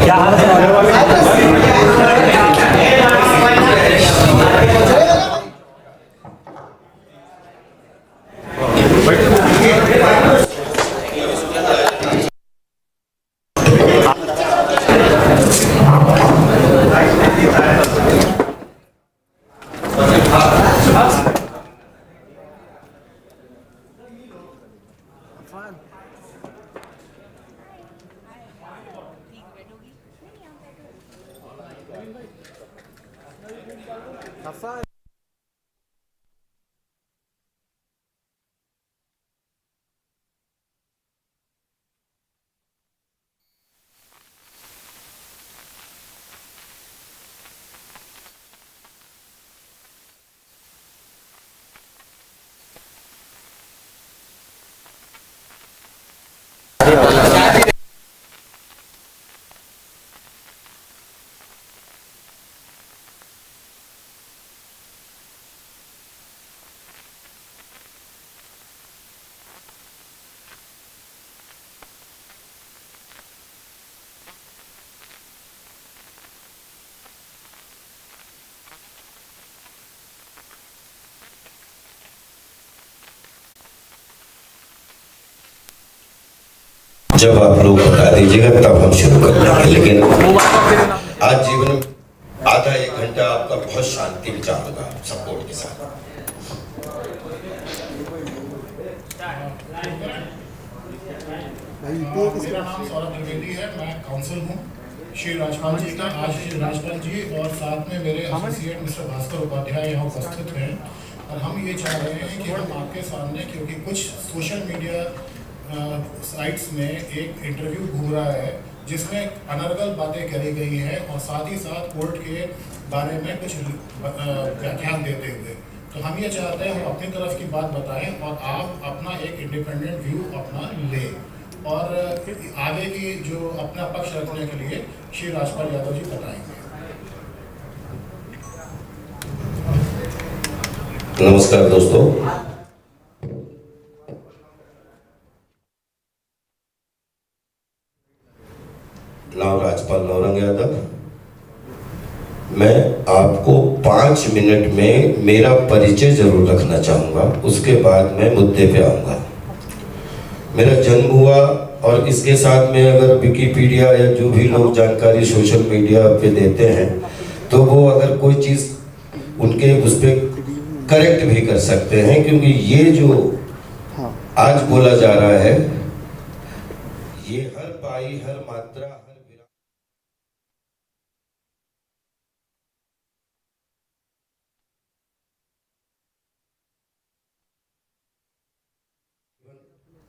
क्या हाल जब आप लोग बता दीजिएगा तब हम शुरू कर देंगे। लेकिन आज जीवन में आधा एक घंटा आपका बहुत शांति विचार होगा सपोर्ट के साथ। मेरा नाम सौरभ द्विवेदी है, मैं काउंसिल हूँ श्री राजपाल जी का। आज श्री राजपाल जी और साथ में मेरे एसोसिएट मिस्टर भास्कर उपाध्याय यहाँ उपस्थित हैं और हम ये चाह रहे हैं कि हम आपके सामने, क्योंकि कुछ सोशल मीडिया साइट्स में एक इंटरव्यू घूम रहा है जिसमें अनर्गल बातें करी गई हैं और साथ ही साथ कोर्ट के बारे में कुछ व्याख्यान देते हुए, तो हम ये चाहते हैं हम अपनी तरफ की बात बताएं और आप अपना एक इंडिपेंडेंट व्यू अपना लें और आगे की जो अपना पक्ष रखने के लिए श्री राजपाल यादव जी बताएंगे। नमस्कार दोस्तों, नाम राजपाल नौरंग यादव। मैं आपको 5 मिनट में मेरा परिचय जरूर रखना चाहूँगा, उसके बाद मैं मुद्दे पे आऊँगा। मेरा जन्म हुआ और इसके साथ में अगर विकिपीडिया या जो भी लोग जानकारी सोशल मीडिया पे देते हैं तो वो अगर कोई चीज़ उनके उस पर करेक्ट भी कर सकते हैं, क्योंकि ये जो आज बोला जा रहा है ये हर पाई हर मात्रा हर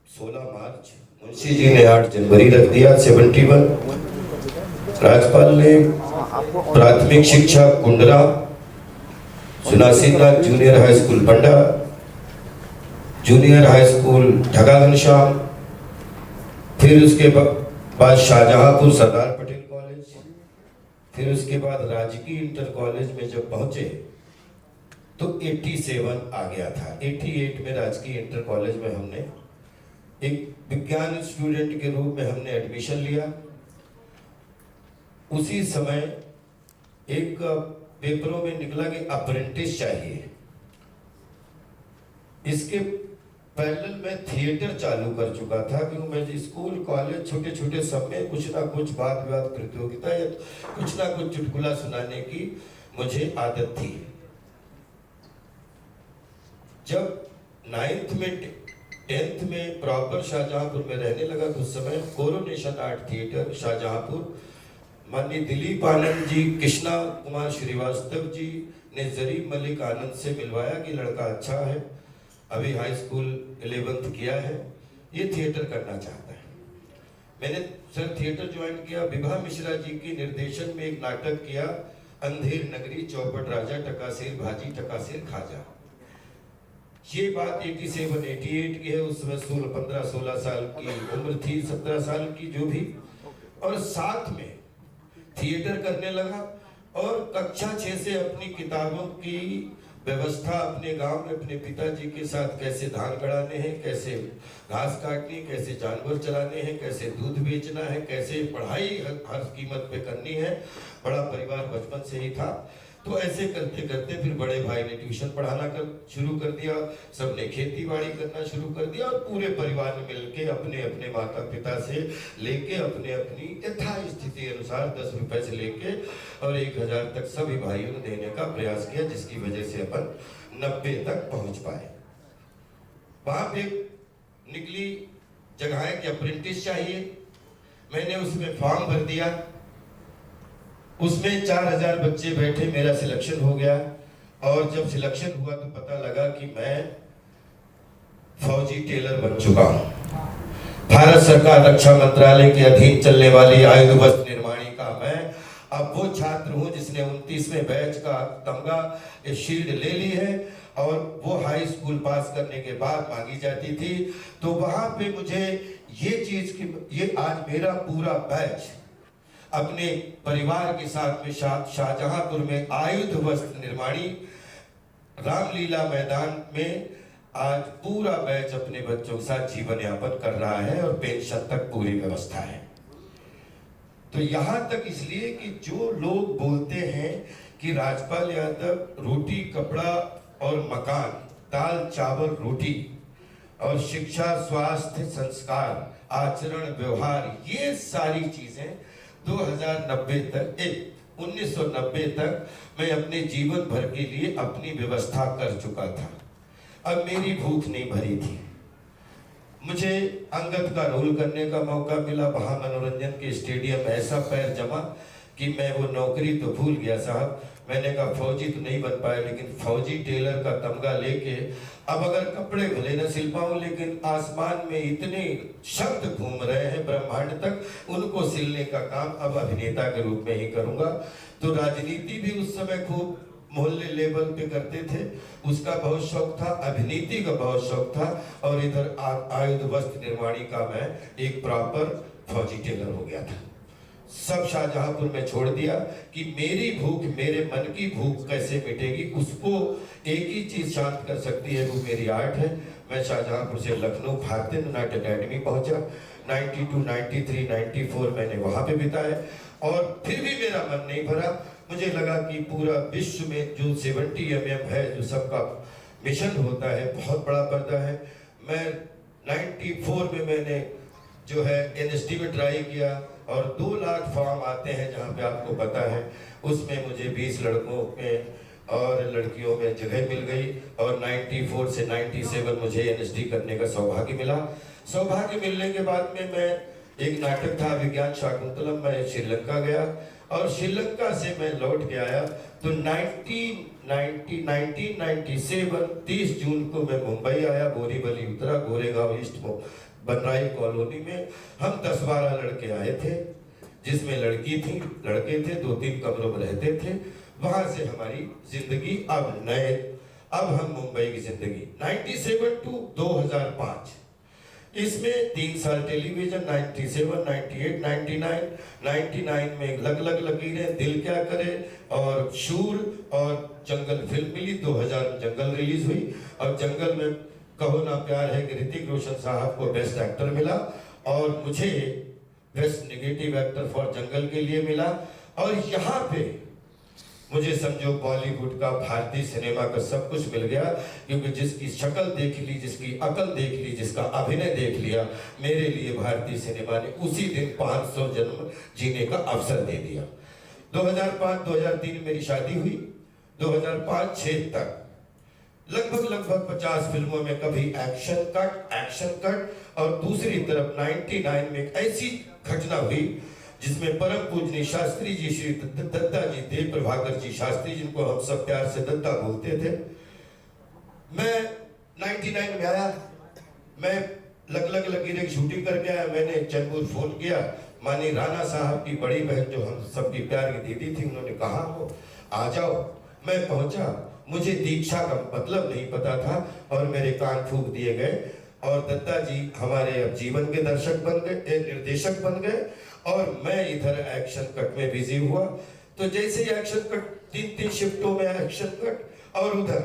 16 मार्च, मुंशी जी ने 8 जनवरी रख दिया 71। राजपाल ने प्राथमिक शिक्षा कुंडरा, सुनासीनाथ जूनियर हाई स्कूल पंडा, जूनियर हाई स्कूल ढगा घनश्याम, फिर उसके बाद शाहजहांपुर सरदार पटेल कॉलेज, फिर उसके बाद राजकीय इंटर कॉलेज में जब पहुंचे तो 87 आ गया था। 88 में राजकीय इंटर कॉलेज में हमने एक विज्ञान स्टूडेंट के रूप में हमने एडमिशन लिया। उसी समय एक पेपरों में निकला कि अप्रेंटिस चाहिए। इसके पैरेलल मैं थिएटर चालू कर चुका था, क्योंकि मैं स्कूल कॉलेज छोटे छोटे सब में कुछ ना कुछ वाद विवाद प्रतियोगिता या कुछ ना कुछ चुटकुला सुनाने की मुझे आदत थी। जब 9th में 10th में प्रॉपर शाहजहांपुर में रहने लगा तो उस समय कोरोनेशन आर्ट थिएटर शाहजहांपुर, माननीय दिलीप आनंद जी, कृष्णा कुमार श्रीवास्तव जी ने जरीब मलिक आनंद से मिलवाया कि लड़का अच्छा है, अभी हाई स्कूल 11th किया है, ये थिएटर करना चाहता है। मैंने सर थिएटर ज्वाइन किया। विभा मिश्रा जी के निर्देशन में एक नाटक किया, अंधेर नगरी, चौपट राजा, टकासेर भाजी टकासेर खाजा। ये बात 87-88 की है। उस समय 15-16 साल की उम्र थी, 17 साल की जो भी, और साथ में थिएटर करने लगा और कक्षा 6 से अपनी किताबों की व्यवस्था अपने गांव में अपने पिताजी के साथ कैसे धान गड़ाने हैं, कैसे घास काटनी, कैसे जानवर चलाने हैं, कैसे दूध बेचना है, कैसे पढ़ाई हर कीमत पे करनी है। बड़ा परिवार बचपन से ही था। तो ऐसे करते करते फिर बड़े भाई ने ट्यूशन पढ़ाना शुरू कर दिया, सबने खेती बाड़ी करना शुरू कर दिया और पूरे परिवार ने मिलके अपने अपने माता पिता से लेके अपने अपनी यथास्थिति अनुसार 10 रुपए से लेके और 1000 तक सभी भाइयों ने देने का प्रयास किया, जिसकी वजह से अपन 90 तक पहुंच पाए। वहां पे निकली जगह है कि अप्रेंटिस चाहिए, मैंने उसमें फॉर्म भर दिया, उसमें 4000 बच्चे बैठे, मेरा सिलेक्शन हो गया। और जब सिलेक्शन हुआ तो पता लगा कि मैं फौजी टेलर बन चुका हूं। भारत सरकार रक्षा मंत्रालय के अधीन चलने वाली आयुध वस्त्र निर्माणी का मैं अब वो छात्र हूं जिसने 29वें बैच का तमगा शील्ड ले ली है और वो हाई स्कूल पास करने के बाद मांगी जाती थी। तो वहां पे मुझे ये चीज की, ये आज मेरा पूरा बैच अपने परिवार के साथ में शाहजहांपुर में आयुध वस्त्र निर्माणी रामलीला मैदान में आज पूरा बैच अपने बच्चों के साथ जीवन यापन कर रहा है और पेंशन तक पूरी व्यवस्था है। तो यहां तक इसलिए कि जो लोग बोलते हैं कि राजपाल यादव रोटी कपड़ा और मकान, दाल चावल रोटी और शिक्षा स्वास्थ्य संस्कार आचरण व्यवहार, ये सारी चीजें 1990 तक मैं अपने जीवन भर के लिए अपनी व्यवस्था कर चुका था। अब मेरी भूख नहीं भरी थी। मुझे अंगद का रोल करने का मौका मिला, वहां मनोरंजन के स्टेडियम ऐसा पैर जमा कि मैं वो नौकरी तो भूल गया साहब। मैंने कहा फौजी तो नहीं बन पाया, लेकिन फौजी टेलर का तमगा लेके अब अगर कपड़े भले न सिल पाऊं, लेकिन आसमान में इतने शब्द घूम रहे हैं ब्रह्मांड तक, उनको सिलने का काम अब अभिनेता के रूप में ही करूंगा। तो राजनीति भी उस समय खूब मोहल्ले लेवल पे करते थे, उसका बहुत शौक था, अभिनीति का बहुत शौक था, और इधर आयुध वस्त्र निर्माणी का मैं एक प्रॉपर फौजी टेलर हो गया था। सब शाहजहांपुर में छोड़ दिया कि मेरी भूख, मेरे मन की भूख कैसे मिटेगी, उसको एक ही चीज शांत कर सकती है, वो मेरी आर्ट है। मैं शाहजहांपुर से लखनऊ भारतीय नाट्य अकेडमी पहुंचा, 92, 93, 94 मैंने वहां पे बिताया और फिर भी मेरा मन नहीं भरा। मुझे लगा कि पूरा विश्व में जो 70 mm है, जो सबका मिशन होता है, बहुत बड़ा पर्दा है। मैं 94 में मैंने जो है NSD में ट्राई किया और 2 लाख फॉर्म आते हैं, जहाँ पे आपको पता है, उसमें मुझे 20 लड़कों में और लड़कियों में जगह मिल गई और 94 से 97 मुझे NSD करने का सौभाग्य मिला। सौभाग्य मिलने के बाद में मैं एक नाटक था विज्ञान शाकुंतलम, मैं श्रीलंका गया और श्रीलंका से मैं लौट के आया। तो 1997 30 जून को मैं मुंबई आया, बोरीवली उतरा, गोरेगांव ईस्ट को बनराई कॉलोनी में हम 10-12 लड़के आए थे, जिसमें लड़की थी, लड़के थे, 2-3 कमरों में रहते थे। वहां से हमारी जिंदगी अब हम मुंबई की जिंदगी 97 to 2005, इसमें 3 साल टेलीविजन, 97, 98, 99 में लग लकीरें, दिल क्या करे और शूर और जंगल फिल्म मिली। 2000 में जंगल रिलीज हुई और जंगल में कहो ना प्यार है कि ऋतिक रोशन साहब को बेस्ट एक्टर मिला और मुझे बेस्ट नेगेटिव एक्टर फॉर जंगल के लिए मिला। और यहाँ पे मुझे समझो बॉलीवुड का, भारतीय सिनेमा का सब कुछ मिल गया, क्योंकि जिसकी शक्ल देख ली, जिसकी अकल देख ली, जिसका अभिनय देख लिया, मेरे लिए भारतीय सिनेमा ने उसी दिन 500 जन्म जीने का अवसर दे दिया। 2005-2003 मेरी शादी हुई। 2005-6 तक लगभग 50 फिल्मों में कभी एक्शन कट और दूसरी तरफ 99 में एक ऐसी घटना हुई जिसमें परम पूजनीय शास्त्री जी, श्री दत्ता जी देव प्रभाकर जी शास्त्री, जिनको हम सब प्यार से दत्ता बोलते थे। मैं 99 में आया, मैं लग लकीरें की शूटिंग करके आया। मैंने चैनपुर फोन किया, मानी राणा साहब की बड़ी बहन जो हम सबकी प्यार की दीदी थी, उन्होंने कहा हो आ जाओ। मैं पहुंचा, मुझे दीक्षा का मतलब नहीं पता था और मेरे कान फूंक दिए गए और दत्ता जी हमारे अब जीवन के दर्शक बन गए, निर्देशक बन गए और मैं इधर एक्शन कट में बिजी हुआ। तो जैसे ही एक्शन कट 3 शिफ्टों में एक्शन कट और उधर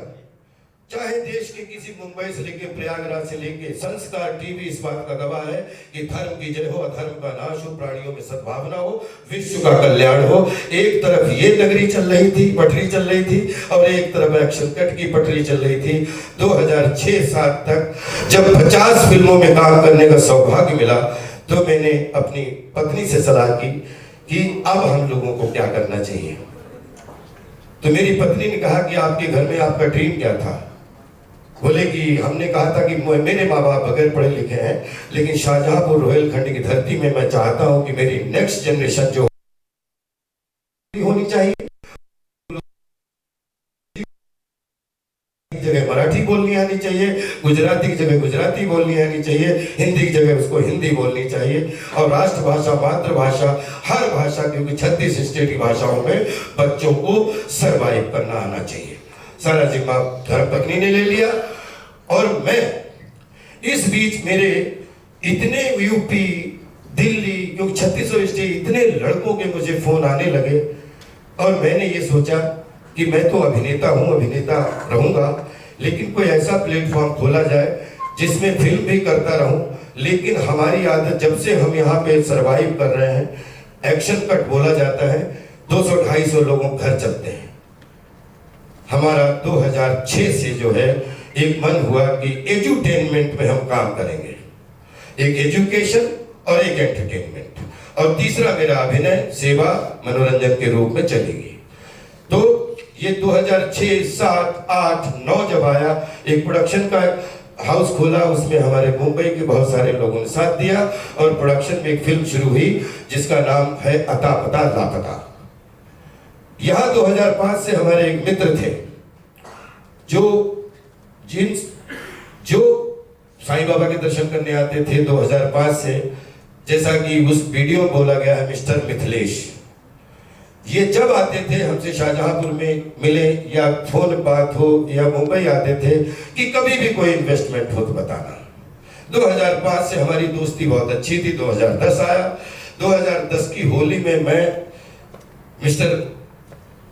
चाहे देश के किसी मुंबई से लेके प्रयागराज से लेके संस्कार टीवी इस बात का गवाह है कि धर्म की जय हो, अधर्म का नाश हो, प्राणियों में सद्भावना हो, विश्व का कल्याण हो। एक तरफ ये नगरी चल रही थी, पटरी चल रही थी, और एक तरफ एक्शन कट की पटरी चल रही थी। 2006-07 तक जब 50 फिल्मों में काम करने का सौभाग्य मिला तो मैंने अपनी पत्नी से सलाह की कि अब हम लोगों को क्या करना चाहिए। तो मेरी पत्नी ने कहा कि आपके घर में आपका ड्रीम क्या था? बोले कि हमने कहा था कि मेरे माँ बाप बगैर पढ़े लिखे हैं, लेकिन शाहजहांपुर रोहिलखंड की धरती में मैं चाहता हूं कि मेरी नेक्स्ट जनरेशन जो होनी चाहिए, जगह मराठी बोलनी आनी चाहिए, गुजराती की जगह गुजराती बोलनी आनी चाहिए, हिंदी की जगह उसको हिंदी बोलनी चाहिए, और राष्ट्रभाषा, मातृभाषा, हर भाषा, क्योंकि 36 स्टेट की भाषाओं में बच्चों को सरवाइव करना आना चाहिए। सारा जिम्मा धर्मपत्नी ने ले लिया। और मैं इस बीच मेरे इतने यूपी, दिल्ली, क्योंकि 36 स्टेट, इतने लड़कों के मुझे फोन आने लगे, और मैंने ये सोचा कि मैं तो अभिनेता हूं, अभिनेता रहूंगा, लेकिन कोई ऐसा प्लेटफॉर्म खोला जाए जिसमें फिल्म भी करता रहूं। लेकिन हमारी आदत, जब से हम यहाँ पे सरवाइव कर रहे हैं, एक्शन कट बोला जाता है, 200-250 लोगों घर चलते हैं। हमारा 2006 से जो है एक मन हुआ कि एजुटेनमेंट में हम काम करेंगे, एक एजुकेशन और एक एंटरटेनमेंट, और तीसरा मेरा अभिनय सेवा मनोरंजन के रूप में चलेगी। तो ये 2006, 7, 8, 9 जब आया, एक प्रोडक्शन का हाउस खोला, उसमें हमारे मुंबई के बहुत सारे लोगों ने साथ दिया, और प्रोडक्शन में एक फिल्म शुरू हुई जिसका नाम है अता पता लापता। यहाँ 2005 से हमारे एक मित्र थे जो साईं बाबा के दर्शन करने आते थे 2005 से, जैसा कि उस वीडियो में बोला गया है, मिस्टर मिथिलेश। ये जब आते थे हमसे शाहजहांपुर में मिले, या फोन बात हो, या मुंबई आते थे कि कभी भी कोई इन्वेस्टमेंट हो तो बताना। 2005 से हमारी दोस्ती बहुत अच्छी थी। 2010 आया। 2010 की होली में मैं मिस्टर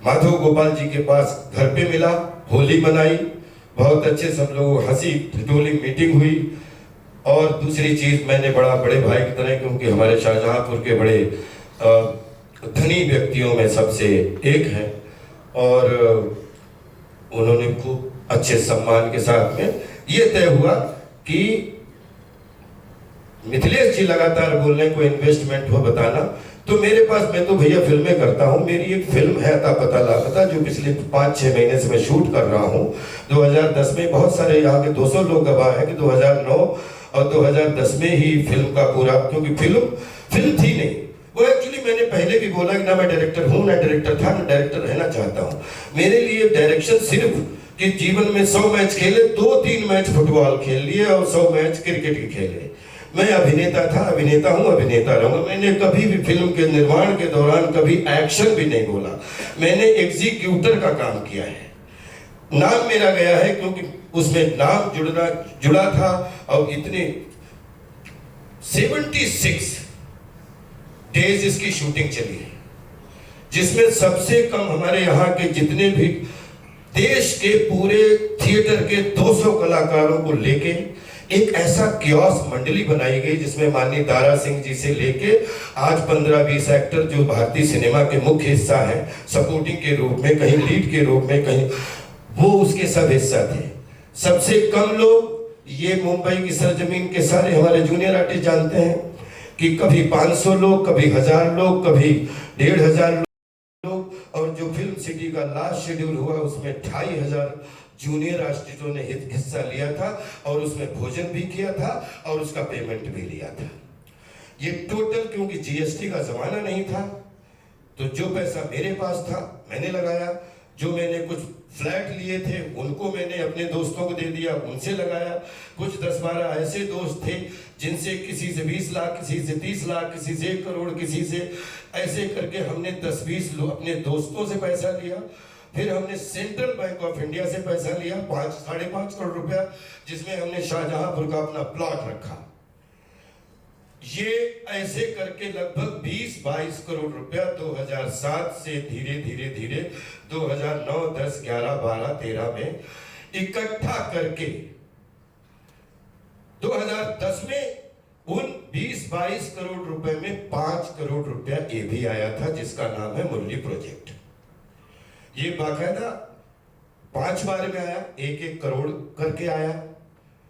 माधव गोपाल जी के पास घर पे मिला, होली मनाई, बहुत अच्छे सब लोग हंसी ठिठोली मीटिंग हुई। और दूसरी चीज, मैंने बड़े भाई की तरह, क्योंकि हमारे शाहजहांपुर के बड़े धनी व्यक्तियों में सबसे एक हैं, और उन्होंने खूब अच्छे सम्मान के साथ में ये तय हुआ कि मिथिलेश जी लगातार बोल रहे हैं कोई इन्वेस्टमेंट हो बताना। तो मेरे पास, मैं तो भैया फिल्में करता हूँ, मेरी एक फिल्म है अता पता लापता, जो पिछले 5-6 महीने से मैं शूट कर रहा हूँ। 2010 में बहुत सारे यहाँ के 200 लोग गवाह हैं कि 2009 और 2010 में ही फिल्म का पूरा, क्योंकि फिल्म थी नहीं वो। एक्चुअली मैंने पहले भी बोला कि ना मैं डायरेक्टर हूँ, ना डायरेक्टर था, ना डायरेक्टर रहना चाहता हूँ। मेरे लिए डायरेक्शन सिर्फ कि जीवन में 100 मैच खेले, 2-3 मैच फुटबॉल खेल लिए और 100 मैच क्रिकेट के खेले। मैं अभिनेता था, अभिनेता हूँ, अभिनेता रहूंगा। मैंने कभी भी फिल्म के निर्माण के दौरान कभी एक्शन भी नहीं बोला। मैंने एग्जीक्यूटर का काम किया है। नाम मेरा गया है क्योंकि उसमें नाम जुड़ा था। और इतने 76 डेज इसकी शूटिंग चली है, जिसमें सबसे कम हमारे यहाँ के जितने भी देश के पूरे थिएटर के 200 कलाकारों को लेके एक ऐसा कियोस मंडली बनाई गई, जिसमें माननीय दारा सिंह जी से लेके आज 15-20 एक्टर जो भारतीय सिनेमा के मुख्य हिस्सा हैं, सपोर्टिंग के रूप में, कहीं लीड के रूप में, कहीं वो उसके सब हिस्सा थे। सबसे कम लोग, ये मुंबई की सरजमीन के सारे हमारे जूनियर आर्टिस्ट जानते हैं कि कभी 500 लोग, कभी 1000 लोग, कभी 1500 लोग। और जो फिल्म सिटी का लास्ट शेड्यूल हुआ उसमें 2500 जूनियर आर्टिस्टों ने हिस्सा लिया था, और उसमें भोजन भी किया था और उसका पेमेंट भी लिया था। ये टोटल, क्योंकि जीएसटी का जमाना नहीं था, तो जो पैसा मेरे पास था मैंने लगाया। जो मैंने कुछ फ्लैट लिए थे उनको मैंने अपने दोस्तों को दे दिया, उनसे लगाया। कुछ 10-12 ऐसे दोस्त थे जिनसे किसी से 20 लाख, किसी से 30 लाख, किसी से 1 करोड़, किसी से ऐसे करके हमने 10-20 अपने दोस्तों से पैसा लिया। फिर हमने सेंट्रल बैंक ऑफ इंडिया से पैसा लिया 5-5.5 करोड़ रुपया, जिसमें हमने शाहजहांपुर का अपना प्लॉट रखा। ये ऐसे करके लगभग 20-22 करोड़ रुपया 2007 से धीरे धीरे 2009, 10, 11, 12, 13 में इकट्ठा करके 2010 में उन 20-22 करोड़ रुपए में 5 करोड़ रुपया ये भी आया था, जिसका नाम है मुरली प्रोजेक्ट। ये बाकायदा 5 बार में आया, 1-1 करोड़ करके आया।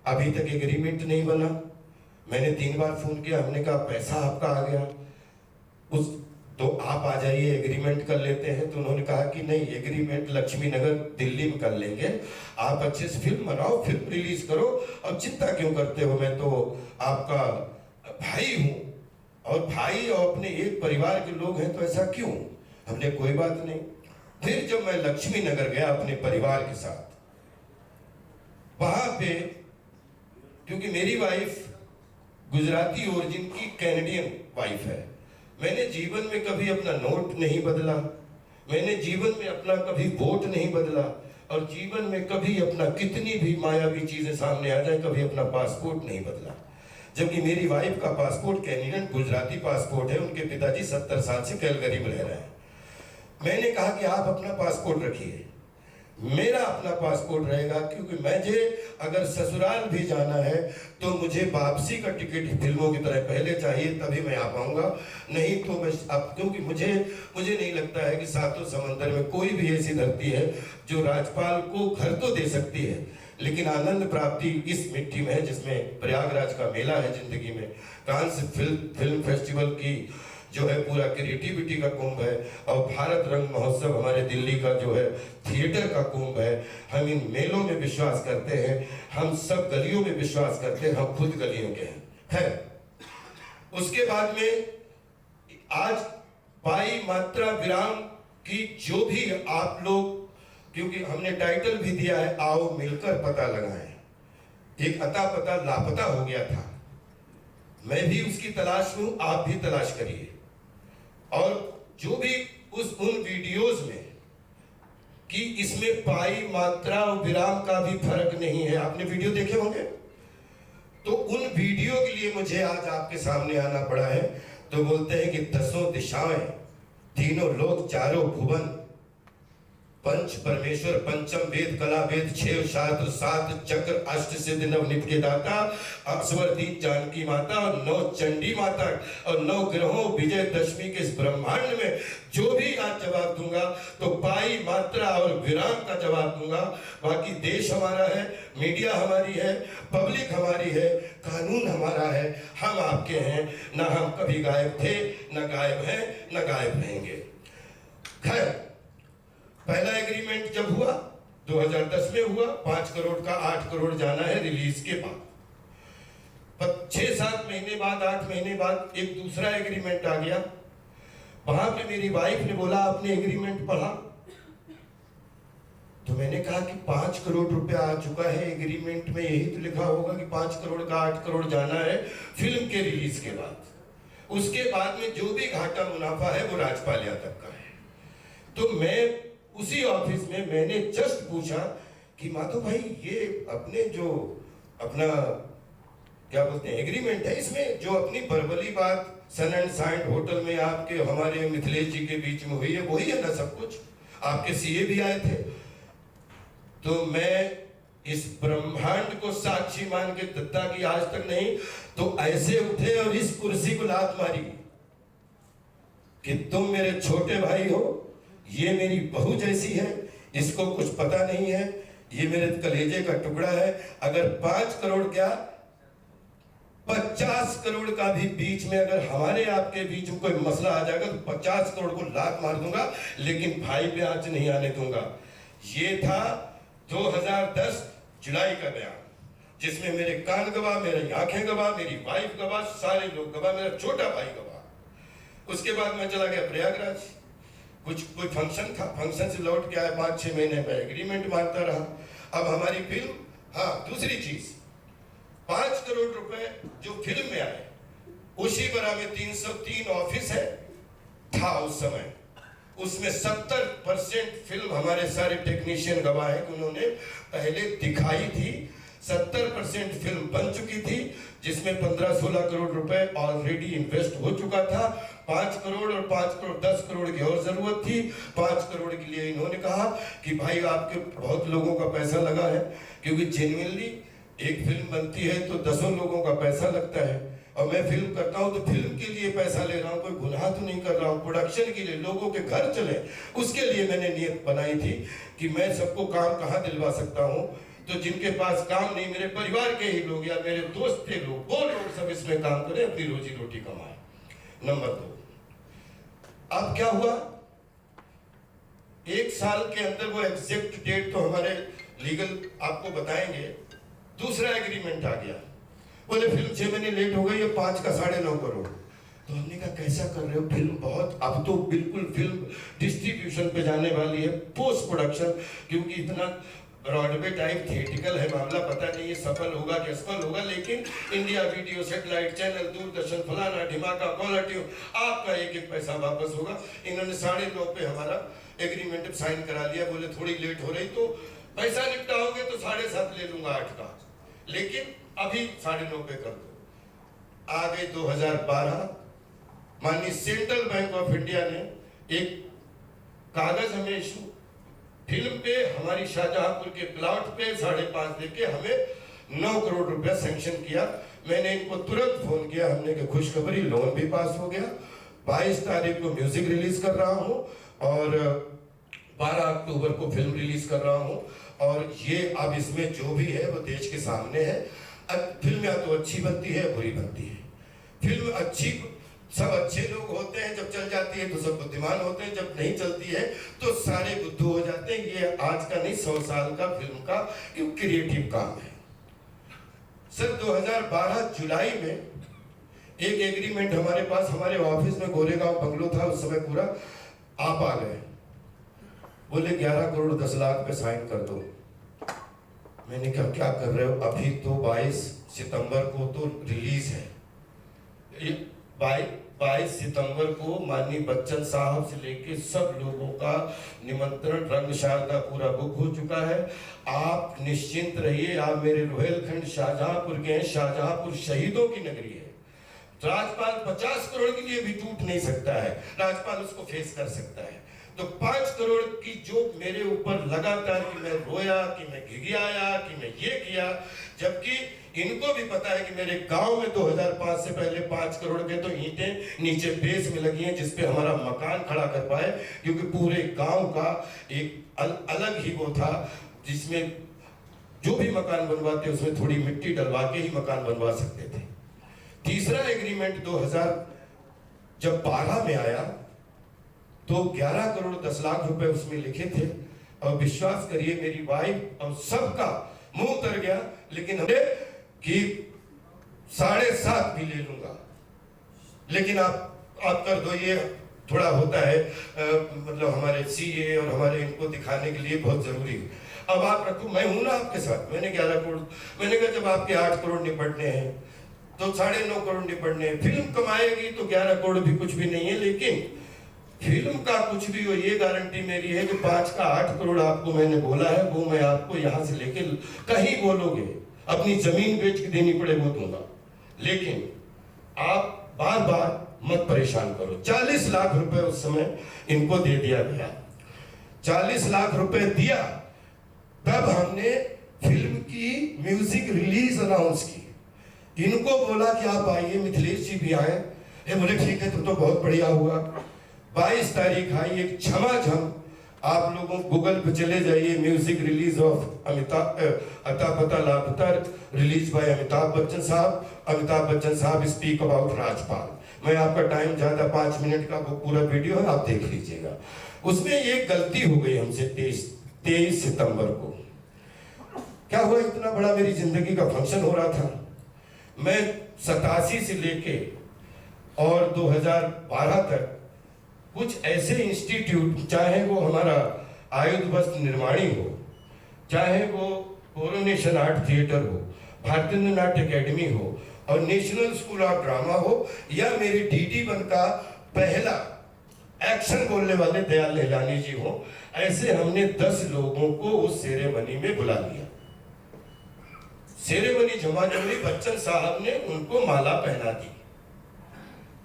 अभी तक एग्रीमेंट नहीं बना। मैंने 3 बार फोन किया, हमने कहा पैसा आपका आ गया, तो आप आ जाइए एग्रीमेंट कर लेते हैं। तो उन्होंने कहा कि नहीं, एग्रीमेंट लक्ष्मी नगर दिल्ली में कर लेंगे, आप अच्छे से फिल्म बनाओ, फिल्म रिलीज करो, अब चिंता क्यों करते हो, मैं तो आपका भाई हूं, और भाई और अपने एक परिवार के लोग हैं तो ऐसा क्यों। हमने कोई बात नहीं। फिर जब मैं लक्ष्मी नगर गया अपने परिवार के साथ, वहां पे क्योंकि मेरी वाइफ गुजराती ओरिजिन की कैनेडियन वाइफ है, मैंने जीवन में कभी अपना नोट नहीं बदला, मैंने जीवन में अपना कभी वोट नहीं बदला, और जीवन में कभी अपना कितनी भी मायावी चीजें सामने आ जाए कभी अपना पासपोर्ट नहीं बदला। जबकि मेरी वाइफ का पासपोर्ट कैनेडियन गुजराती पासपोर्ट है, उनके पिताजी 70 साल से कैलगरी में रह रहे हैं। मैंने कहा कि आप अपना पासपोर्ट रखिए, मेरा अपना पासपोर्ट रहेगा, क्योंकि मुझे अगर ससुराल भी जाना है तो मुझे वापसी का टिकट फिल्मों की तरह पहले चाहिए, तभी मैं आ पाऊंगा। नहीं तो मैं अब, क्योंकि मुझे नहीं लगता है कि सातों समंदर में कोई भी ऐसी धरती है जो राज्यपाल को घर तो दे सकती है, लेकिन आनंद प्राप्ति इस मिट्टी में है, जिसमें प्रयागराज का मेला है जिंदगी में, कांस फिल्म फेस्टिवल की जो है पूरा क्रिएटिविटी का कुंभ है, और भारत रंग महोत्सव हमारे दिल्ली का जो है थिएटर का कुंभ है। हम इन मेलों में विश्वास करते हैं, हम सब गलियों में विश्वास करते हैं, हम खुद गलियों के हैं। है उसके बाद में आज पाई मात्रा विराम की जो भी आप लोग, क्योंकि हमने टाइटल भी दिया है आओ मिलकर पता लगाएं। एक अता पता लापता हो गया था, मैं भी उसकी तलाश में हूं, आप भी तलाश करिए। और जो भी उन वीडियोस में कि इसमें पाई मात्रा और विराम का भी फर्क नहीं है, आपने वीडियो देखे होंगे, तो उन वीडियो के लिए मुझे आज आपके सामने आना पड़ा है। तो बोलते हैं कि 10 दिशाएं, तीनों लोक, चारों भुवन, पंच परमेश्वर, पंचम वेद, कला वेद, 6 शास्त्र, 7 चक्र, अष्ट सिद्ध, नवनीत के दाता, अक्षवर दीन जानकी माता, और 9 चंडी माता, और 9 ग्रहों विजय दशमी के इस ब्रह्मांड में जो भी आज जवाब दूंगा तो पाई मात्रा और विराम का जवाब दूंगा। बाकी देश हमारा है, मीडिया हमारी है, पब्लिक हमारी है, कानून हमारा है, हम आपके हैं। ना हम कभी गायब थे, ना गायब हैं, ना गायब रहेंगे। खैर, पहला एग्रीमेंट जब हुआ 2010 में हुआ, 5 करोड़ का 8 करोड़ जाना है रिलीज के बाद। 6-7 महीने बाद, 8 महीने बाद एक दूसरा एग्रीमेंट आ गया। वहां पे मेरी वाइफ ने बोला आपने एग्रीमेंट पढ़ा? तो मैंने कहा कि 5 करोड़ रुपया आ चुका है, एग्रीमेंट में यही तो लिखा होगा कि 5 करोड़ का 8 करोड़ जाना है फिल्म के रिलीज के बाद। उसके बाद में जो भी घाटा मुनाफा है वो राजपाल यादव का है। तो मैं उसी ऑफिस में मैंने जस्ट पूछा कि माधव भाई, ये अपने जो अपना क्या बोलते हैं एग्रीमेंट है, इसमें जो अपनी बरबली बात सन एंड साइंड होटल में आपके हमारे मिथिलेश जी के बीच में हुई है, वही है ना सब कुछ? आपके सीए भी आए थे। तो मैं इस ब्रह्मांड को साक्षी मान के दत्ता की आज तक नहीं तो ऐसे उठे और इस कुर्सी को लात मारी कि तुम मेरे छोटे भाई हो, ये मेरी बहू जैसी है, इसको कुछ पता नहीं है, ये मेरे कलेजे का टुकड़ा है। अगर 5 करोड़ क्या 50 करोड़ का भी बीच में अगर हमारे आपके बीच में कोई मसला आ जाएगा तो 50 करोड़ को लात मार दूंगा, लेकिन भाई पे आंच नहीं आने दूंगा। ये था 2010 जुलाई का बयान, जिसमें मेरे कान गवाह, मेरी आंखें गवाह, मेरी वाइफ गवाह, सारे लोग गवाह, मेरा छोटा भाई गवाह। उसके बाद मैं चला गया प्रयागराज, कोई फंक्शन था, फंक्शन से लौट के आया, 5-6 महीने में एग्रीमेंट मारता रहा। अब हमारी फिल्म, हाँ दूसरी चीज, 5 करोड़ रुपए जो फिल्म में आए, उसी बरा में 303 ऑफिस है था उस समय, उसमें 70% फिल्म हमारे सारे टेक्नीशियन गवाह है कि उन्होंने पहले दिखाई थी, 70% फिल्म बन चुकी थी, जिसमें 15-16 करोड़ रुपए ऑलरेडी इन्वेस्ट हो चुका था। 5 करोड़ और 5 करोड़ 10 करोड़ की और जरूरत थी। 5 करोड़ के लिए इन्होंने कहा कि भाई आपके बहुत लोगों का पैसा लगा है, क्योंकि जेन्युइनली एक फिल्म बनती है तो दसों लोगों का पैसा लगता है, और मैं फिल्म करता हूं तो फिल्म के लिए पैसा ले रहा हूं, कोई गुनाह तो नहीं कर रहा हूं, प्रोडक्शन के लिए, लोगों के घर चले, उसके लिए मैंने नियत बनाई थी कि मैं सबको काम कहाँ दिलवा सकता हूं। तो जिनके पास काम नहीं, मेरे परिवार के ही लोग या मेरे दोस्त थे लोग, वो लोग सब इसमें काम करें, अपनी रोजी रोटी कमाए। नंबर 2, अब क्या हुआ, 1 साल के अंदर, वो एग्जैक्ट डेट तो हमारे लीगल आपको बताएंगे, दूसरा एग्रीमेंट आ गया। बोले फिल्म 6 महीने लेट हो गई है, 5 का 9.5 करोड़। तो हमने कहा कैसा कर रहे हो, फिल्म बहुत, अब तो बिल्कुल फिल्म डिस्ट्रीब्यूशन पे जाने वाली है, पोस्ट प्रोडक्शन, क्योंकि इतना ब्रॉडवे टाइप थिएटिकल है मामला, पता नहीं ये सफल होगा कि असफल होगा, लेकिन India video, satellite channel, Doordarshan, फलाना ढिमाका, क्वालिटी, आपका एक एक पैसा वापस होगा। इन्होंने 9.5 पे हमारा एग्रीमेंट साइन करा लिया। बोले थोड़ी लेट हो रही तो पैसा निपटाओगे तो 7.5 ले लूंगा 8 का, लेकिन अभी 9.5 पे कर दो। आ गई 2012, माननीय सेंट्रल बैंक ऑफ इंडिया ने एक कागज हमें इशू, फिल्म पे हमारी शाहजहांपुर के प्लॉट पे 5.5 देके हमें 9 करोड़ रुपया सैंक्शन किया। मैंने इनको तुरंत फोन किया, हमने कि खुशखबरी, लोन भी पास हो गया। 22 तारीख को म्यूजिक रिलीज कर रहा हूं और 12 अक्टूबर को फिल्म रिलीज कर रहा हूं, और ये अब इसमें जो भी है वो देश के सामने है। अब फिल्म या तो अच्छी बनती है, बुरी बनती है। फिल्म अच्छी, सब अच्छे लोग होते हैं, जब चल जाती है तो सब बुद्धिमान होते हैं, जब नहीं चलती है तो सारे बुद्धू हो जाते हैं। ये आज का नहीं, 100 साल का फिल्म का क्रिएटिव काम है। सर 2012 जुलाई में एक एग्रीमेंट हमारे पास, हमारे ऑफिस में गोरेगांव बंगलो था उस समय पूरा, आप आ गए, बोले 11 करोड़ 10 लाख पे साइन कर दो। मैंने कहा क्या कर रहे हो, अभी तो 22 सितंबर को तो रिलीज है, 22 सितंबर को माननीय बच्चन साहब से लेके सब लोगों का निमंत्रण, रंग शारदा पूरा बुक हो चुका है। आप निश्चिंत रहिए, आप मेरे रोहेलखंड शाहजहांपुर के हैं, शाहजहांपुर शहीदों की नगरी है। राज्यपाल 50 करोड़ के लिए भी टूट नहीं सकता है, राज्यपाल उसको फेस कर सकता है। तो 5 करोड़ की जो मेरे ऊपर लगातार कि मैं रोया, कि मैं घिघियाया, कि मैं ये किया, जबकि इनको भी पता है कि मेरे गांव में 2005 से पहले 5 करोड़ के तो ईंटें नीचे बेस में लगी हैं, जिसपे हमारा मकान खड़ा कर पाए, क्योंकि पूरे गांव का एक अलग ही वो था, जिसमें जो भी मकान बनवाते उसमें थोड़ी मिट्टी डलवा के ही मकान बनवा सकते थे। तीसरा एग्रीमेंट 2012 में आया तो 11 करोड़ 10 लाख रुपए उसमें लिखे थे, और विश्वास करिए मेरी वाइफ और सबका मुंह उतर गया, लेकिन हमने कि 7.5 भी ले लूंगा, लेकिन आप कर दो। ये थोड़ा होता है मतलब हमारे सीए और हमारे इनको दिखाने के लिए बहुत जरूरी है। अब आप रखो, मैं हूं ना आपके साथ। मैंने 11 करोड़, मैंने कहा जब आपके 8 करोड़ निपटने हैं तो 9.5 करोड़ निपटने हैं। फिल्म कमाएगी तो 11 करोड़ भी कुछ भी नहीं है, लेकिन फिल्म का कुछ भी हो, ये गारंटी मेरी है कि 5 का 8 करोड़ आपको मैंने बोला है, वो मैं आपको यहां से लेके, कहीं बोलोगे अपनी जमीन बेच के देनी पड़े वो दूंगा, लेकिन आप बार बार मत परेशान करो। 40 लाख रुपए उस समय इनको दे दिया गया। 40 लाख रुपए दिया, तब हमने फिल्म की म्यूजिक रिलीज अनाउंस की। इनको बोला कि आप आइए, मिथिलेश जी भी आए। बोले ठीक है, तो बहुत बढ़िया हुआ। 22 तारीख आई एक झमाझम, आप लोगों गूगल पे चले जाइए, म्यूजिक रिलीज ऑफ अता पता लापता, रिलीज बाय अमिताभ बच्चन साहब। अमिताभ बच्चन साहब स्पीक अबाउट राजपाल। मैं आपका टाइम ज्यादा, 5 मिनट का वो पूरा वीडियो है, आप देख लीजिएगा। उसमें एक गलती हो गई हमसे 23 सितंबर को। क्या हुआ, इतना बड़ा मेरी जिंदगी का फंक्शन हो रहा था। मैं 87 से लेके और 2012 तक कुछ ऐसे इंस्टीट्यूट, चाहे वो हमारा आयुध वस्त्र निर्माणी हो, चाहे वो कोरोनेशन आर्ट थिएटर हो, भारतीय नाट्य अकेडमी हो, और नेशनल स्कूल ऑफ ड्रामा हो, या मेरे डीडी वन का पहला एक्शन बोलने वाले दयाल निहलानी जी हो, ऐसे हमने 10 लोगों को उस सेरेमनी में बुला लिया। सेरेमनी जमा जमी बच्चन साहब ने उनको माला पहना दी,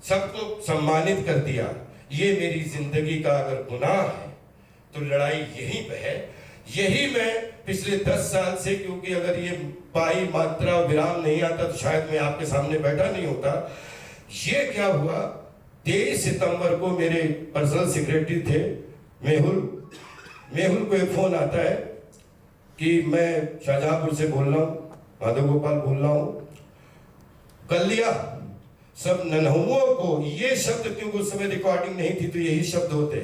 सबको सम्मानित कर दिया। ये मेरी जिंदगी का अगर गुनाह है तो लड़ाई यहीं पे है। यही मैं पिछले 10 साल से, क्योंकि अगर ये पाई मात्रा विराम नहीं आता तो शायद मैं आपके सामने बैठा नहीं होता। ये क्या हुआ, 23 सितंबर को मेरे पर्सनल सेक्रेटरी थे मेहुल को एक फोन आता है कि मैं शाहजहांपुर से बोल रहा हूँ, माधव गोपाल बोल रहा हूँ, कलिया सब नन्हुओं को, ये शब्द क्योंकि उस समय रिकॉर्डिंग नहीं थी तो यही शब्द होते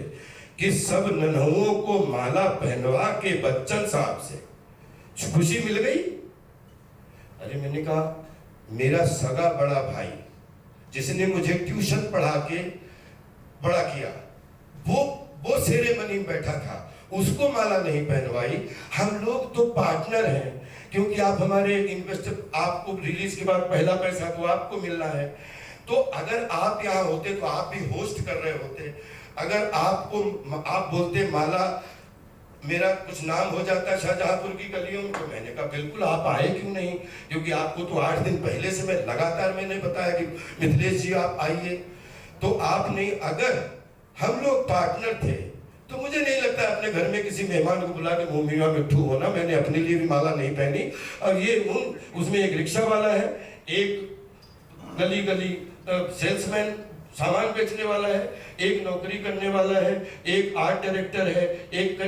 कि सब नन्हुओं को माला पहनवा के बच्चन साहब से खुशी मिल गई। अरे मैंने कहा मेरा सगा बड़ा भाई जिसने मुझे ट्यूशन पढ़ा के बड़ा किया, वो सेरेमनी में बैठा था, उसको माला नहीं पहनवाई। हम लोग तो पार्टनर हैं, क्योंकि आप हमारे इन्वेस्टर, आपको रिलीज के बाद पहला पैसा तो आपको मिलना है। तो अगर आप यहाँ होते तो आप भी होस्ट कर रहे होते। अगर आप बोलते माला मेरा कुछ नाम हो जाता है शाहजहांपुर की गलियों में, तो मैंने कहा बिल्कुल आप आए क्यों नहीं, क्योंकि आपको तो 8 दिन पहले से मैं लगातार मैंने बताया कि मिथिलेश जी आप आइए, तो आप नहीं। अगर हम लोग पार्टनर थे तो मुझे नहीं लगता अपने घर में किसी मेहमान को बुला के मुंह मीवा मिट्ठू होना। मैंने अपने लिए भी माला नहीं पहनी। और ये उसमें एक रिक्शा वाला है, एक गली गली सेल्समैन सामान बेचने वाला है, एक नौकरी करने वाला है, एक आर्ट डायरेक्टर है, एक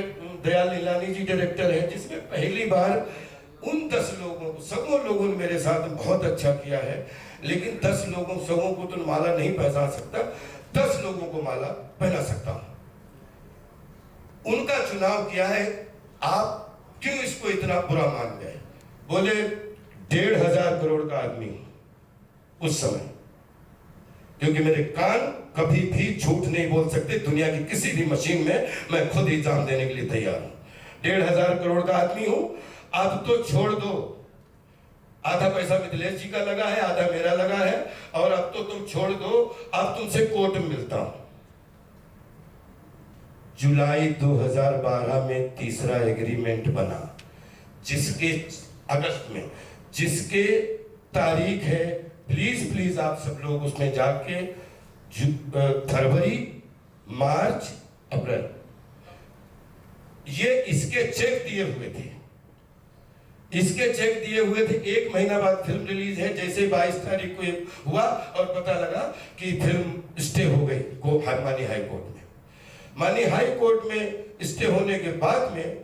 दयाल नीलानी जी डायरेक्टर है, जिसमें पहली बार उन 10 लोगों, सबों लोगों ने मेरे साथ बहुत अच्छा किया है। लेकिन 10 लोगों, सबों को तो माला नहीं पहना सकता, 10 लोगों को माला पहना सकता हूं। उनका चुनाव किया है, आप क्यों इसको इतना बुरा मान गए? बोले 1,500 करोड़ का आदमी हूं उस समय, क्योंकि मेरे कान कभी भी झूठ नहीं बोल सकते। दुनिया की किसी भी मशीन में मैं खुद एग्जाम देने के लिए तैयार हूं। 1,500 करोड़ का आदमी हूं। अब तो छोड़ दो, आधा पैसा मिथिलेश जी का लगा है, आधा मेरा लगा है, और अब तो तुम छोड़ दो, अब तुमसे कोर्ट में मिलता हूं। जुलाई 2012 में तीसरा एग्रीमेंट बना, जिसके अगस्त में, जिसके तारीख है, प्लीज आप सब लोग उसमें जाके फरवरी, मार्च, अप्रैल, ये इसके चेक दिए हुए थे। इसके चेक दिए हुए थे। 1 महीना बाद फिल्म रिलीज है। जैसे 22 तारीख को हुआ और पता लगा कि फिल्म स्टे हो गई माननीय हाई कोर्ट में। माननीय हाई कोर्ट में स्टे होने के बाद में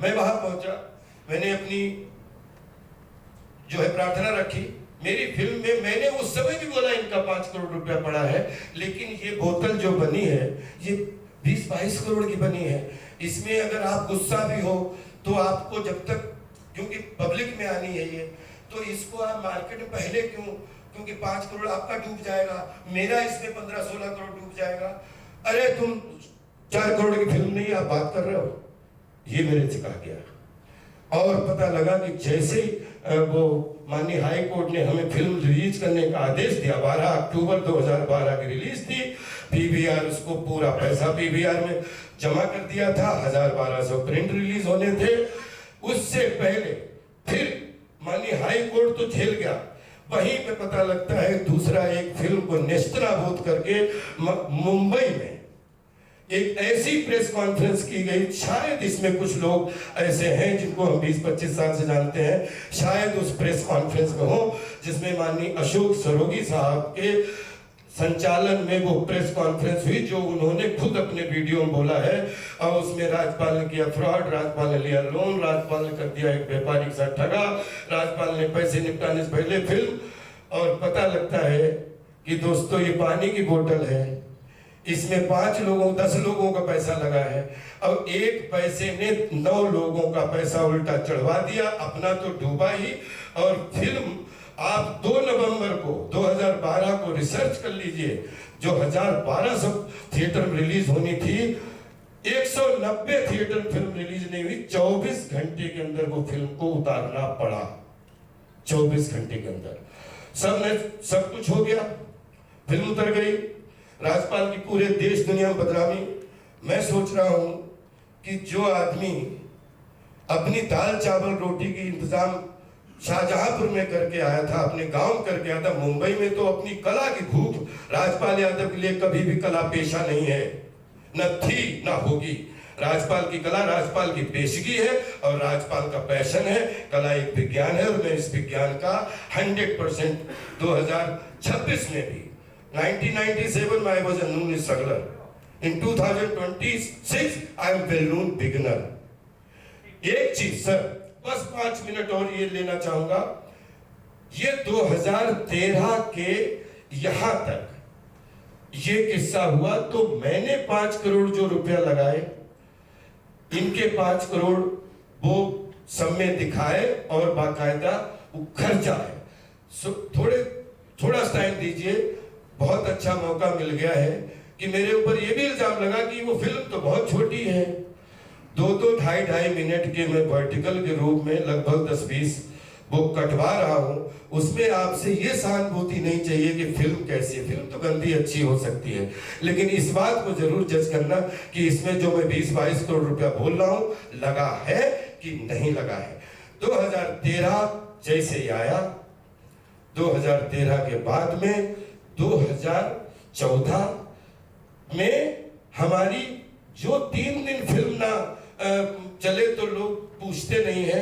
मैं वहां पहुंचा। मैंने अपनी जो है प्रार्थना रखी। मेरी फिल्म में मैंने उस समय भी बोला इनका 5 करोड़ रुपया पड़ा है, लेकिन ये बोतल जो बनी है ये 20-22 करोड़ की बनी है। इसमें अगर आप गुस्सा भी हो तो आपको जब तक, क्योंकि पब्लिक में आनी है ये, तो इसको आप मार्केट में पहले क्यों, क्योंकि 5 करोड़ आपका डूब जाएगा, मेरा इसमें 15-16 करोड़ डूब जाएगा। अरे तुम 4 करोड़ की फिल्म नहीं आप बात कर रहे हो, ये मेरे से कहा गया। और पता लगा कि जैसे वो माननीय हाई कोर्ट ने हमें फिल्म रिलीज करने का आदेश दिया, 12 अक्टूबर 2012 की रिलीज थी। पीवीआर, उसको पूरा पैसा पीवीआर में जमा कर दिया था, 1200 प्रिंट रिलीज होने थे। उससे पहले फिर माननीय हाई कोर्ट तो झेल गया, वहीं पे पता लगता है दूसरा एक फिल्म को नेस्तनाबूद करके मुंबई में एक ऐसी प्रेस कॉन्फ्रेंस की गई। शायद इसमें कुछ लोग ऐसे हैं जिनको हम 20-25 साल से जानते हैं, शायद उस प्रेस कॉन्फ्रेंस में हो जिसमें माननीय अशोक सरोगी साहब के संचालन में वो प्रेस कॉन्फ्रेंस हुई, जो उन्होंने खुद अपने वीडियो में बोला है। और उसमें राज्यपाल ने किया फ्रॉड, राज्यपाल ने लिया लोन, राज्यपाल ने कर दिया एक व्यापारी के साथ ठगा, राज्यपाल ने पैसे निपटाने से पहले फिल्म। और पता लगता है कि दोस्तों ये पानी की बोतल है, इसमें 5 लोगों 10 लोगों का पैसा लगा है, और एक पैसे ने 9 लोगों का पैसा उल्टा चढ़वा दिया, अपना तो डूबा ही। और फिल्म आप 2 नवंबर को 2012 को रिसर्च कर लीजिए, जो 1200 थिएटर में रिलीज होनी थी, 190 थिएटर फिल्म रिलीज नहीं हुई। 24 घंटे के अंदर वो फिल्म को उतारना पड़ा, 24 घंटे के अंदर सब कुछ हो गया, फिल्म उतर गई। राज्यपाल की पूरे देश दुनिया में बदनामी। मैं सोच रहा हूं कि जो आदमी अपनी दाल चावल रोटी की इंतजाम शाहजहांपुर में करके आया था, अपने गांव करके आया था। मुंबई में तो अपनी कला की भूख राजपाल यादव के लिए कभी भी कला पेशा नहीं है, न थी न होगी। राजपाल की कला राजपाल की पेशगी है और राजपाल का पैशन है। कला एक विज्ञान है और मैं इस विज्ञान का 100% 2026 में भी 1997 में I was a noon struggler. In 2026 I am well known beginner. एक चीज सर, बस 5 मिनट और ये लेना चाहूंगा। ये 2013 के यहां तक ये किस्सा हुआ तो मैंने 5 करोड़ जो रुपया लगाए, इनके 5 करोड़ वो सब में दिखाए और बाकायदा वो खर्चा है। थोड़ा टाइम दीजिए, बहुत अच्छा मौका मिल गया है कि मेरे ऊपर ये भी इल्जाम लगा कि वो फिल्म तो बहुत छोटी है। 2-2, 2.5 मिनट के मैं वर्टिकल के रूप में लगभग 10-20 वो कटवा रहा हूं। उसमें आपसे ये सहानुभूति नहीं चाहिए कि फिल्म कैसी है। फिल्म तो गंदी अच्छी हो सकती है, लेकिन इस बात को जरूर जज करना कि इसमें जो मैं 20-22 करोड़ रुपया बोल रहा हूं लगा है कि नहीं लगा है। 2013 जैसे ही आया, 2013 के बाद में 2014 में हमारी जो 3 दिन फिल्म ना चले तो लोग पूछते नहीं है।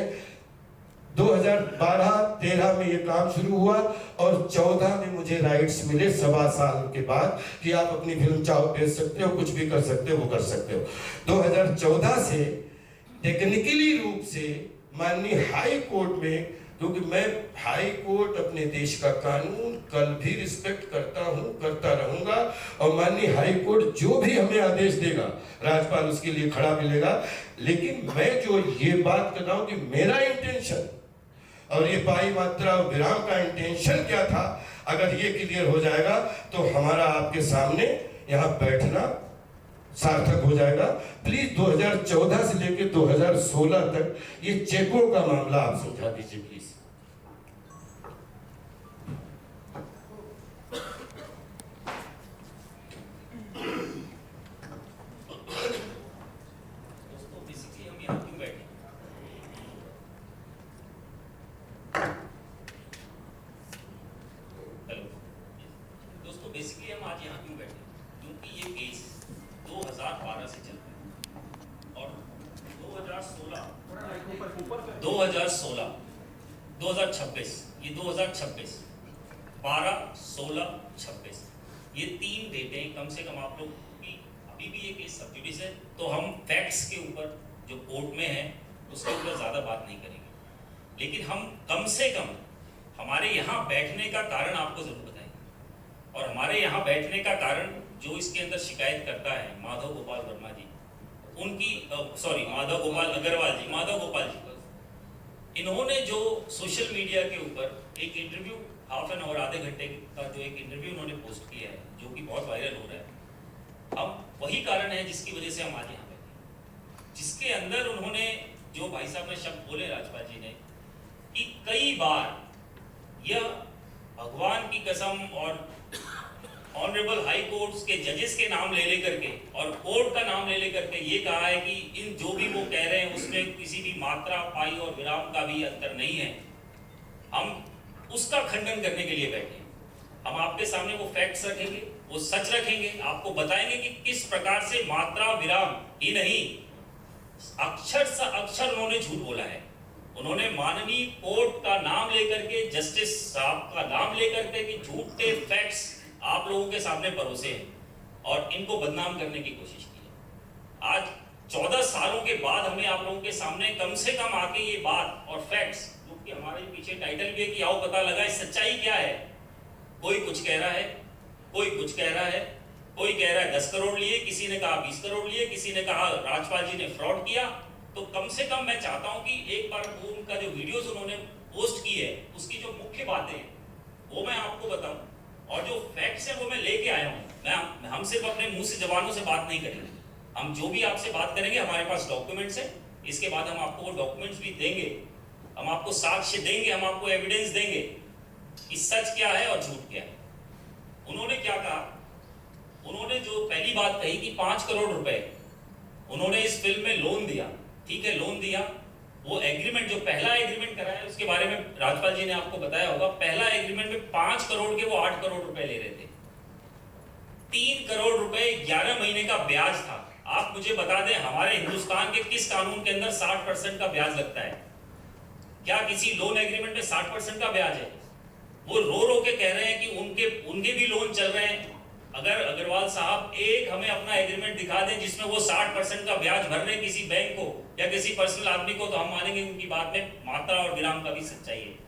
2012-13 में ये काम शुरू हुआ और 14 में मुझे राइट्स मिले 1.25 साल के बाद कि आप अपनी फिल्म चाहो बेच सकते हो, कुछ भी कर सकते हो, वो कर सकते हो। 2014 से टेक्निकली रूप से माननीय हाई कोर्ट में, क्योंकि मैं हाई कोर्ट अपने देश का कानून कल भी रिस्पेक्ट करता हूं, करता रहूंगा और माननीय हाई कोर्ट जो भी हमें आदेश देगा राजपाल उसके लिए खड़ा मिलेगा। लेकिन मैं जो ये बात कर रहा हूं कि मेरा इंटेंशन और ये पाई मात्रा और विराम का इंटेंशन क्या था, अगर ये क्लियर हो जाएगा तो हमारा आपके सामने यहाँ बैठना सार्थक हो जाएगा। प्लीज 2014 से लेकर 2016 तक ये चेकों का मामला आप समझा दीजिए प्लीज। दोस्तों बेसिकली हम यहाँ क्यों बैठे? हेलो दोस्तों, बेसिकली हम आज यहाँ क्यों बैठे? क्योंकि ये केस 2012 से चल रहा है और 2016, 2026, ये 2026, 12, 16, 26 ये 3 डेटें कम से कम आप लोग की। अभी भी ये केस सब जुडिस है तो हम फैक्ट्स के ऊपर जो कोर्ट में है उसके ऊपर ज़्यादा बात नहीं करेंगे, लेकिन हम कम से कम हमारे यहाँ बैठने का कारण आपको ज़रूर बताएंगे। और हमारे यहाँ बैठने का कारण जो इसके अंदर शिकायत करता है माधव गोपाल वर्मा जी, उनकी माधव गोपाल अग्रवाल जी, माधव गोपाल जी, इन्होंने जो सोशल मीडिया के ऊपर एक इंटरव्यू हाफ एन आवर, आधे घंटे का जो एक इंटरव्यू उन्होंने पोस्ट किया है जो कि बहुत वायरल हो रहा है, अब वही कारण है जिसकी वजह से हम आज यहाँ बैठे, जिसके अंदर उन्होंने जो भाई साहब ने शब्द बोले राजपाल जी ने कि कई बार यह भगवान की कसम और ऑनरेबल हाई कोर्ट्स के जजेस के नाम ले लेकर के और कोर्ट का नाम ले लेकर के ये कहा है कि इन जो भी वो कह रहे हैं उसमें किसी भी मात्रा, पाई और विराम का भी अंतर नहीं है। हम उसका खंडन करने के लिए बैठे हैं। हम आपके सामने वो फैक्ट्स रखेंगे, वो सच रखेंगे, आपको बताएंगे कि किस प्रकार से मात्रा, विराम ही नहीं, अक्षर से अक्षर उन्होंने झूठ बोला है। उन्होंने माननीय कोर्ट का नाम लेकर के, जस्टिस साहब का नाम लेकर के कि झूठे फैक्ट्स आप लोगों के सामने परोसे हैं और इनको बदनाम करने की कोशिश की है। आज 14 सालों के बाद हमें आप लोगों के सामने कम से कम आके ये बात और फैक्ट्स, क्योंकि हमारे पीछे टाइटल भी है कि आओ पता लगा सच्चाई क्या है। कोई कुछ कह रहा है, कोई कुछ कह रहा है, कोई कह रहा है 10 करोड़ लिए, किसी ने कहा 20 करोड़ लिए, किसी ने कहा राजपाल जी ने फ्रॉड किया। तो कम से कम मैं चाहता हूं कि एक बार वो उनका जो वीडियोस उन्होंने पोस्ट की है उसकी जो मुख्य बातें हैं वो मैं आपको बताऊं, और जो फैक्ट्स है वो मैं लेके आया हूं। हम सिर्फ अपने मुंह से, जबानों से बात नहीं करेंगे। हम जो भी आपसे बात करेंगे हमारे पास डॉक्यूमेंट्स है, इसके बाद हम आपको वो डॉक्यूमेंट्स भी देंगे, हम आपको साक्ष्य देंगे, हम आपको एविडेंस देंगे कि सच क्या है और झूठ क्या है। उन्होंने क्या कहा, उन्होंने जो पहली बात कही कि 5 करोड़ रुपए उन्होंने इस फिल्म में लोन दिया। ठीक है, लोन दिया, वो एग्रीमेंट जो पहला एग्रीमेंट करा है उसके बारे में राजपाल जी ने आपको बताया होगा। पहला एग्रीमेंट में 5 करोड़ के वो 8 करोड़ रुपए ले रहे थे। 3 करोड़ रुपए 11 महीने का ब्याज था। आप मुझे बता दें हमारे हिंदुस्तान के किस कानून के अंदर 60% का ब्याज लगता है? क्या किसी लोन एग्रीमेंट में 60% का ब्याज है? वो रो के कह रहे हैं कि उनके भी लोन चल रहे हैं। अगर अग्रवाल साहब एक हमें अपना एग्रीमेंट दिखा दें जिसमें वो 60% का ब्याज भर रहे हैं किसी बैंक को या किसी पर्सनल आदमी को, तो हम मानेंगे उनकी बात में मात्रा और विराम का भी सच्चाई है।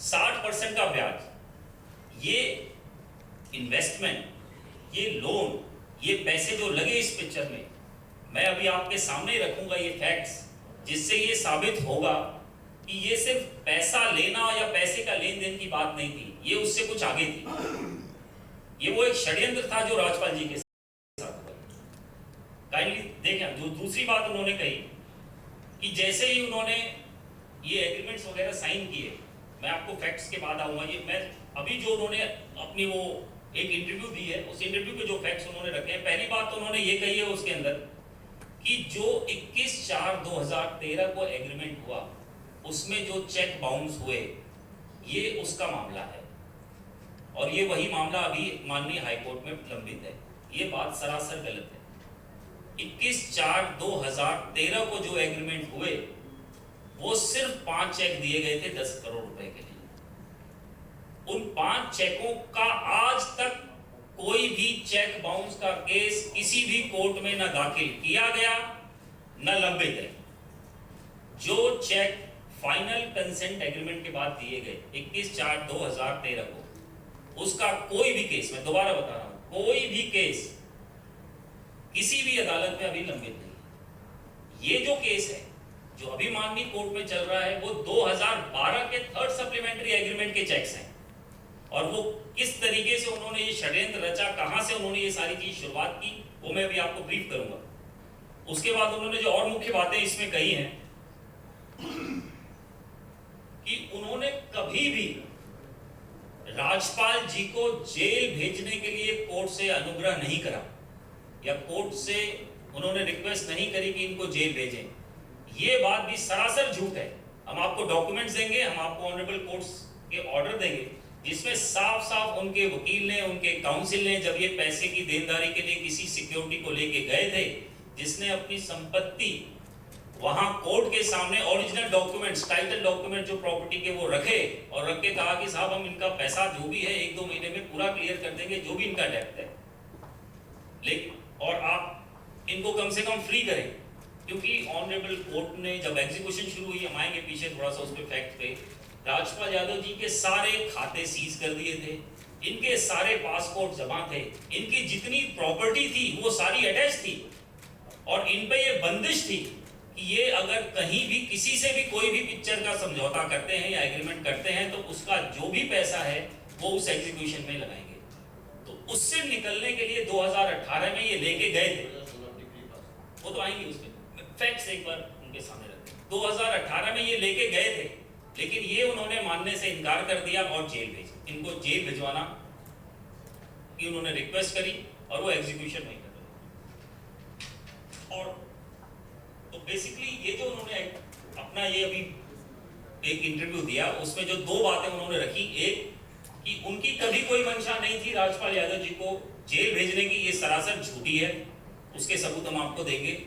60% का ब्याज, ये इन्वेस्टमेंट, ये लोन, ये पैसे जो लगे इस पिक्चर में, मैं अभी आपके सामने रखूंगा ये फैक्ट्स, जिससे ये साबित होगा कि ये सिर्फ पैसा लेना या पैसे का लेन देन की बात नहीं थी, ये उससे कुछ आगे थी। ये वो एक षड्यंत्र था जो राजपाल जी के साथ। काइंडली देखें जो दूसरी बात उन्होंने कही कि जैसे ही उन्होंने ये एग्रीमेंट्स वगैरह साइन किए, मैं आपको फैक्ट्स के बाद आऊंगा, ये मैं अभी जो उन्होंने अपनी वो एक इंटरव्यू दी है उस इंटरव्यू के जो फैक्ट्स उन्होंने रखे हैं, पहली बात तो उन्होंने ये कही है उसके अंदर कि जो 21/4/2013 को एग्रीमेंट हुआ उसमें जो चेक बाउंस हुए ये उसका मामला है और ये वही मामला अभी माननीय हाईकोर्ट में लंबित है। ये बात सरासर गलत है। 21/4/2013 को जो एग्रीमेंट हुए वो सिर्फ 5 चेक दिए गए थे 10 करोड़ रुपए के लिए। उन 5 चेकों का आज तक कोई भी चेक बाउंस का केस किसी भी कोर्ट में न दाखिल किया गया न लंबित है। जो चेक फाइनल कंसेंट एग्रीमेंट के बाद दिए गए 21/4/2013 को, उसका कोई भी केस, मैं दोबारा बता रहा हूं, कोई भी केस किसी भी अदालत में अभी लंबित नहीं। ये जो केस है जो अभी माननीय कोर्ट में चल रहा है वो 2012 के 3rd सप्लीमेंट्री एग्रीमेंट के चेक्स हैं और वो किस तरीके से उन्होंने ये षड्यंत्र रचा, कहां से उन्होंने ये सारी चीज शुरुआत की, वो मैं भी आपको ब्रीफ करूंगा। उसके बाद उन्होंने जो और मुख्य बातें इसमें कही हैं कि उन्होंने कभी भी राजपाल जी को जेल भेजने के लिए कोर्ट से अनुग्रह नहीं करा या कोर्ट से उन्होंने रिक्वेस्ट नहीं करी कि इनको जेल भेजें। ये बात भी सरासर झूठ है। हम आपको डॉक्यूमेंट्स देंगे, हम आपको ऑनरेबल कोर्ट्स के ऑर्डर देंगे जिसमें साफ साफ उनके वकील ने, उनके काउंसिल ने जब ये पैसे की देनदारी के लिए किसी सिक्योरिटी को लेके गए थे जिसने अपनी संपत्ति वहां कोर्ट के सामने ओरिजिनल डॉक्यूमेंट्स, टाइटल डॉक्यूमेंट जो प्रॉपर्टी के वो रखे और रख के कहा कि साहब हम इनका पैसा जो भी है 1-2 महीने में पूरा क्लियर कर देंगे जो भी इनका डेब्ट है, लेकिन और आप इनको कम से कम फ्री करें। क्योंकि ऑनरेबल कोर्ट ने जब एग्जीक्यूशन शुरू हुई, हम आएंगे पीछे थोड़ा सा उस पे फैक्ट पे, राजपाल यादव जी के सारे खाते सीज कर दिए थे, इनके सारे पासपोर्ट जमा थे, इनकी जितनी प्रॉपर्टी थी वो सारी अटैच थी और इन पे ये बंदिश थी कि ये अगर कहीं भी किसी से भी कोई भी पिक्चर का समझौता करते हैं या एग्रीमेंट करते हैं तो उसका जो भी पैसा है वो उस एग्जीक्यूशन में लगाएंगे। तो उससे निकलने के लिए 2018 में ये लेके गए थे, वो तो आएंगे उस पे फैक्ट्स एक बार उनके सामने रखते हैं। 2018 में ये लेके गए थे लेकिन ये उन्होंने मानने से इनकार कर दिया और जेल भेज, इनको जेल भिजवाना की उन्होंने रिक्वेस्ट करी और वो एग्जीक्यूशन नहीं कर रहे। और तो बेसिकली ये जो उन्होंने अपना ये अभी एक इंटरव्यू दिया उसमें जो 2 बातें उन्होंने रखी, एक कि उनकी कभी कोई मंशा नहीं थी राजपाल यादव जी को जेल भेजने की, ये सरासर झूठी है, उसके सबूत हम आपको देंगे।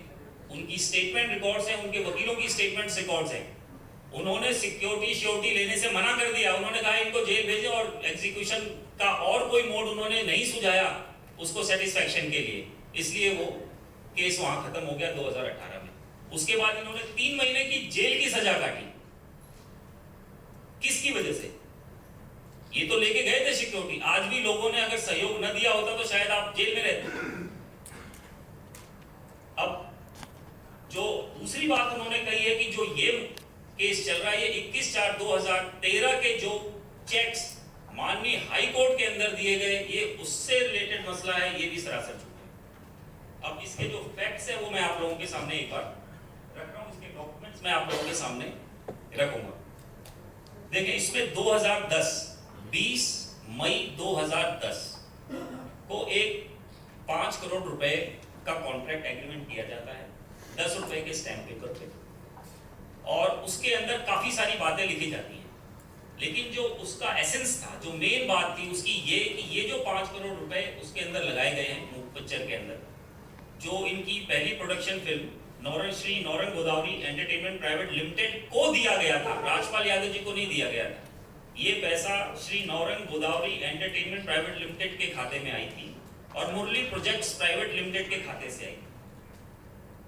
उनकी स्टेटमेंट रिकॉर्ड्स हैं, उनके वकीलों की स्टेटमेंट रिकॉर्ड्स हैं। उन्होंने सिक्योरिटी लेने से मना कर दिया, उन्होंने कहा इनको जेल भेजें और एग्जीक्यूशन का और कोई मोड उन्होंने नहीं सुझाया उसको सेटिस्फैक्शन के लिए, इसलिए वो केस वहां खत्म हो गया 2018 में। उसके बाद इन्होंने 3 महीने की जेल की सजा काटी। किसकी वजह से? ये तो लेके गए थे सिक्योरिटी, आज भी लोगों ने अगर सहयोग न दिया होता तो शायद आप जेल में रहते। अब जो दूसरी बात उन्होंने कही है कि जो ये केस चल रहा है ये 21/4/2013 के जो चेक्स माननीय हाई कोर्ट के अंदर दिए गए ये उससे रिलेटेड मसला है, ये भी सरासर झूठ है। अब इसके जो फैक्ट्स है वो मैं आप लोगों के सामने एक बार रख रहा हूं, इसके डॉक्यूमेंट्स मैं आप लोगों के सामने रखूंगा। देखिए इसमें 20 मई 2010 को एक 5 करोड़ रुपए का कॉन्ट्रैक्ट एग्रीमेंट किया जाता है 10 रुपए के स्टैंप पेपर पे। और उसके अंदर काफ़ी सारी बातें लिखी जाती हैं, लेकिन जो उसका एसेंस था, जो मेन बात थी उसकी ये कि ये जो 5 करोड़ रुपए उसके अंदर लगाए गए हैं पिक्चर के अंदर, जो इनकी पहली production film Shri Naurang Godavari entertainment private limited को दिया गया था, राजपाल यादव जी को नहीं दिया गया था। ये पैसा Shri Naurang Godavari entertainment private limited के खाते में आई थी और मुरली प्रोजेक्ट्स प्राइवेट लिमिटेड के खाते से आई।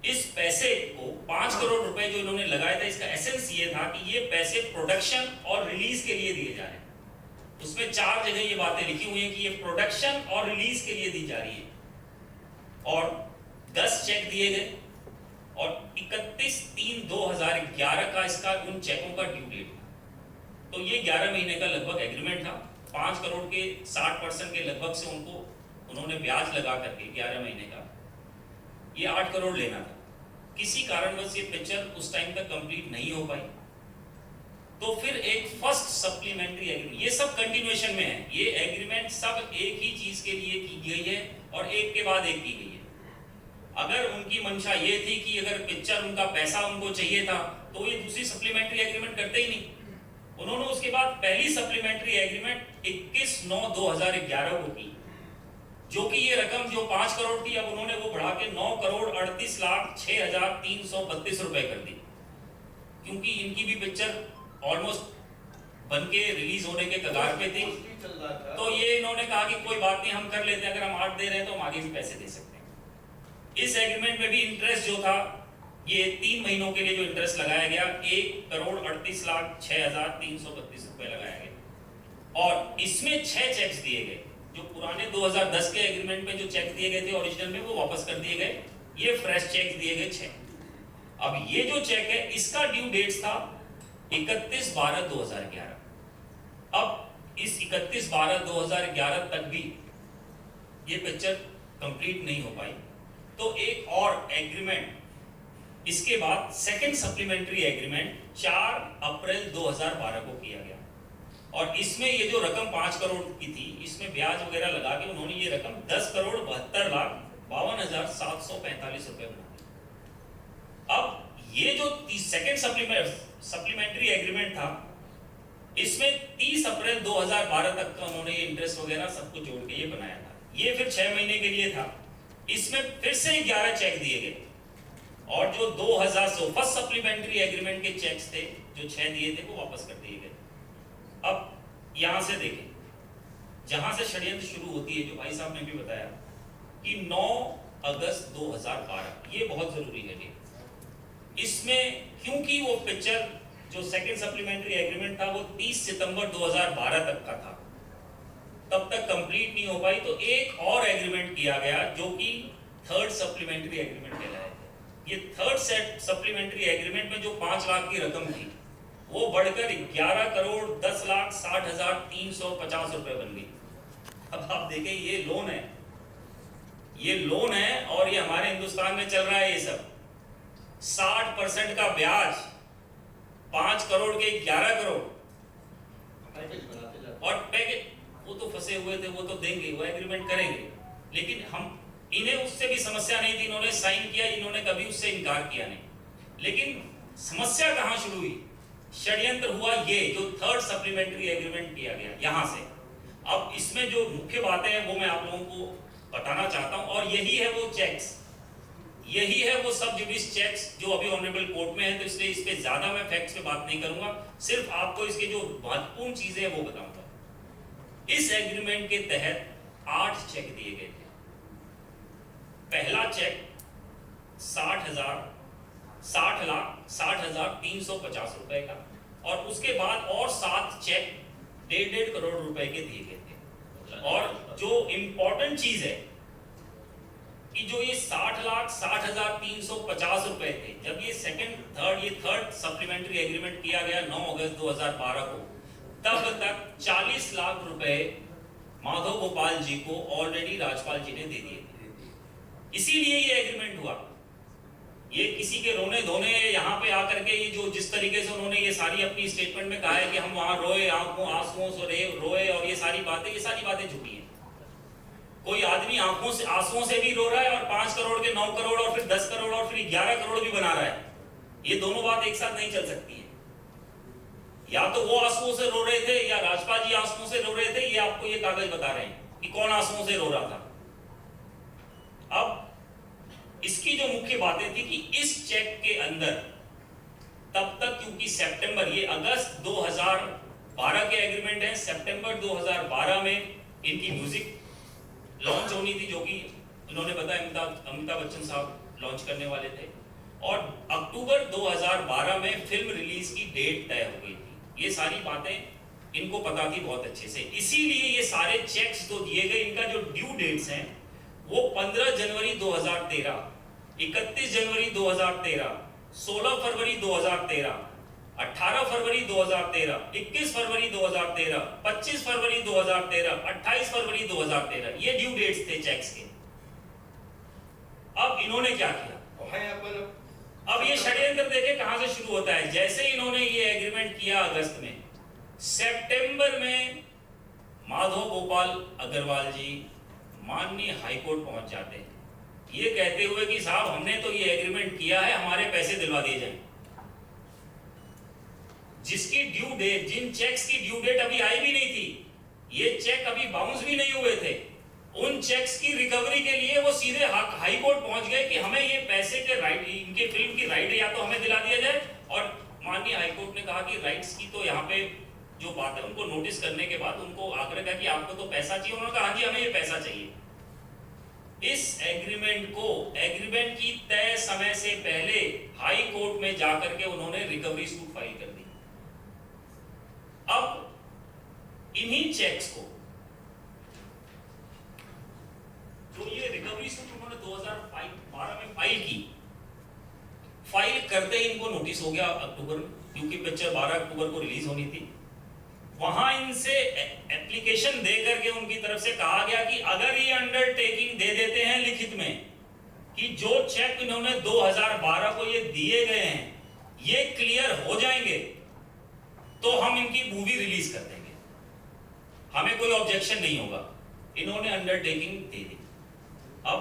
इस पैसे को 5 करोड़ रुपए जो इन्होंने लगाया था, इसका एसेंस ये था कि ये पैसे प्रोडक्शन और रिलीज के लिए दिए जा रहे हैं। उसमें 4 जगह ये बातें लिखी हुई हैं कि ये प्रोडक्शन और रिलीज के लिए दी जा रही है। और 10 चेक दिए गए और 31/3/2011 का इसका उन चेकों का ड्यू डेट था। तो ये 11 महीने का लगभग एग्रीमेंट था। 5 करोड़ के 60% के लगभग से उन्होंने ब्याज लगा करके 11 महीने का ये 8 करोड़ लेना था। किसी कारणवश ये पिक्चर उस टाइम तक कंप्लीट नहीं हो पाई, तो फिर एक फर्स्ट सप्लीमेंट्री एग्रीमेंट, ये सब कंटिन्यूएशन में है, ये एग्रीमेंट सब एक ही चीज के लिए की गई है और एक के बाद एक की गई है। अगर उनकी मंशा ये थी कि अगर पिक्चर उनका पैसा उनको चाहिए था तो ये दूसरी सप्लीमेंट्री एग्रीमेंट करते ही नहीं। उन्होंने उसके बाद पहली सप्लीमेंट्री एग्रीमेंट 21/9/2011 को की, जो कि ये रकम जो 5 करोड़ थी अब उन्होंने वो बढ़ा के 9,38,06,332 रुपए कर दी, क्योंकि इनकी भी पिक्चर ऑलमोस्ट बन के रिलीज होने के कगार पे थी। तो ये इन्होंने कहा कि कोई बात नहीं, हम कर लेते हैं, अगर हम 8 दे रहे हैं तो हम आगे भी पैसे दे सकते हैं। इस एग्रीमेंट में भी इंटरेस्ट जो था, ये 3 महीनों के लिए जो इंटरेस्ट लगाया गया 1,38,06,332 रुपए लगाया गया और इसमें 6 चेक्स दिए गए। जो पुराने 2010 के एग्रीमेंट में जो चेक दिए गए थे ओरिजिनल में, वो वापस कर दिए गए, ये फ्रेश चेक दिए गए 6। अब ये जो चेक है इसका ड्यू डेट्स था 31/12/2011। अब इस 31/12/2011 तक भी ये पिक्चर कंप्लीट नहीं हो पाई, तो एक और एग्रीमेंट इसके बाद सेकंड सप्लीमेंट्री एग्रीमेंट 4 अप्रैल 2012 को किया गया और इसमें ये जो रकम 5 करोड़ की थी, इसमें ब्याज वगैरह लगा के उन्होंने ये रकम 10,72,52,745 रुपए बना दी। अब ये जो सेकंड सप्लीमेंट्री एग्रीमेंट था, इसमें 30 अप्रैल 2012 तक का उन्होंने ये इंटरेस्ट वगैरह सब कुछ जोड़ के ये बनाया था। ये फिर 6 महीने के लिए था। इसमें फिर से 11 चेक दिए गए और जो 2000 फर्स्ट सप्लीमेंट्री एग्रीमेंट के चेक्स थे जो 6 दिए थे वो वापस कर दिए गए। अब यहां से देखें, जहां से षड्यंत्र शुरू होती है, जो भाई साहब ने भी बताया कि 9 अगस्त 2012, ये बहुत जरूरी है डेट। इसमें क्योंकि वो पिक्चर जो सेकंड सप्लीमेंट्री एग्रीमेंट था वो 30 सितंबर 2012 तक का था, तब तक कंप्लीट नहीं हो पाई, तो एक और एग्रीमेंट किया गया जो कि थर्ड सप्लीमेंट्री एग्रीमेंट कहलाया था। ये थर्ड सप्लीमेंट्री एग्रीमेंट में जो 5 लाख की रकम थी वो बढ़कर 11,10,60,350 रुपए बन गई। अब आप देखें, ये लोन है, ये लोन है और ये हमारे हिंदुस्तान में चल रहा है। ये सब 60% का ब्याज, 5 करोड़ के 11 करोड़ और पैकेज, वो तो फंसे हुए थे, वो तो देंगे, वो एग्रीमेंट करेंगे, लेकिन हम इन्हें उससे भी समस्या नहीं थी, इन्होंने साइन किया, इन्होंने कभी उससे इनकार किया नहीं। लेकिन समस्या कहां शुरू हुई, षड्यंत्र हुआ ये जो थर्ड सप्लीमेंट्री एग्रीमेंट किया गया यहां से। अब इसमें जो मुख्य बातें हैं वो मैं आप लोगों को बताना चाहता हूं और यही है वो चेक्स, यही है वो सब जुडिस चेक्स जो अभी ऑनरेबल कोर्ट में है, तो इसलिए इस पे ज्यादा मैं फैक्ट्स पे बात नहीं करूंगा, सिर्फ आपको इसके जो महत्वपूर्ण चीजें हैं वो बताऊंगा। इस एग्रीमेंट के तहत 8 चेक दिए गए थे। पहला चेक 60,60,350 रुपए का और उसके बाद और 7 चेक 1.5 करोड़ रुपए के दिए गए थे। और जो इंपॉर्टेंट चीज है कि जो ये 60,60,350 रुपए थे, जब ये थर्ड सप्लीमेंट्री एग्रीमेंट किया गया 9 अगस्त 2012 को, तब तक 40 लाख रुपए माधव गोपाल जी को ऑलरेडी राजपाल जी ने दे दिए थे। इसीलिए ये एग्रीमेंट हुआ। ये किसी के रोने धोने यहाँ पे आकर के ये जो जिस तरीके से उन्होंने ये सारी अपनी स्टेटमेंट में कहा है कि हम वहां रोए, आंसुओं से रोए और ये सारी बातें झूठी हैं। कोई आदमी आंसुओं से भी रो रहा है और 5 करोड़ के 9 करोड़ और फिर 10 करोड़ और फिर 11 करोड़ भी बना रहा है। ये दोनों बात एक साथ नहीं चल सकती है। या तो वो आंसुओं से रो रहे थे या राजपाल जी आंसुओं से रो रहे थे, ये आपको ये कागज बता रहे हैं कि कौन आंसुओं से रो रहा था। अब इसकी जो मुख्य बातें थी कि इस चेक के अंदर तब तक, क्योंकि सितंबर, ये अगस्त 2012 के एग्रीमेंट है, सितंबर 2012 में इनकी म्यूजिक लॉन्च होनी थी, जो कि उन्होंने बताया अमिताभ बच्चन साहब लॉन्च करने वाले थे, और अक्टूबर 2012 में फिल्म रिलीज की डेट तय हो गई थी। ये सारी बातें इनको पता थी बहुत अच्छे से, इसीलिए ये सारे चेक्स जो दिए गए, इनका जो ड्यू डेट्स हैं वो 15 जनवरी 2013, 31 जनवरी 2013, 16 फरवरी 2013, 18 फरवरी 2013, 21 फरवरी 2013, 25 फरवरी 2013, 28 फरवरी 2013, ये ड्यू डेट्स थे चेक्स के। अब इन्होंने क्या किया? अब ये षड्यंत्र देखे कहां से शुरू होता है। जैसे इन्होंने ये एग्रीमेंट किया अगस्त में, सितंबर में माधव गोपाल अग्रवाल जी माननीय हाईकोर्ट पहुंच जाते हैं, ये कहते हुए कि साहब हमने तो ये एग्रीमेंट किया है, हमारे पैसे दिलवा दिए जाएं। जिसकी ड्यू डेट, जिन चेक्स की ड्यू डेट अभी आई भी नहीं थी, ये चेक अभी बाउंस भी नहीं हुए थे, उन चेक्स की रिकवरी के लिए वो सीधे हाई कोर्ट पहुंच गए कि हमें ये पैसे के राइट, इनके फिल्म की राइट या तो हमें दिला दिया जाए। और माननीय हाई कोर्ट ने कहा कि राइट्स की तो यहाँ पे जो बात है, उनको नोटिस करने के बाद उनको आग्रह किया कि आपको तो पैसा चाहिए। उन्होंने कहा हाँ जी हमें ये पैसा चाहिए। इस एग्रीमेंट को, एग्रीमेंट की तय समय से पहले हाई कोर्ट में जाकर के उन्होंने रिकवरी सूट फाइल कर दी। अब इन्हीं चेक्स को, जो ये रिकवरी सूट उन्होंने 2012 में फाइल की, फाइल करते ही इनको नोटिस हो गया अक्टूबर में, क्योंकि पिक्चर 12 अक्टूबर को रिलीज होनी थी। वहां इनसे एप्लीकेशन दे करके उनकी तरफ से कहा गया कि अगर ये अंडरटेकिंग दे देते हैं लिखित में कि जो चेक इन्होंने 2012 को ये दिए गए हैं ये क्लियर हो जाएंगे, तो हम इनकी मूवी रिलीज कर देंगे, हमें कोई ऑब्जेक्शन नहीं होगा। इन्होंने अंडरटेकिंग दे दी। अब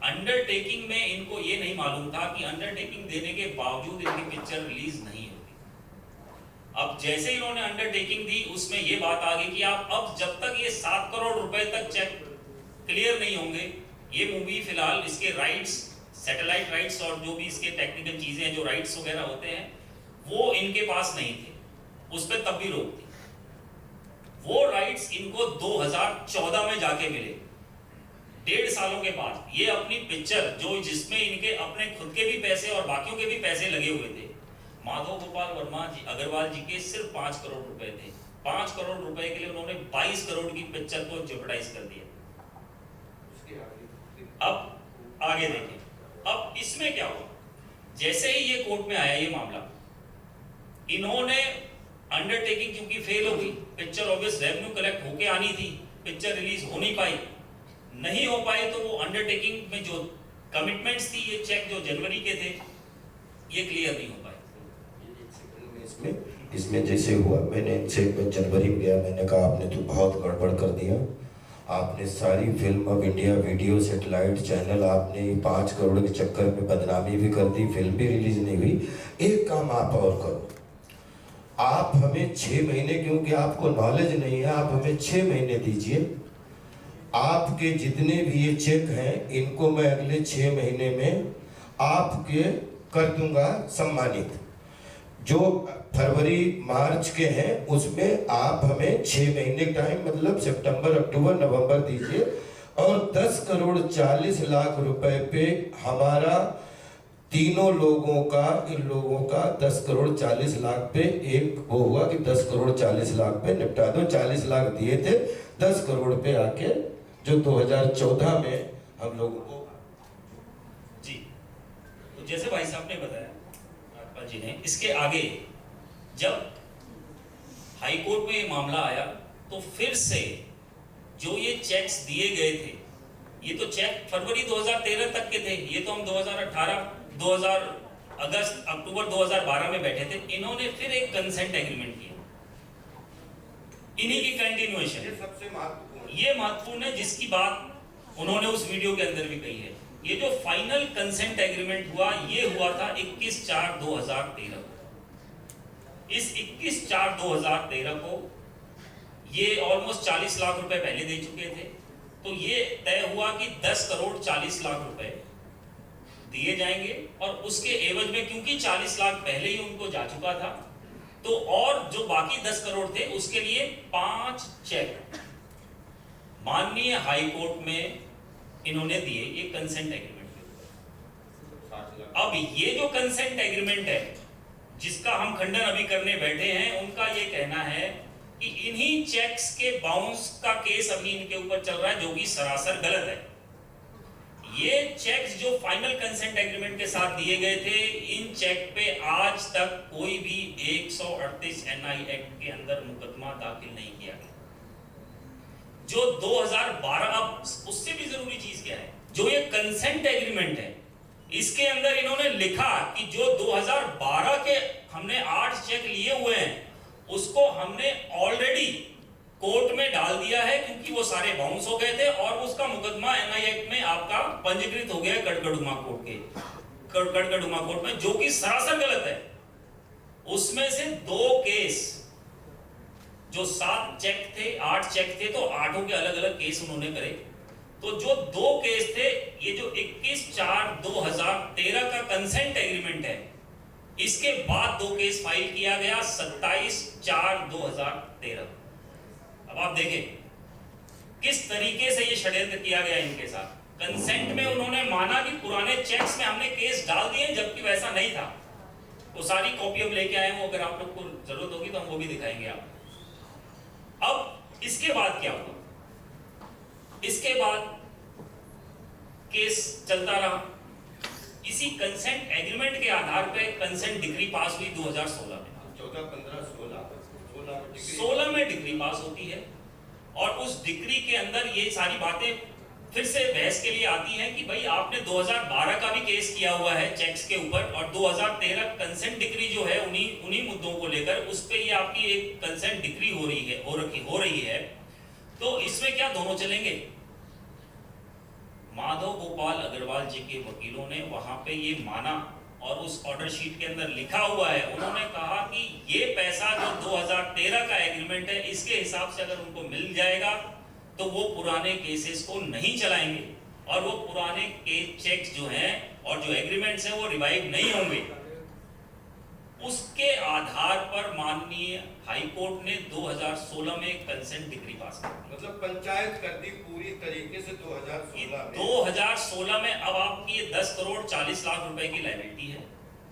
अंडरटेकिंग में इनको ये नहीं मालूम था कि अंडरटेकिंग देने के बावजूद इनकी पिक्चर रिलीज नहीं होगी। अब जैसे इन्होंने अंडरटेकिंग दी, उसमें ये बात आ गई कि आप अब जब तक ये 7 करोड़ रुपए तक चेक क्लियर नहीं होंगे, ये मूवी फिलहाल इसके राइट्स, सैटेलाइट राइट्स और जो भी इसके टेक्निकल चीजें हैं, जो राइट्स वगैरह होते हैं, वो इनके पास नहीं थे, उस पर तब भी रोक थी। वो राइट्स इनको 2014 में जाके मिले, 1.5 सालों के बाद। ये अपनी पिक्चर जो, जिसमें इनके अपने खुद के भी पैसे और बाकियों के भी पैसे लगे हुए थे, माधव गोपाल वर्मा जी अग्रवाल जी के सिर्फ 5 करोड़ रुपए थे। 5 करोड़ रुपए के लिए उन्होंने 22 करोड़ की पिक्चर को जेपटाइज कर दिया। अब आगे देखिए, अब इसमें क्या हुआ। जैसे ही ये कोर्ट में आया ये मामला, इन्होंने अंडरटेकिंग क्योंकि फेल हो गई, पिक्चर ऑब्वियस रेवेन्यू कलेक्ट होके आनी थी, पिक्चर रिलीज हो नहीं पाई, तो वो अंडरटेकिंग में जो कमिटमेंट्स थी, ये चेक जो जनवरी के थे, ये क्लियर नहीं हो पाए। इसमें जैसे हुआ, मैंने इनसे जनवरी में गया, मैंने कहा आपने तो बहुत गड़बड़ कर दिया, आपने सारी फिल्म अब इंडिया वीडियो सैटेलाइट चैनल, आपने 5 करोड़ के चक्कर में बदनामी भी कर दी, फिल्म भी रिलीज नहीं हुई। एक काम आप और करो, आप हमें 6 महीने, क्योंकि आपको नॉलेज नहीं है, आप हमें 6 महीने दीजिए। आपके जितने भी ये चेक हैं, इनको मैं अगले 6 महीने में आपके कर दूंगा सम्मानित। जो फरवरी मार्च के हैं उसमें आप हमें 6 महीने टाइम, मतलब सितंबर अक्टूबर नवंबर दीजिए, और 10 करोड़ 40 लाख रुपए पे हमारा तीनों लोगों का, इन लोगों का 10 करोड़ 40 लाख पे एक वो हुआ कि 10 करोड़ 40 लाख पे निपटा दो। 40 लाख दिए थे, 10 करोड़ पे आके जो 2014 में हम लोगों को जी। तो जैसे भाई साहब ने बताया, राजपाल जी ने, इसके आगे जब हाई कोर्ट में ये मामला आया, तो फिर से जो ये चेक्स दिए गए थे, ये तो चेक फरवरी 2013 तक के थे, ये तो हम 2018 अगस्त अक्टूबर 2012 में बैठे थे। इन्होंने फिर एक कंसेंट एग्रीमेंट किया, इन्हीं की कंटिन्यूएशन। ये सबसे महत्वपूर्ण, ये महत्वपूर्ण है, जिसकी बात उन्होंने उस वीडियो के अंदर भी कही है ये जो फाइनल कंसेंट एग्रीमेंट हुआ, ये हुआ था 21/4/2013। इस 21/4/2013 को ये ऑलमोस्ट 40 लाख रुपए पहले दे चुके थे। तो ये तय हुआ कि 10 करोड़ 40 लाख रुपए दिए जाएंगे, और उसके एवज में क्योंकि 40 लाख पहले ही उनको जा चुका था, तो और जो बाकी 10 करोड़ थे उसके लिए 5 चेक माननीय हाई कोर्ट में इन्होंने दिए, ये कंसेंट एग्रीमेंट के ऊपर। अब ये जो कंसेंट एग्रीमेंट है जिसका हम खंडन अभी करने बैठे हैं, उनका ये कहना है कि इन्हीं चेक्स के बाउंस का केस अभी इनके ऊपर चल रहा है, जो कि सरासर गलत है। ये चेक्स जो फाइनल कंसेंट एग्रीमेंट के साथ दिए गए थे, इन चेक पे आज तक कोई भी 138 NI एक्ट के अंदर मुकदमा दाखिल नहीं किया गया। जो 2012, अब उससे भी जरूरी चीज क्या है, जो ये कंसेंट एग्रीमेंट है, इसके अंदर इन्होंने लिखा कि जो 2012 के हमने 8 चेक लिए हुए हैं, उसको हमने ऑलरेडी कोर्ट में डाल दिया है, क्योंकि वो सारे बाउंस हो गए थे और उसका मुकदमा NI एक्ट में आपका पंजीकृत हो गया है कड़कड़ुमा कोर्ट में, जो कि सरासर गलत है। उसमें से 2 केस, जो 7 चेक थे, 8 चेक थे, तो 8 के अलग अलग केस उन्होंने करे। तो जो 2 केस थे, ये जो 21/4/2013 का कंसेंट एग्रीमेंट है, इसके बाद 2 केस फाइल किया गया 27/4/2013। अब आप देखें किस तरीके से ये षड्यंत्र किया गया इनके साथ। कंसेंट में उन्होंने माना कि पुराने चेक्स में हमने केस डाल दिए, जबकि वैसा नहीं था। वो सारी कॉपी हम लेके आए हैं, अगर आप लोग को जरूरत होगी तो हम वो भी दिखाएंगे आपको। अब इसके बाद क्या हुआ, इसके बाद केस चलता रहा। इसी कंसेंट एग्रीमेंट के आधार पे कंसेंट डिग्री पास हुई 2016 में। 16 में डिग्री पास होती है, और उस डिग्री के अंदर ये सारी बातें फिर से बहस के लिए आती हैं कि भाई आपने 2012 का भी केस किया हुआ है चेक्स के ऊपर, और 2013 कंसेंट डिग्री जो है उन्हीं मुद्दों को लेकर उस पे ये आपकी एक कंसेंट डिग्री हो रही है। तो इसमें क्या दोनों चलेंगे? माधव गोपाल अग्रवाल जी के वकीलों ने वहां पे ये माना, और उस ऑर्डर शीट के अंदर लिखा हुआ है, उन्होंने कहा कि ये पैसा जो 2013 का एग्रीमेंट है, इसके हिसाब से अगर उनको मिल जाएगा तो वो पुराने केसेस को नहीं चलाएंगे, और वो पुराने चेक्स जो हैं और जो एग्रीमेंट्स हैं वो रिवाइव नहीं होंगे। उसके आधार पर माननीय हाई कोर्ट ने 2016 में कंसेंट डिग्री पास कर, मतलब पंचायत कर दी पूरी तरीके से 2016 में। अब आपकी ये 10 करोड़ 40 लाख रुपए की लायबिलिटी है,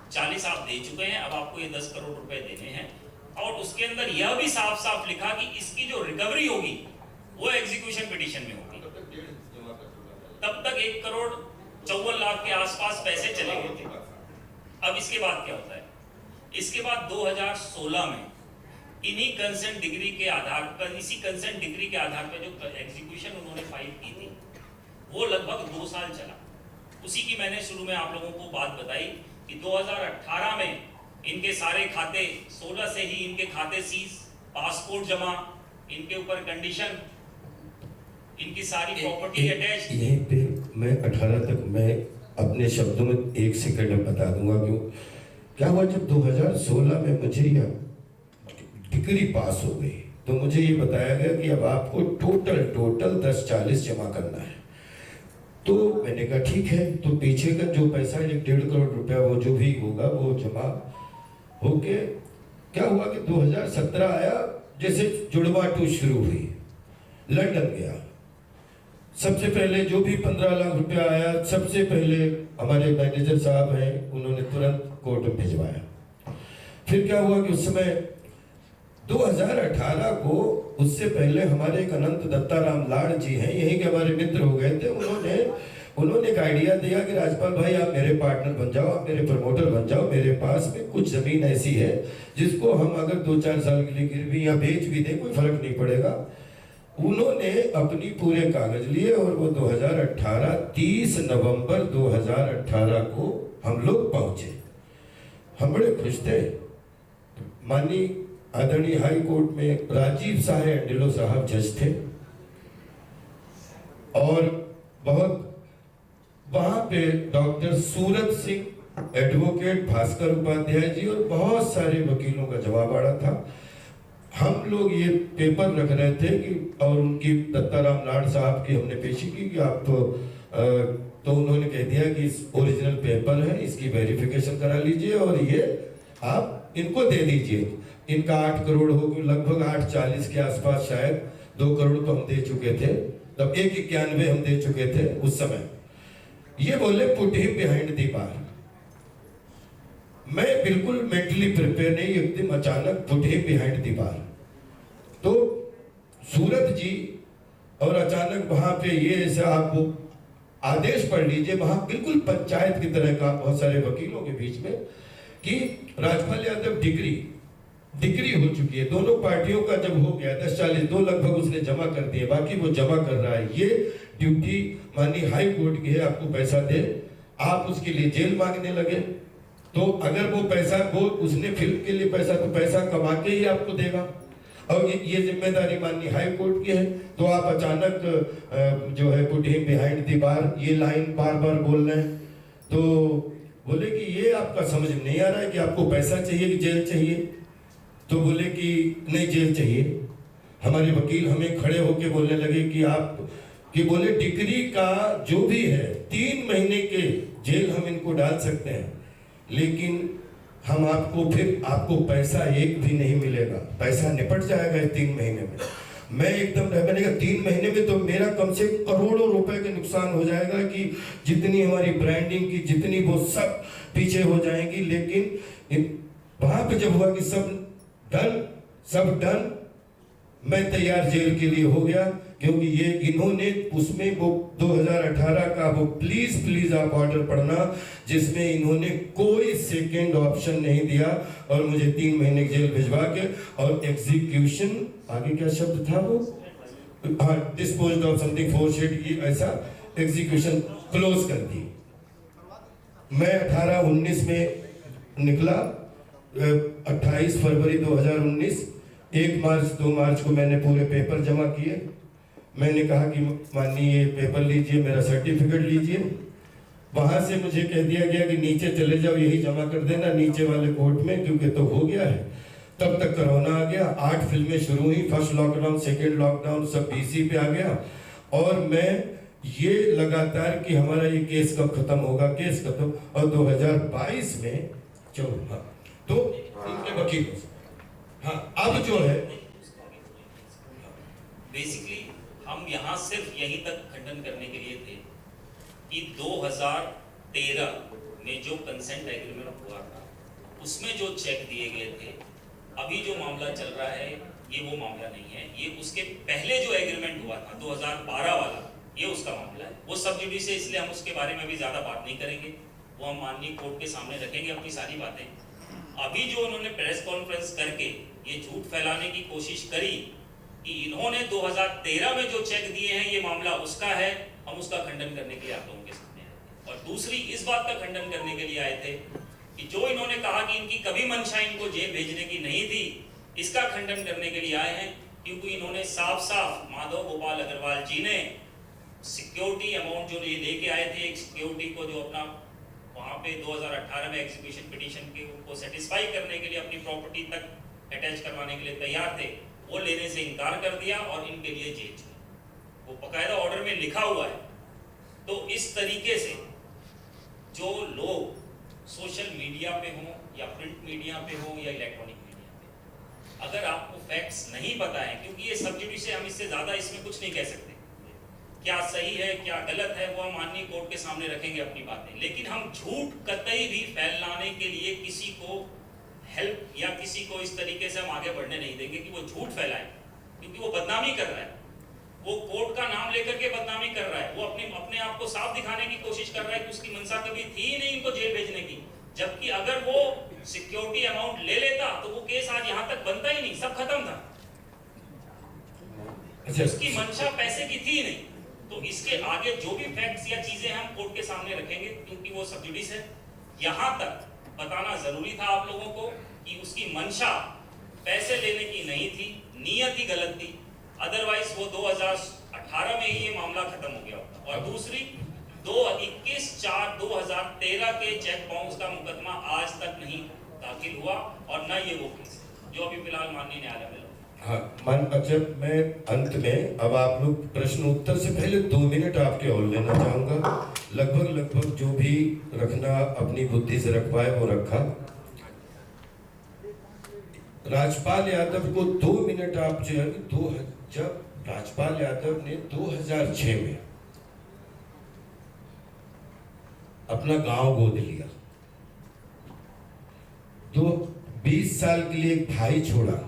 40 आप दे चुके हैं, अब आपको ये 10 करोड़ रुपए देने हैं। और उसके अंदर यह भी साफ साफ लिखा कि इसकी जो रिकवरी होगी वो एग्जीक्यूशन पिटीशन में होगी। तब तक 1 करोड़ 54 लाख के आसपास पैसे चले गए थे। अब इसके बाद क्या होता है? इसके बाद 2016 में इन्हीं कंसेंट डिग्री के आधार पर, इसी कंसेंट डिग्री के आधार पर जो एग्जीक्यूशन उन्होंने फाइल की थी, वो लगभग 2 साल चला। उसी की मैंने शुरू में आप लोगों को बात बताई कि 2018 में इनके सारे खाते, 16 से ही इनके खाते सीज, पासपोर्ट जमा, इनके ऊपर कंडीशन, इनकी सारी प्रॉपर्टी अटैच। यहीं पे मैं 18 तक मैं अपने शब्दों में 1 सेकंड में बता दूंगा क्यों। क्या हुआ, जब 2016 में मुझे यह डिग्री पास हो गई तो मुझे ये बताया गया कि अब आपको टोटल 1040 जमा करना है। तो मैंने कहा ठीक है, तो पीछे का जो पैसा 1.5 करोड़ रुपया वो जो भी होगा वो जमा होके क्या हुआ कि 2017 आया, जैसे जुड़वा 2 शुरू हुई, लंदन गया। सबसे पहले जो भी 15 लाख रुपया आया, सबसे पहले हमारे मैनेजर साहब हैं, उन्होंने तुरंत कोर्ट में भिजवाया। फिर क्या हुआ कि उस समय 2018 को, उससे पहले हमारे एक अनंत दत्ताराम लाड़ जी हैं, यही के हमारे मित्र हो गए थे, उन्होंने एक आइडिया दिया कि राजपाल भाई आप मेरे पार्टनर बन जाओ, आप मेरे प्रमोटर बन जाओ, मेरे पास में कुछ जमीन ऐसी है जिसको हम अगर 2-4 साल के लिए गिरवी या बेच भी दें कोई फर्क नहीं पड़ेगा। उन्होंने अपनी पूरे कागज लिए और वो 2018 30 नवंबर 2018 को हम लोग पहुंचे। हम बड़े खुश थे। माननीय आदरणीय हाई कोर्ट में राजीव साहे एंडिलो साहब जज थे और वहां पे डॉक्टर सूरत सिंह, एडवोकेट भास्कर उपाध्याय जी और बहुत सारे वकीलों का जवाब आड़ा था। हम लोग ये पेपर रख रहे थे कि और उनकी दत्ताराम लाड साहब की हमने पेशी की कि आप तो उन्होंने कह दिया कि इस ओरिजिनल पेपर है, इसकी वेरिफिकेशन करा लीजिए और ये आप इनको दे दीजिए। इनका 8 करोड़ हो, लगभग 840 के आसपास, शायद 2 करोड़ तो हम दे चुके थे, तब 191 हम दे चुके थे उस समय। ये बोले put him behind the bar. मैं बिल्कुल मेंटली प्रिपेयर नहीं, एकदम अचानक put him behind the bar. तो सूरत जी और अचानक वहां पे ये ऐसा आप आदेश पढ़ लीजिए, वहां बिल्कुल पंचायत की तरह का, बहुत सारे वकीलों के बीच में, कि राजपाल यादव डिग्री हो चुकी है। दोनों पार्टियों का जब हो गया 1042 लगभग उसने जमा कर दिए, बाकी वो जमा कर रहा है। ये ड्यूटी माननीय हाई कोर्ट की है, आपको पैसा दे, आप उसके लिए जेल मांगने लगे। तो अगर वो पैसा, वो उसने फिल्म के लिए पैसा, तो पैसा कमा के ही आपको देगा और ये जिम्मेदारी माननीय हाई कोर्ट की है। तो आप अचानक जो है put him behind the bar, ये लाइन बार बार बोल रहे हैं। तो बोले कि ये आपका समझ में नहीं आ रहा है कि आपको पैसा चाहिए कि जेल चाहिए। तो बोले कि नहीं, जेल चाहिए। हमारे वकील हमें खड़े होके बोलने लगे कि आप, कि बोले डिग्री का जो भी है 3 महीने के जेल हम इनको डाल सकते हैं, लेकिन हम आपको फिर आपको पैसा एक भी नहीं मिलेगा, पैसा निपट जाएगा 3 महीने में। मैं एकदम मैंने कहा 3 महीने में तो मेरा कम से करोड़ों रुपए का नुकसान हो जाएगा, कि जितनी हमारी ब्रांडिंग की, जितनी वो सब पीछे हो जाएंगी। लेकिन वहां पे जब हुआ कि सब डन, मैं तैयार जेल के लिए हो गया, क्योंकि ये इन्होंने उसमें वो 2018 का वो प्लीज आप ऑर्डर पढ़ना, जिसमें इन्होंने कोई सेकंड ऑप्शन नहीं दिया और मुझे 3 महीने जेल भिजवा के और एग्जीक्यूशन, आगे क्या शब्द था वो, हाँ, डिस्पोज ऑफ समथिंग फोरशेड, ये ऐसा एग्जीक्यूशन क्लोज कर दी। मैं 18-19 में निकला, 28 फरवरी 2019, 1 मार्च 2 मार्च को मैंने पूरे पेपर जमा किए। मैंने कहा कि माननीय ये पेपर लीजिए, मेरा सर्टिफिकेट लीजिए। वहां से मुझे कह दिया गया कि नीचे चले जाओ, यही जमा कर देना नीचे वाले कोर्ट में, क्योंकि तो हो गया है। तब तक कोरोना आ गया, 8 फिल्में शुरू हुई, फर्स्ट लॉकडाउन, सेकेंड लॉकडाउन, सब BC पे आ गया। और मैं ये लगातार कि हमारा ये केस कब खत्म होगा, केस खत्म, और 2022 में तो इनके वकील, हाँ, अब जो है बेसिकली हम यहाँ सिर्फ यहीं तक खंडन करने के लिए थे कि 2013 में जो कंसेंट एग्रीमेंट हुआ था, उसमें जो चेक दिए गए थे, अभी जो मामला चल रहा है ये वो मामला नहीं है। ये उसके पहले जो एग्रीमेंट हुआ था 2012 वाला, ये उसका मामला है। वो सब जुडिस है, इसलिए हम उसके बारे में भी ज्यादा बात नहीं करेंगे, वो हम माननीय कोर्ट के सामने रखेंगे अपनी सारी बातें। अभी जो उन्होंने प्रेस कॉन्फ्रेंस करके ये झूठ फैलाने की कोशिश करी कि इन्होंने 2013 में जो चेक दिए हैं ये मामला उसका है, हम उसका खंडन करने के लिए आप लोगों के सामने आए थे। और दूसरी इस बात का खंडन करने के लिए आए थे कि जो इन्होंने कहा कि इनकी कभी मंशा इनको जेल भेजने की नहीं थी, इसका खंडन करने के लिए आए हैं, क्योंकि इन्होंने साफ साफ माधव गोपाल अग्रवाल जी ने सिक्योरिटी अमाउंट जो ये लेके आए थे, एक सिक्योरिटी को जो अपना वहाँ पे 2018 में एग्जीक्यूशन पिटीशन के को सेटिस्फाई करने के लिए अपनी प्रॉपर्टी तक अटैच करवाने के लिए तैयार थे, वो लेने से इनकार कर दिया और इनके लिए जेल चुनी। वो बकायदा ऑर्डर में लिखा हुआ है। तो इस तरीके से जो लोग सोशल मीडिया पे हों या प्रिंट मीडिया पे हों या इलेक्ट्रॉनिक मीडिया पे, अगर आपको फैक्ट्स नहीं पता है, क्योंकि ये सब जुडिस है, हम इससे ज़्यादा इसमें कुछ नहीं कह सकते, क्या सही है क्या गलत है वो हम माननीय कोर्ट के सामने रखेंगे अपनी बातें। लेकिन हम झूठ कतई भी फैलाने के लिए किसी को हेल्प या किसी को इस तरीके से हम आगे बढ़ने नहीं देंगे कि वो झूठ फैलाए, क्योंकि वो बदनामी कर रहा है, वो कोर्ट का नाम लेकर के बदनामी कर रहा है, वो अपने आप को साफ दिखाने की कोशिश कर रहा है कि उसकी मंशा कभी थी ही नहीं इनको जेल भेजने की। जबकि अगर वो सिक्योरिटी अमाउंट ले लेता तो वो केस आज यहाँ तक बनता ही नहीं, सब खत्म था। उसकी मंशा पैसे की थी नहीं। तो इसके आगे जो भी फैक्ट्स या चीजें हम कोर्ट के सामने रखेंगे, क्योंकि वो सब जुडिस है, यहाँ तक बताना जरूरी था आप लोगों को कि उसकी मंशा पैसे लेने की नहीं थी, नीयत ही गलत थी, अदरवाइज वो 2018 में ही ये मामला खत्म हो गया होता। और दूसरी 21/4/2013 के चेक बाउंस का मुकदमा आज तक नहीं दाखिल हुआ और न ये वो केस जो अभी फिलहाल माननीय न्यायालय में। हाँ, अच्छा, मैं अंत में अब आप लोग प्रश्न उत्तर से पहले 2 मिनट आपके और लेना चाहूंगा। लगभग जो भी रखना अपनी बुद्धि से रख पाए वो रखा। राजपाल यादव को 2 मिनट आप जब राजपाल यादव ने 2006 में अपना गांव गोद लिया, 20 साल के लिए एक भाई छोड़ा,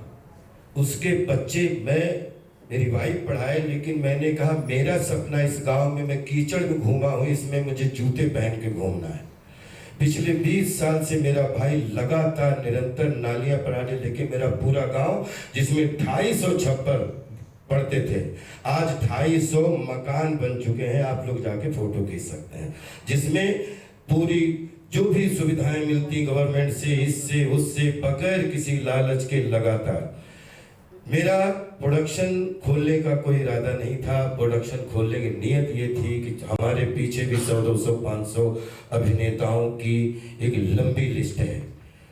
उसके बच्चे मेरी वाइफ पढ़ाए, लेकिन मैंने कहा मेरा सपना इस गांव में मैं कीचड़ में घूमा हूं, इसमें मुझे जूते पहन के घूमना है। पिछले 20 साल से मेरा भाई लगातार निरंतर नालियां बनाने, लेके मेरा पूरा गांव जिसमें 250 छप्पर पढ़ते थे, आज 250 मकान बन चुके हैं। आप लोग जाके फोटो खींच सकते हैं, जिसमें पूरी जो भी सुविधाएं मिलती गवर्नमेंट से, इससे उससे, बगैर किसी लालच के। लगातार मेरा प्रोडक्शन खोलने का कोई इरादा नहीं था। प्रोडक्शन खोलने की नीयत ये थी कि हमारे पीछे भी 100, 200, 500 अभिनेताओं की एक लंबी लिस्ट है।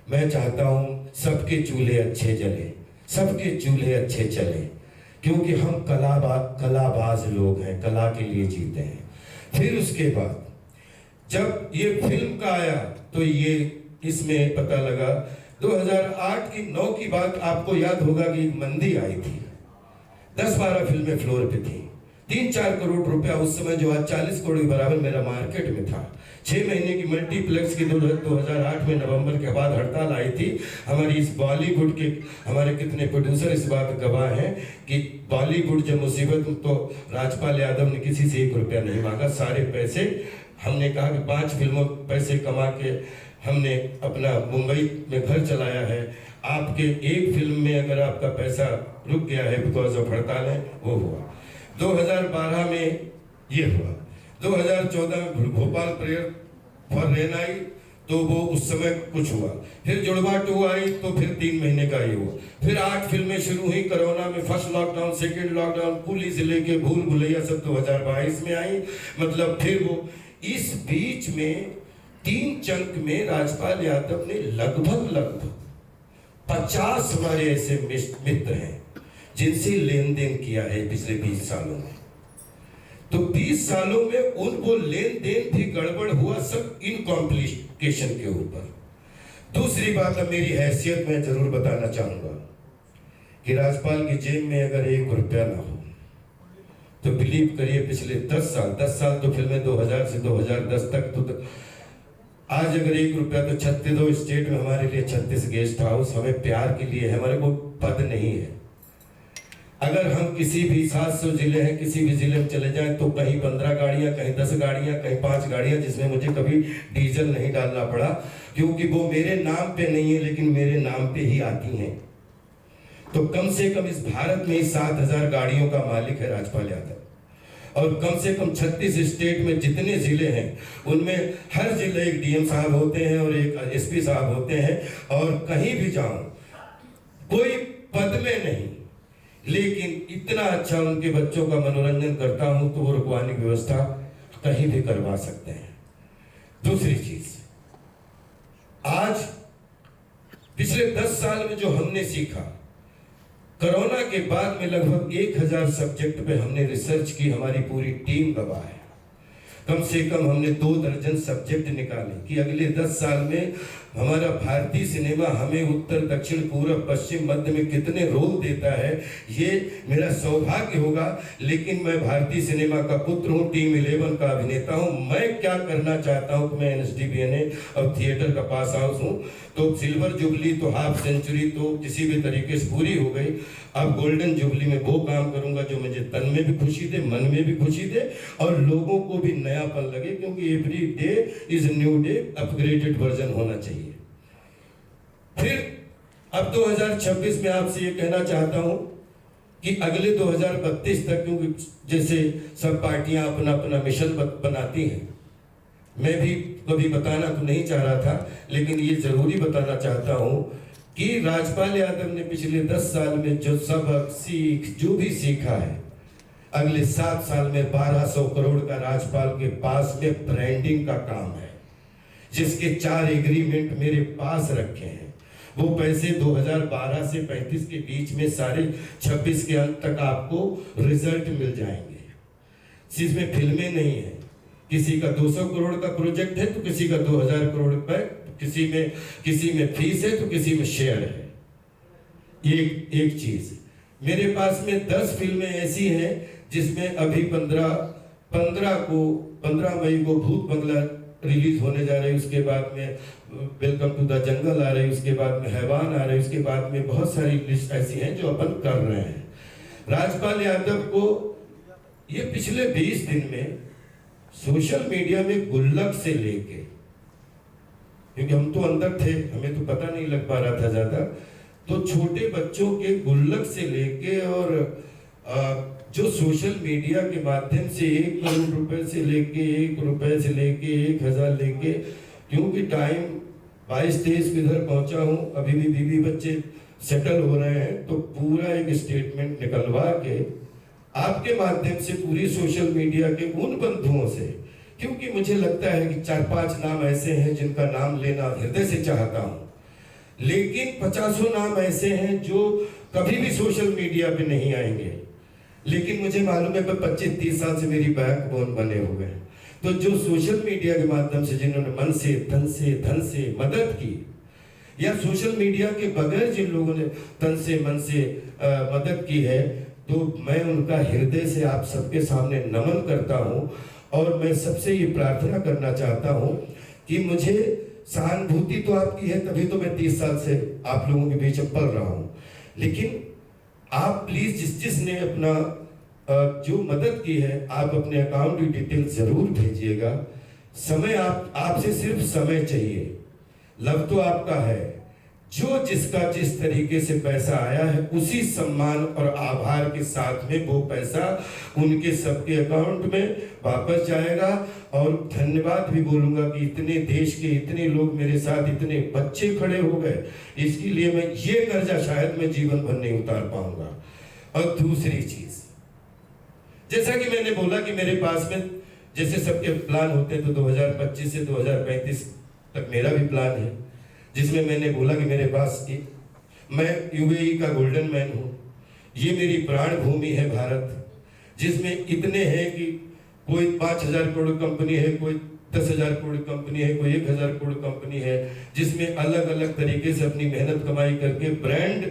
मैं चाहता हूँ सबके चूल्हे अच्छे जले, सबके चूल्हे अच्छे चले, क्योंकि हम कलाबाज लोग हैं, कला के लिए जीते हैं। फिर उसके बाद जब ये फिल्म का आया तो ये इसमें पता लगा 2008 की 9 की बात आपको याद होगा कि एक मंदी आई थी, 10-12 फिल्में फ्लोर पे थी, 3-4 करोड़ रुपया उस समय जो आज 40 करोड़ के बराबर मेरा मार्केट में था। 6 महीने की मल्टीप्लेक्स की 2008 में नवंबर के बाद हड़ताल आई थी। हमारी इस बॉलीवुड के हमारे कितने प्रोड्यूसर इस बात गवाह हैं कि बॉलीवुड जब मुसीबत में, तो राजपाल यादव ने किसी से 1 रुपया नहीं मांगा। सारे पैसे हमने कहा कि 5 फिल्मों पैसे कमा के हमने अपना मुंबई में घर चलाया है। आपके एक फिल्म में अगर आपका पैसा रुक गया है बिकॉज ऑफ हड़ताल है, वो हुआ। 2012 में ये हुआ। 2014 में भोपाल प्रेयर फॉर रेन आई, तो वो उस समय कुछ हुआ। फिर जुड़वा 2 आई, तो फिर 3 महीने का ये हुआ। फिर 8 फिल्में शुरू हुई कोरोना में, फर्स्ट लॉकडाउन, सेकेंड लॉकडाउन, कुली जिले के भूल भुलैया सब 2022 में आई। मतलब फिर वो इस बीच में 3 चंक में राजपाल यादव ने लगभग 50 हमारे ऐसे मित्र हैं जिनसे लेन देन किया है पिछले 20 सालों में। तो 20 सालों में वो लेन देन भी गड़बड़ हुआ, सब इनकॉम्प्लिकेशन के ऊपर। दूसरी बात, अब मेरी हैसियत में जरूर बताना चाहूंगा कि राजपाल की जेब में अगर 1 रुपया ना हो तो बिलीव करिए पिछले 10 साल तो फिल्में 2000 से 2010 तक, तो आज अगर 1 रुपया तो 36 स्टेट में हमारे लिए 36 गेस्ट हाउस हमें प्यार के लिए है, हमारे को पद नहीं है। अगर हम किसी भी 700 जिले हैं, किसी भी जिले में चले जाएं तो कहीं 15 गाड़ियां, कहीं 10 गाड़ियां, कहीं 5 गाड़ियां, जिसमें मुझे कभी डीजल नहीं डालना पड़ा, क्योंकि वो मेरे नाम पे नहीं है लेकिन मेरे नाम पे ही आती हैं। तो कम से कम इस भारत में 7000 गाड़ियों का मालिक है राजपाल यादव, और कम से कम 36 स्टेट में जितने जिले हैं उनमें हर जिले एक डीएम साहब होते हैं और एक एसपी साहब होते हैं, और कहीं भी जाऊं कोई पद में नहीं, लेकिन इतना अच्छा उनके बच्चों का मनोरंजन करता हूं तो वो रुकवाने की व्यवस्था कहीं भी करवा सकते हैं। दूसरी चीज, आज पिछले 10 साल में जो हमने सीखा, कोरोना के बाद में लगभग 1000 सब्जेक्ट पे हमने रिसर्च की, हमारी पूरी टीम गवाह है। कम से कम हमने 2 दर्जन सब्जेक्ट निकाले कि अगले 10 साल में हमारा भारतीय सिनेमा हमें उत्तर, दक्षिण, पूर्व, पश्चिम, मध्य में कितने रोल देता है। ये मेरा सौभाग्य होगा, लेकिन मैं भारतीय सिनेमा का पुत्र हूँ, टीम 11 का अभिनेता हूँ। मैं क्या करना चाहता हूँ कि मैं NSDBNA और थिएटर का पास आउट हूँ, तो सिल्वर जुबली तो हाफ सेंचुरी तो किसी भी तरीके से पूरी हो गई। अब गोल्डन जुबली में वो काम करूंगा जो मुझे तन में भी खुशी दे, मन में भी खुशी दे, और लोगों को भी नयापन लगे, क्योंकि every day is new day, upgraded version होना चाहिए। फिर अब 2026 में आपसे ये कहना चाहता हूं कि अगले 2032 तक, क्योंकि जैसे सब पार्टियां अपना अपना मिशन बनाती हैं, मैं भी कभी बताना तो नहीं चाह रहा था, लेकिन ये जरूरी बताना चाहता हूं कि राजपाल यादव ने पिछले 10 साल में जो सबक जो भी सीखा है, अगले 7 साल में 1200 करोड़ का राजपाल के पास में ब्रांडिंग का काम है, जिसके 4 एग्रीमेंट मेरे पास रखे हैं। वो पैसे 2012 से 35 के बीच में सारे 26 के अंत तक आपको रिजल्ट मिल जाएंगे। इसमें फिल्में नहीं है, किसी का 200 करोड़ का प्रोजेक्ट है तो किसी का 2000 करोड़ रुपए, किसी में फीस है तो किसी में शेयर है। एक चीज मेरे पास में 10 फिल्में ऐसी हैं जिसमें अभी 15 मई को भूत बंगला रिलीज होने जा रही है, उसके बाद में वेलकम टू द जंगल आ रही है, उसके बाद में हैवान आ रही है, उसके बाद में बहुत सारी लिस्ट ऐसी हैं जो अपन कर रहे हैं। राजपाल यादव को ये पिछले 20 दिन में सोशल मीडिया में गुल्लक से लेके, क्योंकि हम तो अंदर थे, हमें तो पता नहीं लग पा रहा था ज्यादा, तो छोटे बच्चों के गुल्लक से लेके और जो सोशल मीडिया के माध्यम से 1 करोड़ रुपए से लेके 1 रुपए से लेके 1000 लेके, क्योंकि टाइम 22-23 को इधर पहुंचा हूं, अभी भी बीवी बच्चे सेटल हो रहे हैं, तो पूरा एक स्टेटमेंट निकलवा के आपके माध्यम से पूरी सोशल मीडिया के उन बंधुओं से, क्योंकि मुझे लगता है कि 4-5 नाम ऐसे हैं जिनका नाम लेना हृदय से चाहता हूं, लेकिन 50 नाम ऐसे हैं जो कभी भी सोशल मीडिया पे नहीं आएंगे, लेकिन मुझे मालूम है कि 25-30 साल से मेरी बैकबोन बने हुए हैं। तो जो सोशल मीडिया के माध्यम से जिन्होंने मन से धन से मदद की, या सोशल मीडिया के बगैर जिन लोगों ने तन से मन से मदद की है, तो मैं उनका हृदय से आप सबके सामने नमन करता हूं। और मैं सबसे ये प्रार्थना करना चाहता हूं कि मुझे सहानुभूति तो आपकी है, तभी तो मैं 30 साल से आप लोगों के बीच में पल रहा हूं, लेकिन आप प्लीज जिसने अपना जो मदद की है, आप अपने अकाउंट की डिटेल जरूर भेजिएगा। समय आपसे सिर्फ समय चाहिए, लव तो आपका है, जो जिसका जिस तरीके से पैसा आया है उसी सम्मान और आभार के साथ में वो पैसा उनके सबके अकाउंट में वापस जाएगा। और धन्यवाद भी बोलूंगा कि इतने देश के इतने लोग मेरे साथ, इतने बच्चे खड़े हो गए, इसके लिए मैं ये कर्जा शायद मैं जीवन भर नहीं उतार पाऊंगा। और दूसरी चीज, जैसा कि मैंने बोला कि मेरे पास में जैसे सबके प्लान होते हैं, तो 2025 से 2035 तक मेरा भी प्लान है, जिसमें मैंने बोला कि मेरे पास मैं यूएई का गोल्डन मैन हूँ, ये मेरी प्राण भूमि है भारत, जिसमें इतने हैं कि कोई 5000 करोड़ कंपनी है, कोई 10,000 करोड़ कंपनी है, कोई 1000 करोड़ कंपनी है, जिसमें अलग अलग तरीके से अपनी मेहनत कमाई करके ब्रांड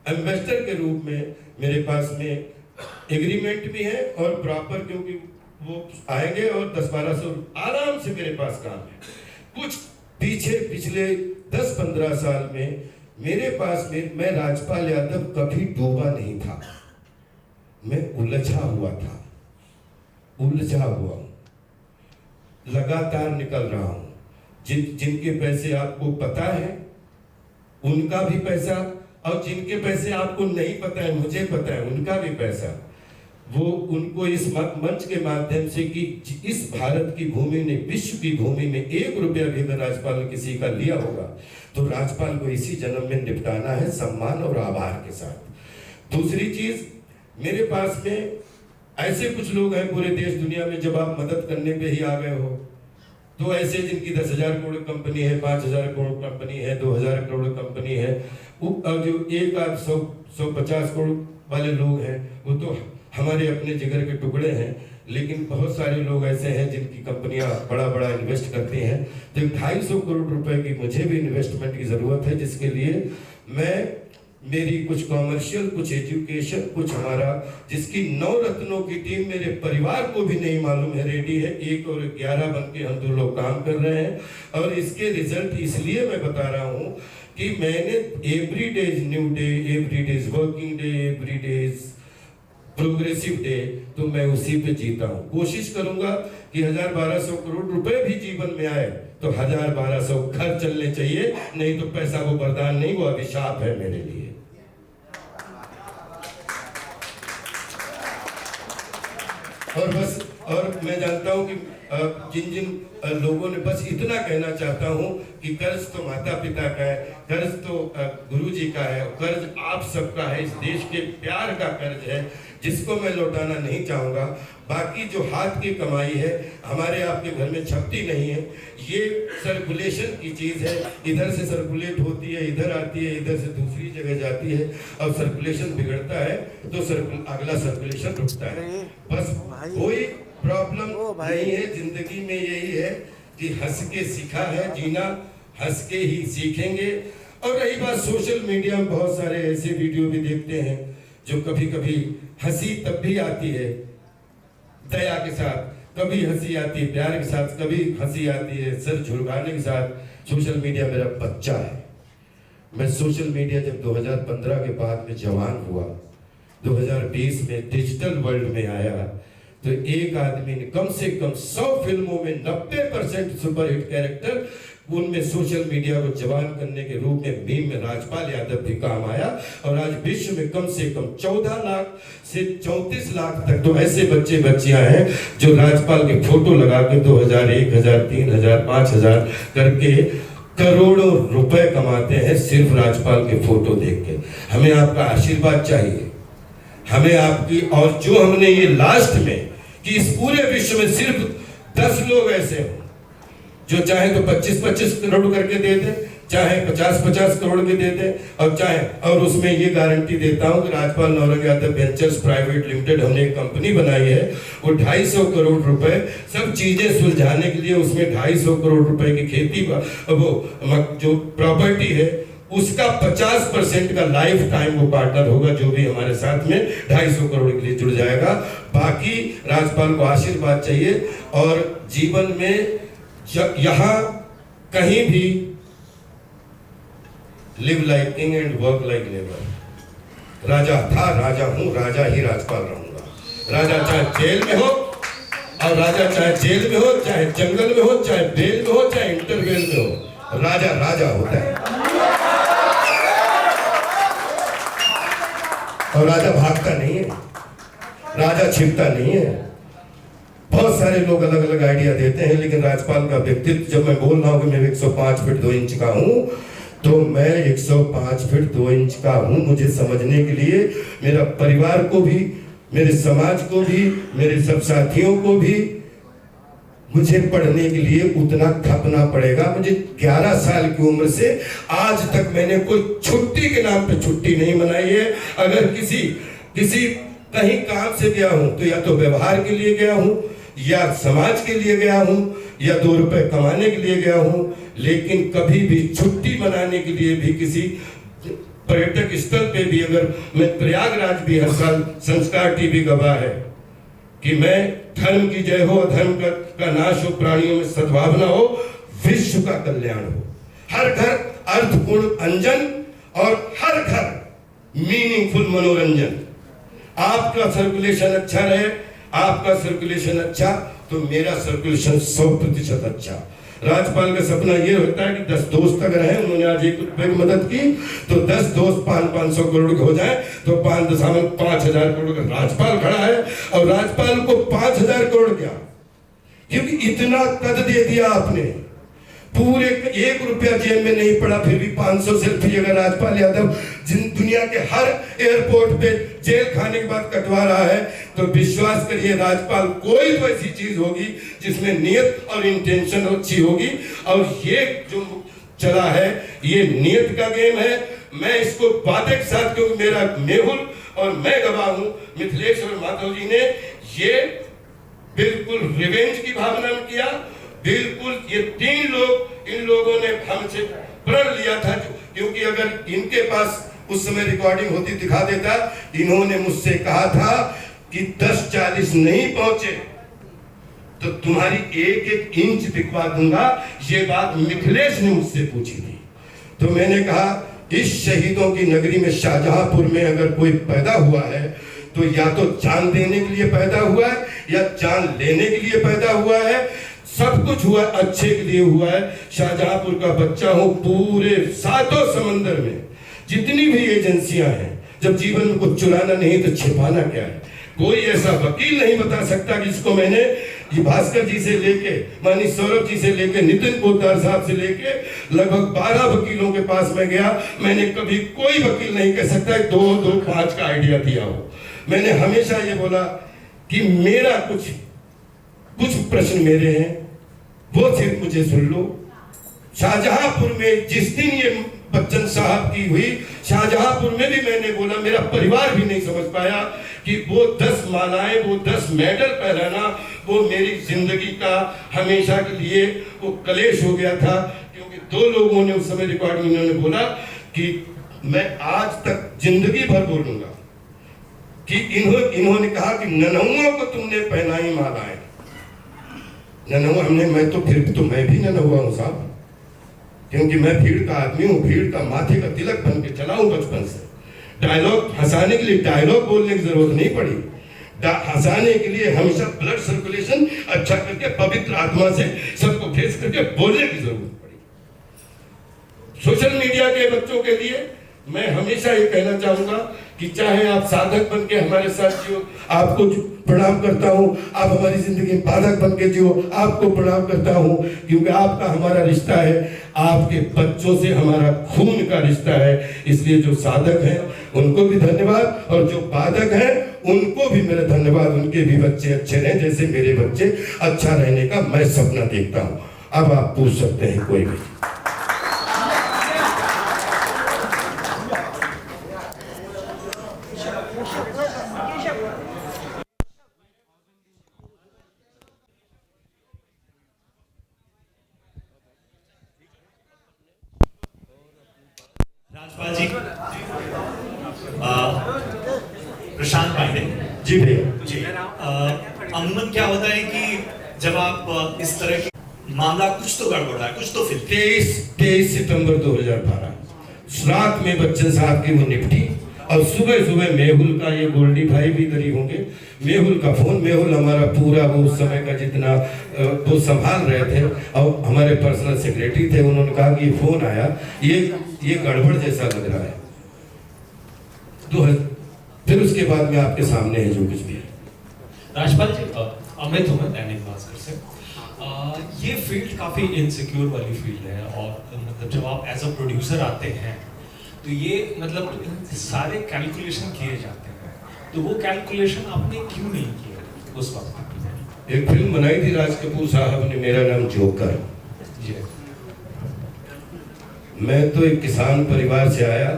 एम्बेसडर के रूप में मेरे पास में एग्रीमेंट भी है और प्रॉपर, क्योंकि वो आएंगे और 10-1200 आराम से मेरे पास काम है। कुछ पिछले 10-15 साल में मेरे पास में मैं राजपाल यादव कभी डूबा नहीं था, मैं उलझा हुआ था, उलझा हुआ हूं, लगातार निकल रहा हूं। जिनके पैसे आपको पता है उनका भी पैसा, और जिनके पैसे आपको नहीं पता है, मुझे पता है, उनका भी पैसा, वो उनको इस मंच के माध्यम से कि इस भारत की भूमि ने, विश्व की भूमि में 1 रुपया भी अगर राजपाल ने किसी का लिया होगा तो राजपाल को इसी जन्म में निपटाना है, सम्मान और आभार के साथ। दूसरी चीज, मेरे पास में ऐसे कुछ लोग हैं पूरे देश दुनिया में, जब आप मदद करने पे ही आ गए हो, तो ऐसे जिनकी 10,000 करोड़ कंपनी है, 5,000 करोड़ कंपनी है, 2,000 करोड़ कंपनी है, और जो 150 करोड़ वाले लोग हैं, वो तो हमारे अपने जिगर के टुकड़े हैं। लेकिन बहुत सारे लोग ऐसे हैं जिनकी कंपनियां बड़ा इन्वेस्ट करती हैं। तो 250 करोड़ रुपए की मुझे भी इन्वेस्टमेंट की जरूरत है, जिसके लिए मेरी कुछ कॉमर्शियल, कुछ एजुकेशन, कुछ हमारा, जिसकी 9 रत्नों की टीम मेरे परिवार को भी नहीं मालूम है, रेडी है। 1 और 11 बन के हम 2 लोग काम कर रहे हैं। और इसके रिजल्ट इसलिए मैं बता रहा हूं कि मैंने every day is new day, every day is working day, every day is progressive day, तो मैं उसी पे जीता हूं। कोशिश करूंगा कि 1000-1200 करोड़ रुपए भी जीवन में आए तो 1000-1200 घर चलने चाहिए, नहीं तो पैसा वो वरदान नहीं, वो अभिशाप है मेरे लिए। और बस और मैं जानता हूँ कि जिन जिन लोगों ने, बस इतना कहना चाहता हूँ कि कर्ज तो माता पिता का है, कर्ज तो गुरु जी का है, कर्ज आप सबका है, इस देश के प्यार का कर्ज है जिसको मैं लौटाना नहीं चाहूँगा। बाकी जो हाथ की कमाई है हमारे आपके घर में छपती नहीं है, ये सर्कुलेशन की चीज़ है, इधर से सर्कुलेट होती है, इधर आती है, इधर से दूसरी जगह जाती है, और सर्कुलेशन बिगड़ता है तो अगला सर्कुलेशन रुकता है। बस कोई प्रॉब्लम नहीं है जिंदगी में, यही है कि हंस के सीखा है जीना, हंस के ही सीखेंगे। और रही बात सोशल मीडिया में, बहुत सारे ऐसे वीडियो भी देखते हैं जो कभी कभी हंसी तब भी आती है दया के साथ, कभी हंसी आती है प्यार के साथ, कभी हंसी आती है सर झुकाने के साथ। सोशल मीडिया मेरा बच्चा है। मैं सोशल मीडिया जब 2015 के बाद में जवान हुआ, 2020 में डिजिटल वर्ल्ड में आया, तो एक आदमी ने कम से कम 100 फिल्मों में 90% सुपरहिट कैरेक्टर, उनमें सोशल मीडिया को जवान करने के रूप में मीम में राजपाल यादव भी काम आया। और आज विश्व में कम से कम 14 लाख से 34 लाख तक तो ऐसे बच्चे बच्चियां हैं जो राजपाल के फोटो लगा के 2000, 1000, 3000, 5000 करके करोड़ों रुपए कमाते हैं सिर्फ राजपाल के फोटो देख के। हमें आपका आशीर्वाद चाहिए, हमें आपकी, और जो हमने ये लास्ट में कि इस पूरे विश्व में सिर्फ 10 लोग ऐसे हों जो चाहे तो 25-25 करोड़ करके दे दे, चाहे 50-50 करोड़ के दे दे, और चाहे, और उसमें ये गारंटी देता हूँ कि Rajpal Naurang Yadav ventures private limited हमने एक कंपनी बनाई है, वो 250 करोड़ रुपए सब चीजें सुलझाने के लिए, उसमें 250 करोड़ रुपए की खेती, वो जो प्रॉपर्टी है उसका 50% का लाइफ टाइम वो पार्टनर होगा जो भी हमारे साथ में 250 करोड़ के लिए जुड़ जाएगा। बाकी राजपाल को आशीर्वाद चाहिए, और जीवन में यहाँ कहीं भी live like king and work like labour. राजा था, राजा हूं, राजा ही राजपाल रहूंगा। राजा चाहे जेल में हो, और राजा चाहे जेल में हो, चाहे जंगल में हो, चाहे बेल में हो, चाहे इंटरवेल में हो, राजा राजा होता है। और राजा भागता नहीं है, राजा छिपता नहीं है। बहुत सारे लोग अलग अलग आइडिया देते हैं, लेकिन राजपाल का व्यक्तित्व, जब मैं बोल रहा हूं कि मैं 105 फीट 2 इंच का हूं, तो मैं 105 फीट 2 इंच का हूं। मुझे समझने के लिए मेरा परिवार को भी, मेरे समाज को भी, मेरे सब साथियों को भी मुझे पढ़ने के लिए उतना खपना पड़ेगा। मुझे 11 साल की उम्र से आज तक मैंने कोई छुट्टी के नाम पे छुट्टी नहीं मनाई है। अगर किसी कहीं काम से गया हूं तो या तो व्यवहार के लिए गया हूं, या समाज के लिए गया हूं, या 2 रुपए कमाने के लिए गया हूं, लेकिन कभी भी छुट्टी मनाने के लिए भी किसी पर्यटक स्थल पे भी, अगर मैं प्रयागराज भी हर साल, संस्कार टीवी गवाह है कि मैं धर्म की जय हो, अधर्म का नाश हो, प्राणियों में सद्भावना हो, विश्व का कल्याण हो, हर घर अर्थपूर्ण अंजन, और हर घर मीनिंगफुल मनोरंजन। आपका सर्कुलेशन अच्छा रहे, आपका सर्कुलेशन अच्छा तो मेरा सर्कुलेशन 100% अच्छा। राजपाल का सपना ये होता है कि 10 दोस्त अगर हैं, उन्होंने आज 1 रुपए की मदद की, तो 10 दोस्त 500 करोड़ के हो जाए, तो 5,5000 करोड़ का राजपाल खड़ा है। और राजपाल को 5000 करोड़ क्या, क्योंकि इतना कद दे दिया आपने, पूरे 1 रुपया जेब में नहीं पड़ा, फिर भी 500 सेल्फी अगर राजपाल यादव दुनिया के हर एयरपोर्ट पे जेल खाने के बाद कटवा रहा है, तो विश्वास करिए राजपाल कोई तो ऐसी चीज होगी जिसमें नियत और इंटेंशन अच्छी होगी। और ये जो चला है ये नियत का गेम है। मैं इसको वादे के साथ, क्योंकि मेरा मेहुल और मैं गवाह हूं, मिथिलेश और माधव जी ने ये बिल्कुल रिवेंज की भावना में किया। बिल्कुल ये 3 लोग, इन लोगों ने हमसे प्रण लिया था, क्योंकि अगर इनके पास उस समय रिकॉर्डिंग होती दिखा देता। इन्होंने मुझसे कहा था कि 10-40 नहीं पहुंचे तो तुम्हारी 1-1 इंच दिखवा दूंगा। ये बात मिथिलेश ने मुझसे पूछी थी। तो मैंने कहा इस शहीदों की नगरी में, शाहजहांपुर में अगर कोई पैदा हुआ है तो या तो जान देने के लिए पैदा हुआ है, या जान लेने के लिए पैदा हुआ है। सब कुछ हुआ अच्छे के लिए हुआ है। शाहजहांपुर का बच्चा हूं। पूरे 7 समंदर में जितनी भी एजेंसियां हैं, जब जीवन में कुछ चुराना नहीं तो छिपाना क्या है। कोई ऐसा वकील नहीं बता सकता कि जिसको मैंने ये भास्कर जी से लेके मानी सौरभ जी से लेके नितिन पोद्दार साहब से लेके लगभग 12 वकीलों के पास में गया, मैंने कभी कोई वकील नहीं कह सकता 2-2-5 का आइडिया दिया हो। मैंने हमेशा ये बोला कि मेरा कुछ प्रश्न मेरे हैं, वो सिर्फ मुझे सुन लो। शाहजहांपुर में जिस दिन ये बच्चन साहब की हुई, शाहजहांपुर में भी मैंने बोला, मेरा परिवार भी नहीं समझ पाया कि वो 10 मालाएं, वो 10 मेडल पहनाना वो मेरी जिंदगी का हमेशा के लिए वो कलेश हो गया था। क्योंकि 2 लोगों ने उस समय रिकॉर्ड में इन्होंने बोला कि मैं आज तक जिंदगी भर बोलूंगा कि इन्होंने कहा कि नन्हुओं को तुमने पहनाई मालाएं। नन्हुआ हमने, मैं भी नन्हुआ हूं साहब, क्योंकि मैं भीड़ का आदमी हूँ, भीड़ का माथे का तिलक बन के चला हूँ बचपन से। डायलॉग हंसाने के लिए डायलॉग बोलने की जरूरत नहीं पड़ी, हंसाने के लिए हमेशा ब्लड सर्कुलेशन अच्छा करके पवित्र आत्मा से सबको फेस करके बोलने की जरूरत पड़ी। सोशल मीडिया के बच्चों के लिए मैं हमेशा ये कहना चाहूंगा कि चाहे आप साधक बन के हमारे साथ जियो, आपको प्रणाम करता हूँ, आप हमारी जिंदगी में बाधक बन के जियो, आपको प्रणाम करता हूँ, क्योंकि आपका हमारा रिश्ता है, आपके बच्चों से हमारा खून का रिश्ता है। इसलिए जो साधक हैं उनको भी धन्यवाद, और जो बाधक हैं उनको भी मेरा धन्यवाद। उनके भी बच्चे अच्छे रहें जैसे मेरे बच्चे अच्छा रहने का मैं सपना देखता हूँ। अब आप पूछ सकते हैं कोई भी। राजपाल जी, प्रशांत पांडे जी भैया जी, अमूमन क्या होता है कि जब आप इस तरह की मामला कुछ तो गड़बड़ है, कुछ तो फिर 23 सितंबर 2018 रात में बच्चन साहब की वो निपटी, और सुबह सुबह मेहुल का, ये गोल्डी भाई भी इधर ही होंगे, मेहुल का फोन, मेहुल हमारा पूरा वो उस समय का जितना वो संभाल रहे थे और हमारे पर्सनल सेक्रेटरी थे, उन्होंने कहा कि ये फोन आया, ये गड़बड़ जैसा लग रहा है। तो फिर उसके बाद में आपके सामने है जो कुछ भी है। राजपाल जी, अमित हूँ मैं दैनिक भास्कर से। ये फील्ड काफी इनसिक्योर वाली फील्ड है, और मतलब जब आप एज अ प्रोड्यूसर आते हैं तो ये मतलब सारे कैलकुलेशन किए जाते हैं, तो वो कैलकुलेशन आपने क्यों नहीं किया उस वक्त? एक फिल्म बनाई थी राज कपूर साहब ने, मेरा नाम जोकर जी। मैं तो एक किसान परिवार से आया,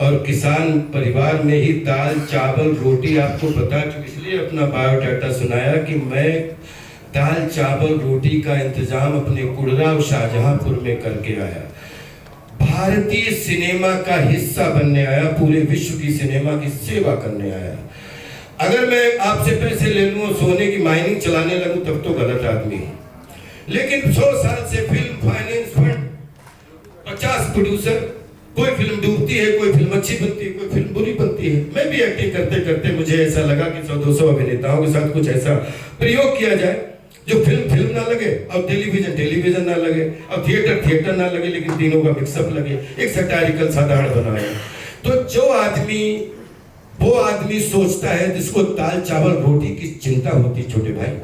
और किसान परिवार में ही दाल चावल रोटी, आपको बता चुका इसलिए अपना बायोडाटा सुनाया कि मैं दाल चावल रोटी का इंतजाम अपने कुड़रा और शाहजहांपुर में करके आया। भारतीय सिनेमा का हिस्सा बनने आया, पूरे विश्व की सिनेमा की सेवा करने आया। अगर मैं आपसे पैसे ले लूं, सोने की माइनिंग चलाने लगूं, तब तो गलत आदमी हूं। लेकिन 100 साल से फिल्म फाइनेंस फंड, 50 प्रोड्यूसर, कोई फिल्म डूबती है, कोई फिल्म अच्छी बनती है, कोई फिल्म बुरी बनती है। मैं भी एक्टिंग करते करते मुझे ऐसा लगा कि 100-200 अभिनेताओं के साथ कुछ ऐसा प्रयोग किया जाए जो फिल्म ना लगे, और टेलीविजन ना लगे, और थिएटर ना लगे, लेकिन तीनों का मिक्सअप लगे, एक सटारिकल साधारण बनाए। तो जो आदमी, वो आदमी सोचता है जिसको दाल चावल रोटी की चिंता होती, छोटे भाई,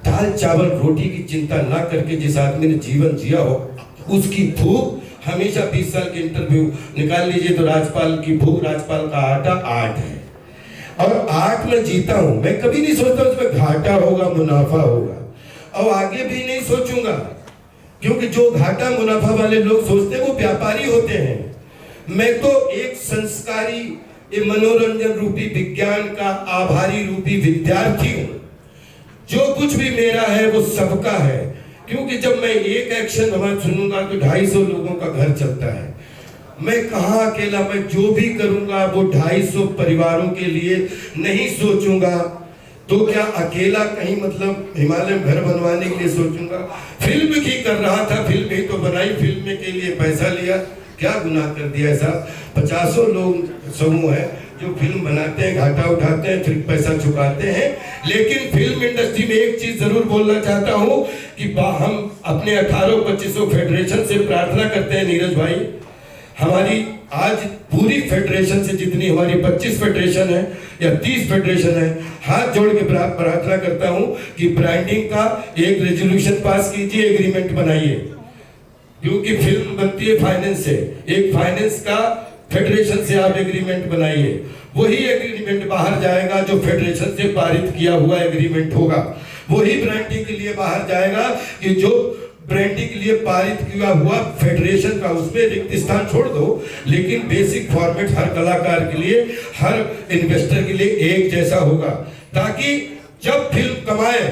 दाल चावल रोटी की चिंता ना करके जिस आदमी ने जीवन जिया हो, उसकी भूख हमेशा 20 साल के इंटरव्यू निकाल लीजिए तो राजपाल की भूख, राजपाल का आटा 8 है, और 8 में जीता हूं। मैं कभी नहीं सोचता उसमें घाटा होगा मुनाफा होगा, और आगे भी नहीं सोचूंगा, क्योंकि जो घाटा मुनाफा वाले लोग सोचते हैं वो व्यापारी होते हैं। मैं तो एक संस्कारी, ये मनोरंजन रूपी विज्ञान का आभारी रूपी विद्यार्थी हूं। जो कुछ भी मेरा है वो सबका है, क्योंकि जब मैं एक एक्शन हमारा सुनूंगा तो 250 लोगों का घर चलता है। मैं कहाँ अकेला, मैं जो भी करूंगा वो 250 परिवारों के लिए नहीं सोचूंगा। तो क्या अकेला कहीं मतलब हिमालय में घर बनवाने के लिए सोचूंगा? फिल्म की कर रहा था, फिल्म ही तो बनाई, फिल्म के लिए पैसा लिया, क्या गुनाह कर दिया ऐसा? 50 लोग समूह है जो फिल्म बनाते हैं, घाटा उठाते हैं, फिर पैसा चुकाते हैं। लेकिन फिल्म इंडस्ट्री में एक चीज जरूर बोलना चाहता हूं कि हम अपने 18-25 फेडरेशन से प्रार्थना करते हैं, नीरज भाई, हमारी आज पूरी फेडरेशन से जितनी हमारी 25 फेडरेशन है या 30 फेडरेशन है, हाथ जोड़ के प्रार्थना करता हूं कि ब्रांडिंग का एक रेजोल्यूशन पास कीजिए, एग्रीमेंट बनाइए, क्योंकि फिल्म बनती है फाइनेंस से, एक फाइनेंस का फेडरेशन से आप एग्रीमेंट बनाइए, वही एग्रीमेंट बाहर जाएगा जो फेडरेशन से पारित किया हुआ एग्रीमेंट होगा, वही ब्रांडिंग के लिए बाहर जाएगा कि जो ब्रांडिंग के लिए पारित किया हुआ फेडरेशन का, उसमें रिक्त स्थान छोड़ दो, लेकिन बेसिक फॉर्मेट हर कलाकार के लिए, हर इन्वेस्टर के लिए एक जैसा होगा, ताकि जब फिल्म कमाए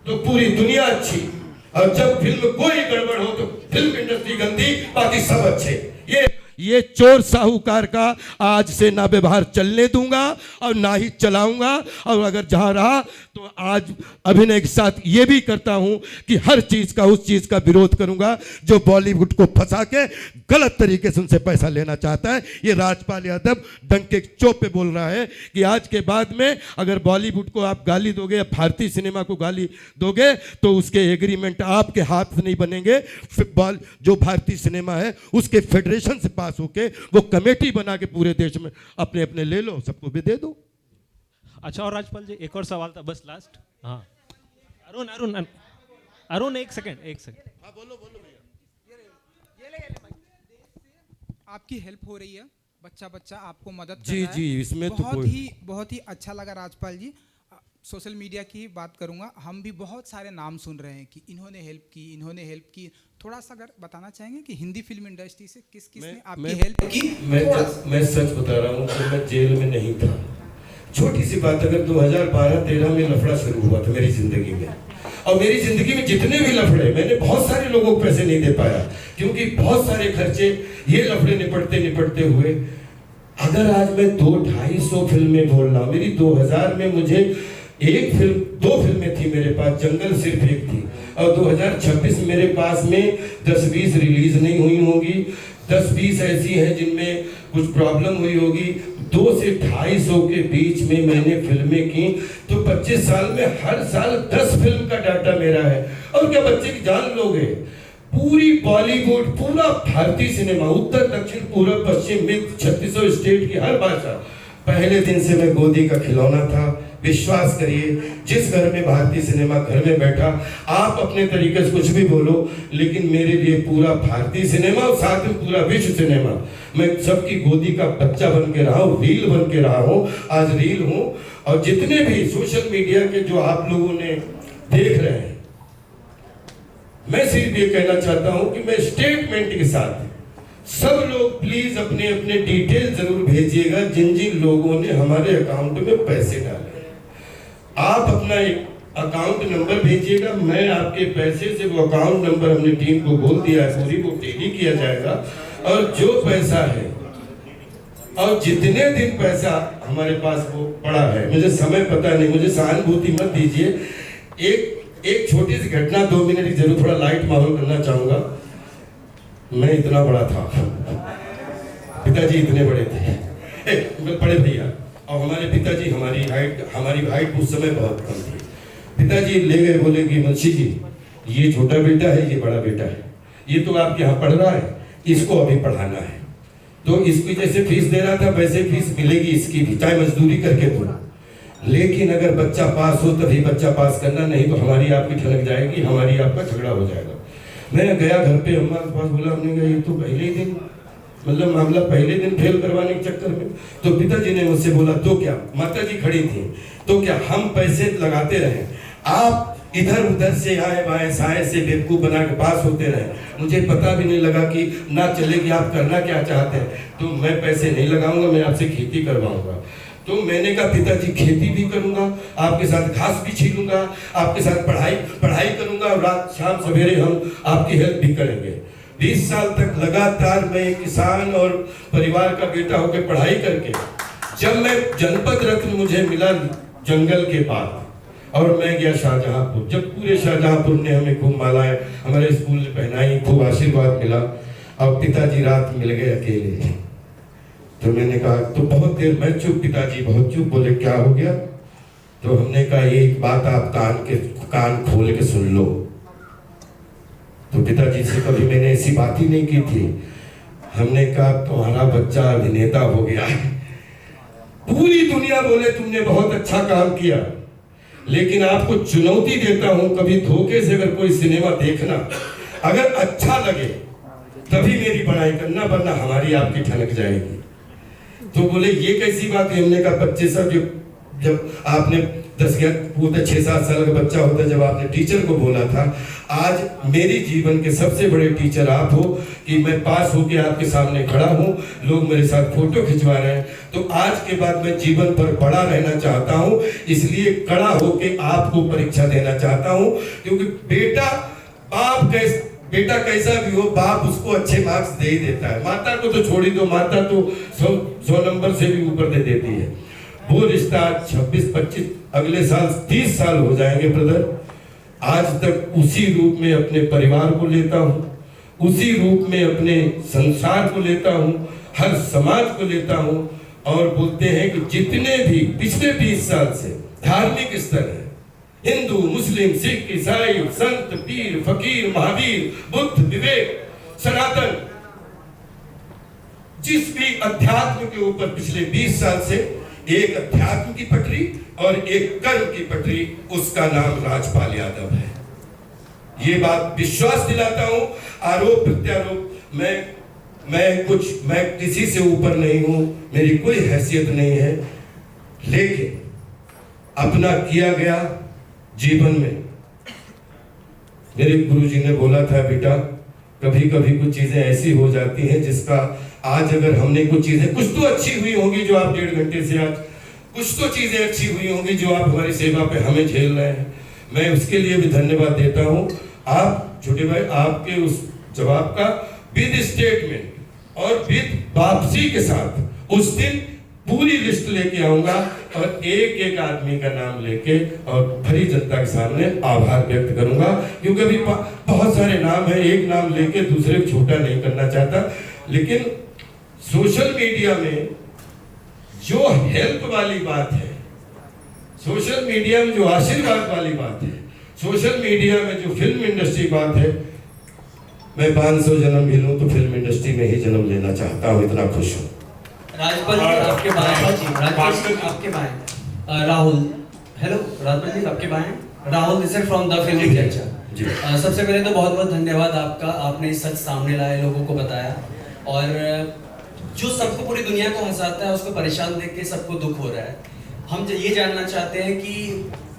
तो पूरी दुनिया अच्छी, और जब फिल्म कोई गड़बड़ हो तो फिल्म इंडस्ट्री गंदी, बाकी सब अच्छे। ये चोर साहूकार का आज से ना व्यवहार चलने दूंगा और ना ही चलाऊंगा, और अगर जहां रहा तो आज अभिनय के साथ ये भी करता हूं कि हर चीज का, उस चीज का विरोध करूंगा जो बॉलीवुड को फंसा के गलत तरीके से उनसे पैसा लेना चाहता है। ये राजपाल यादव डंके चौप पे बोल रहा है कि आज के बाद में अगर बॉलीवुड को आप गाली दोगे या भारतीय सिनेमा को गाली दोगे तो उसके एग्रीमेंट आपके हाथ से नहीं बनेंगे, जो भारतीय सिनेमा है उसके फेडरेशन से पास होके वो कमेटी बना के पूरे देश में अपने अपने ले लो, सबको भी दे दो। अच्छा, और राजपाल जी एक और सवाल था बस लास्ट। हाँ अरुण अरुण अरुण एक सेकंड। हाँ बोलो भैया। आपकी हेल्प हो रही है, बच्चा आपको मदद कर जी रहा है। जी, इसमें तो बहुत ही अच्छा लगा राजपाल जी। सोशल मीडिया की बात करूंगा, हम भी बहुत सारे नाम सुन रहे हैं कि इन्होंने हेल्प की। थोड़ा सा अगर बताना चाहेंगे कि हिंदी फिल्म इंडस्ट्री से किसने आपकी हेल्प की? मैं सच बता रहा हूँ कि मैं जेल में नहीं था। छोटी सी बात, अगर 2012-13 में लफड़ा शुरू हुआ था मेरी जिंदगी में, और मेरी जिंदगी में जितने भी लफड़े, मैंने बहुत सारे लोगों को पैसे नहीं दे पाया, क्योंकि बहुत सारे खर्चे ये लफड़े निपटते हुए, अगर आज मैं 200-250 फिल्में बोल रहा हूँ, मेरी 2000 में मुझे दो फिल्में थी मेरे पास, जंगल सिर्फ एक थी, और 2026 मेरे पास में 10-20 रिलीज नहीं हुई होंगी, 10-20 ऐसी हैं जिनमें कुछ प्रॉब्लम हुई होगी। 200 से 250 के बीच में मैंने फिल्में की, तो 25 साल में हर साल 10 फिल्म का डाटा मेरा है। और क्या बच्चे की जान लोगे? पूरी बॉलीवुड, पूरा भारतीय सिनेमा, उत्तर दक्षिण पूर्व पश्चिम मिड 36 स्टेट की हर भाषा, पहले दिन से मैं गोदी का खिलौना था। विश्वास करिए, जिस घर में भारतीय सिनेमा घर में बैठा, आप अपने तरीके से कुछ भी बोलो, लेकिन मेरे लिए पूरा भारतीय सिनेमा और साथ में पूरा विश्व सिनेमा, मैं सबकी गोदी का बच्चा बन के रहा हूँ, रील बन के रहा हूँ, आज रील हूँ। और जितने भी सोशल मीडिया के जो आप लोगों ने देख रहे हैं, मैं सिर्फ ये कहना चाहता हूँ कि मैं स्टेटमेंट के साथ, सब लोग प्लीज अपने अपने डिटेल जरूर भेजिएगा जिन जिन लोगों ने हमारे अकाउंट में पैसे डाले। आप अपना एक अकाउंट नंबर भेजिएगा, मैं आपके पैसे से वो अकाउंट नंबर हमने टीम को बोल दिया है, पूरी वो टेली किया जाएगा, और जो पैसा है और जितने दिन पैसा हमारे पास वो पड़ा है, मुझे समय पता नहीं, मुझे सहानुभूति मत दीजिए। एक छोटी सी घटना 2 मिनट की जरूर थोड़ा लाइट माहौल करना चाहूंगा। मैं इतना बड़ा था, पिताजी इतने बड़े थे, बड़े भैया, और हमारे पिताजी, हमारी हाइट उस समय बहुत कम थी। पिताजी ले गए, बोले कि मुंशी जी, ये छोटा बेटा है, ये बड़ा बेटा है, ये तो आपके यहाँ पढ़ रहा है, इसको अभी पढ़ाना है, तो इसकी जैसे फीस दे रहा था वैसे फीस मिलेगी इसकी भी, चाहे मजदूरी करके दो, लेकिन अगर बच्चा पास हो तभी बच्चा पास करना, नहीं तो हमारी आपकी ठनक जाएगी, हमारी आपका झगड़ा हो जाएगा। मैं गया घर पे, अम्मा के पास, बोला, हमने कहा ये तो पहले ही दिन, मतलब मामला पहले दिन फेल करवाने के चक्कर में। तो पिताजी ने मुझसे बोला, तो क्या, माता जी खड़ी थी, तो क्या हम पैसे लगाते रहे, आप इधर उधर से आए बाएं साए से बेवकूफ बना के पास होते रहे, मुझे पता भी नहीं लगा कि ना चले कि आप करना क्या चाहते हैं, तो मैं पैसे नहीं लगाऊंगा, मैं आपसे खेती करवाऊंगा। तो मैंने कहा पिताजी खेती भी करूंगा, आपके साथ घास भी छीलूंगा, आपके साथ पढ़ाई करूंगा, और रात शाम सवेरे हम आपकी हेल्प भी करेंगे। 20 साल तक लगातार मैं एक किसान और परिवार का बेटा होकर पढ़ाई करके, जब मैं जनपद रत्न मुझे मिला जंगल के पार, और मैं गया शाहजहांपुर, जब पूरे शाहजहांपुर ने हमें खूब मालाएं हमारे स्कूल ने पहनाई, खूब आशीर्वाद मिला, और पिताजी रात मिल गए अकेले। तो मैंने कहा, तो बहुत देर मैं चुप, पिताजी बहुत चुप, बोले क्या हो गया? तो हमने कहा एक बात आप कान खोल के सुन लो। तो पिताजी से कभी मैंने ऐसी बात ही नहीं की थी। हमने कहा तुम्हारा बच्चा अभिनेता हो गया है। पूरी दुनिया बोले तुमने बहुत अच्छा काम किया, लेकिन आपको चुनौती देता हूं, कभी धोखे से अगर कोई सिनेमा देखना, अगर अच्छा लगे तभी मेरी बड़ाई करना, वरना हमारी आपकी ठनक जाएगी। तो बोले ये कैसी बात है? हमने कहा बच्चे सब जब आपने 6-7 साल का बच्चा होता है, जब आपने टीचर को बोला था, आज मेरी जीवन के सबसे बड़े टीचर आप हो कि मैं पास होकर आपके सामने खड़ा हूं, लोग मेरे साथ फोटो खिंचवा रहे हैं। तो आज के बाद मैं जीवन पर बड़ा रहना चाहता हूं, इसलिए खड़ा होकर आपको परीक्षा देना चाहता हूं, क्योंकि बेटा कैसा भी हो, बाप उसको अच्छे मार्क्स दे ही देता है। माता को तो छोड़ी दो, माता तो 100 नंबर से भी ऊपर दे देती है। वो रिश्ता 26-25 अगले साल 30 साल हो जाएंगे ब्रदर, आज तक उसी रूप में अपने परिवार को लेता हूँ, उसी रूप में अपने संसार को लेता हूँ, हर समाज को लेता हूँ। और बोलते हैं कि जितने भी पिछले 20 साल से धार्मिक स्तर है, हिंदू, मुस्लिम, सिख, ईसाई, संत, पीर, फकीर, महावीर, बुद्ध, विवेक, सनातन, जिस भी अध्यात्म के ऊपर पिछले 20 साल से एक अध्यात्म की पटरी और एक कर्म की पटरी, उसका नाम राजपाल यादव है। ये बात विश्वास दिलाता हूं। आरोप प्रत्यारोप मैं किसी से ऊपर नहीं हूं, मेरी कोई हैसियत नहीं है, लेकिन अपना किया गया जीवन में, मेरे गुरुजी ने बोला था, बेटा कभी कभी कुछ चीजें ऐसी हो जाती हैं जिसका आज अगर हमने कुछ चीजें, कुछ तो अच्छी हुई होंगी जो आप 1.5 घंटे से आज, कुछ तो चीजें अच्छी हुई होंगी जो आप हमारी सेवा पे हमें झेल रहे हैं, मैं उसके लिए भी धन्यवाद देता हूं। आप छोटे भाई, आपके उस जवाब का विद स्टेटमेंट और विद वापसी के साथ उस दिन पूरी लिस्ट लेके आऊंगा और एक आदमी का नाम लेके और भरी जनता के सामने आभार व्यक्त करूंगा, क्योंकि अभी बहुत सारे नाम है, एक नाम लेके दूसरे को छोटा नहीं करना चाहता। लेकिन सोशल मीडिया में जो हेल्प वाली बात है, सोशल मीडिया में जो आशीर्वाद वाली बात है, सोशल मीडिया में जो फिल्म इंडस्ट्री बात है, मैं 500 जन्म भी लूं तो फिल्म इंडस्ट्री में ही जन्म लेना चाहता हूं, इतना खुश हूं। राजपाल जी आपके बाएं, राहुल, हेलो राजपाल जी आपके बाएं, Rahul this is from the film चर्चा। सबसे पहले तो बहुत बहुत धन्यवाद आपका, आपने सच सामने लाए, लोगों को बताया, और जो सबको पूरी दुनिया को हंसाता है उसको परेशान देख के सबको दुख हो रहा है। हम ये जानना चाहते हैं कि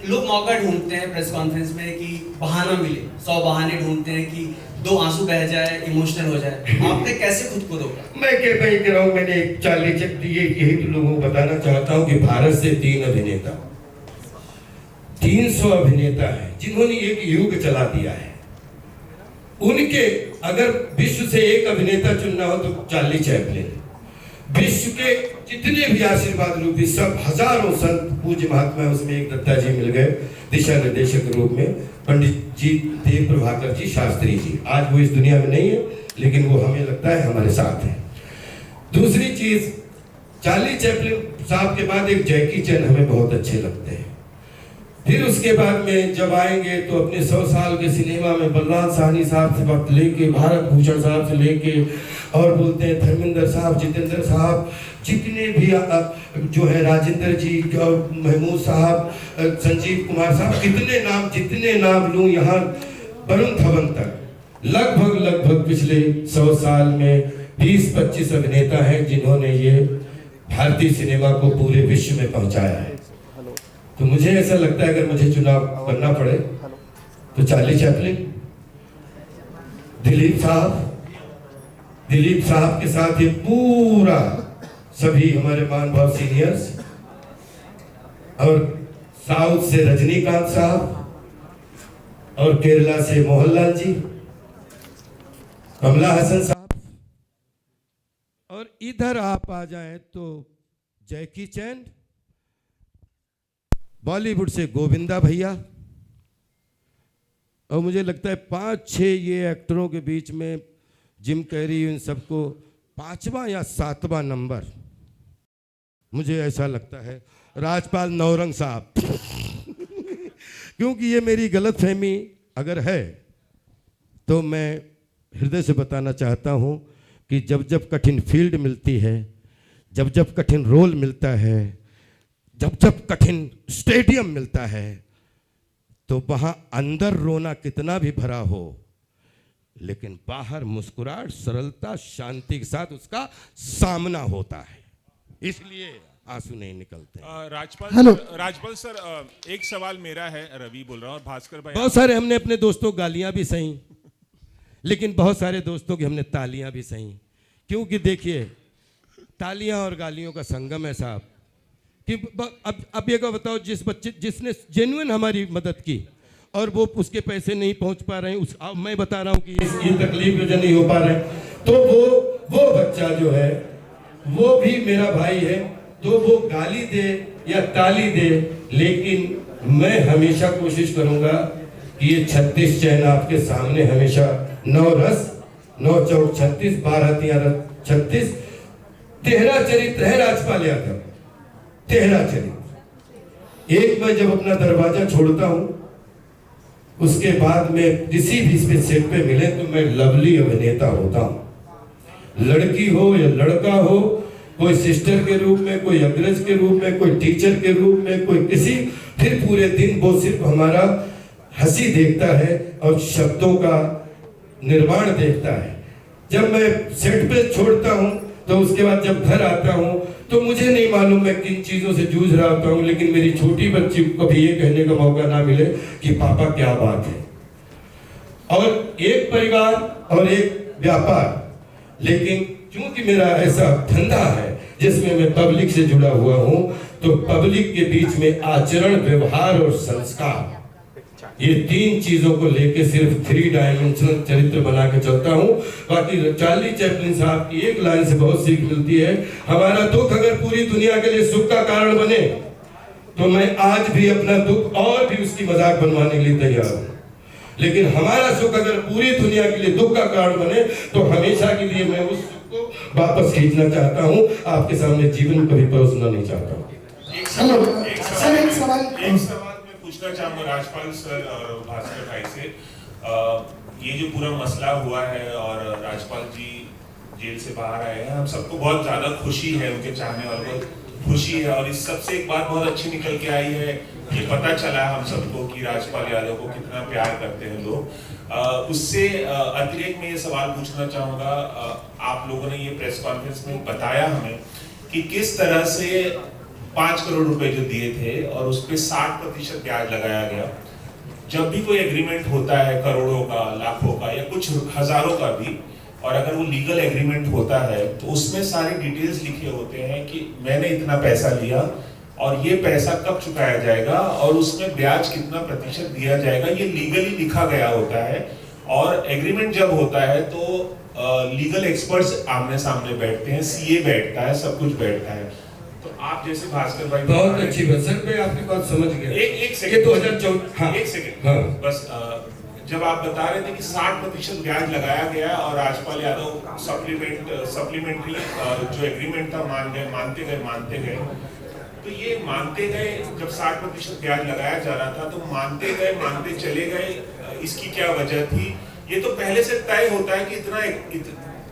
लोग मौका ढूंढते हैं प्रेस कॉन्फ्रेंस में कि बहाना मिले, 100 बहाने ढूंढते हैं कि 2 आंसू बह जाए, इमोशनल हो जाए, आपने कैसे खुद को रोका? मैं कह रहा हूं, मैंने 40 चेक दिए, यही तो लोगों को बताना चाहता हूं कि भारत से 3 अभिनेता, 300 अभिनेता हैं जिन्होंने एक युग चला दिया है। उनके अगर विश्व से एक अभिनेता चुनना हो तो चार्ली चैपलिन, विश्व के जितने भी आशीर्वाद रूपी सब हजारों संत पूज्य महात्मा, उसमें एक दत्ता जी मिल गए दिशा निर्देशक के रूप में, पंडित जी देव प्रभाकर जी शास्त्री जी। आज वो इस दुनिया में नहीं है, लेकिन वो हमें लगता है हमारे साथ है। दूसरी चीज, चार्ली चैपलिन साहब के बाद एक जैकी चैन हमें बहुत अच्छे लगते हैं। फिर उसके बाद में जब आएंगे तो अपने 100 साल के सिनेमा में बलराज साहनी साहब से वक्त लेके, भारत भूषण साहब से लेके, और बोलते हैं धर्मेंद्र साहब, जितेंद्र साहब, जितने भी जो है राजेंद्र जी और महमूद साहब, संजीव कुमार साहब, जितने नाम लूं यहाँ, वरुण धवन तक, लगभग पिछले 100 साल में 20-25 अभिनेता हैं जिन्होंने ये भारतीय सिनेमा को पूरे विश्व में पहुंचाया है। तो मुझे ऐसा लगता है अगर मुझे चुनाव करना पड़े तो चार्ली चैपलिन, दिलीप साहब के साथ ये पूरा सभी हमारे महानुभाव सीनियर्स, और साउथ से रजनीकांत साहब, और केरला से मोहनलाल जी, कमला हसन साहब, और इधर आप आ जाएं तो जैकी चैन, बॉलीवुड से गोविंदा भैया, और मुझे लगता है 5-6 ये एक्टरों के बीच में जिम कैरी, इन सबको 5वां या 7वां नंबर मुझे ऐसा लगता है राजपाल नौरंग साहब क्योंकि ये मेरी गलतफहमी अगर है तो मैं हृदय से बताना चाहता हूँ, कि जब जब कठिन फील्ड मिलती है, जब जब कठिन रोल मिलता है, जब जब कठिन स्टेडियम मिलता है, तो वहाँ अंदर रोना कितना भी भरा हो, लेकिन बाहर मुस्कुराहट, सरलता, शांति के साथ उसका सामना होता है, इसलिए आंसू नहीं निकलते। राजपाल सर, एक सवाल मेरा है, रवि बोल रहा हूँ, और भास्कर भाई। बहुत सारे हमने अपने दोस्तों गालियां भी सही, लेकिन बहुत सारे दोस्तों की हमने तालियां भी सही, क्योंकि देखिए तालियां और गालियों का संगम है साहब। कि अब ये बताओ, जिसने जेन्युइन हमारी मदद की और वो उसके पैसे नहीं पहुंच पा रहे हैं, मैं बता रहा हूं कि ये तकलीफ वजह नहीं हो पा रहे, तो वो बच्चा जो है वो भी मेरा भाई है, तो वो गाली दे या ताली दे, लेकिन मैं हमेशा कोशिश करूंगा कि ये 36 चैन आपके सामने हमेशा 9 रस 9 चौक 36 12 तियां 36 तेहरा चरित्र है राजपाल यादव, तेहरा चरित्र। एक मैं जब अपना दरवाजा छोड़ता हूं, उसके बाद में किसी भी इस पे सेट पे मिले तो मैं लवली अभिनेता होता हूं। लड़की हो या लड़का हो, कोई सिस्टर के रूप में, कोई अग्रज के रूप में, कोई टीचर के रूप में, कोई किसी, फिर पूरे दिन वो सिर्फ हमारा हंसी देखता है और शब्दों का निर्माण देखता है। जब मैं सेट पे छोड़ता हूं तो उसके बाद जब घर आता हूं तो मुझे नहीं मालूम मैं किन चीजों से जूझ रहा होता हूं, लेकिन मेरी छोटी बच्ची को कभी ये कहने का मौका ना मिले कि पापा क्या बात है। और एक परिवार और एक व्यापार, लेकिन क्योंकि मेरा ऐसा धंधा है जिसमें मैं पब्लिक से जुड़ा हुआ हूं, तो पब्लिक के बीच में आचरण, व्यवहार और संस्कार, ये 3 चीजों को लेके सिर्फ 3 डायमेंशनल चरित्र बना के चलता हूं। बाकी चार्ली चैपलिन साहब की एक लाइन से बहुत सीख मिलती है, हमारा दुख अगर पूरी दुनिया के लिए सुख का कारण बने तो मैं आज भी अपना दुख और भी उसकी मजाक बनवाने के लिए तैयार हूं, लेकिन हमारा सुख अगर पूरी दुनिया के लिए दुख का कारण बने तो हमेशा के लिए मैं उस सुख को वापस खींचना चाहता हूं, आपके सामने जीवन कभी परोसना नहीं चाहता हूं। एक सवाल पूछना चाहूंगा राजपाल सर और भास्कर भाई से। ये जो पूरा मसला हुआ है और राजपाल जी जेल से बाहर आए हैं, हम सबको बहुत ज्यादा खुशी है, उनके चाहने वालों को खुशी है, और इस सबसे एक बात बहुत अच्छी निकल के आई है, ये पता चला हम सबको कि राजपाल यादव को कितना प्यार करते हैं लोग। उससे अतिरिक्त मैं ये सवाल पूछना चाहूंगा, आप लोगों ने ये प्रेस कॉन्फ्रेंस में बताया हमें कि किस तरह से 5 करोड़ रुपए जो दिए थे और उस पे 60% ब्याज लगाया गया। जब भी कोई एग्रीमेंट होता है करोड़ों का, लाखों का या कुछ हजारों का भी, और अगर वो लीगल एग्रीमेंट होता है तो उसमें सारी डिटेल्स लिखे होते हैं कि मैंने इतना पैसा लिया और ये पैसा कब चुकाया जाएगा और उसमें ब्याज कितना प्रतिशत दिया जाएगा, ये लीगली लिखा गया होता है। और एग्रीमेंट जब होता है तो लीगल एक्सपर्ट्स आमने सामने बैठते हैं, सीए बैठता है, सब कुछ बैठता है। तो आप जैसे भास्कर भाई, बहुत अच्छी बात सर, मैं आपकी बात समझ गया। एक सेकंड 2014, हाँ एक सेकंड, हाँ। बस जब आप बता रहे थे कि 60% ब्याज लगाया गया और राजपाल यादव सप्लीमेंट्री जो एग्रीमेंट था मानते गए, तो ये मानते गए, जब 60% ब्याज लगाया जा रहा था तो मानते चले गए, इसकी क्या वजह थी? ये तो पहले से तय होता है कि इतना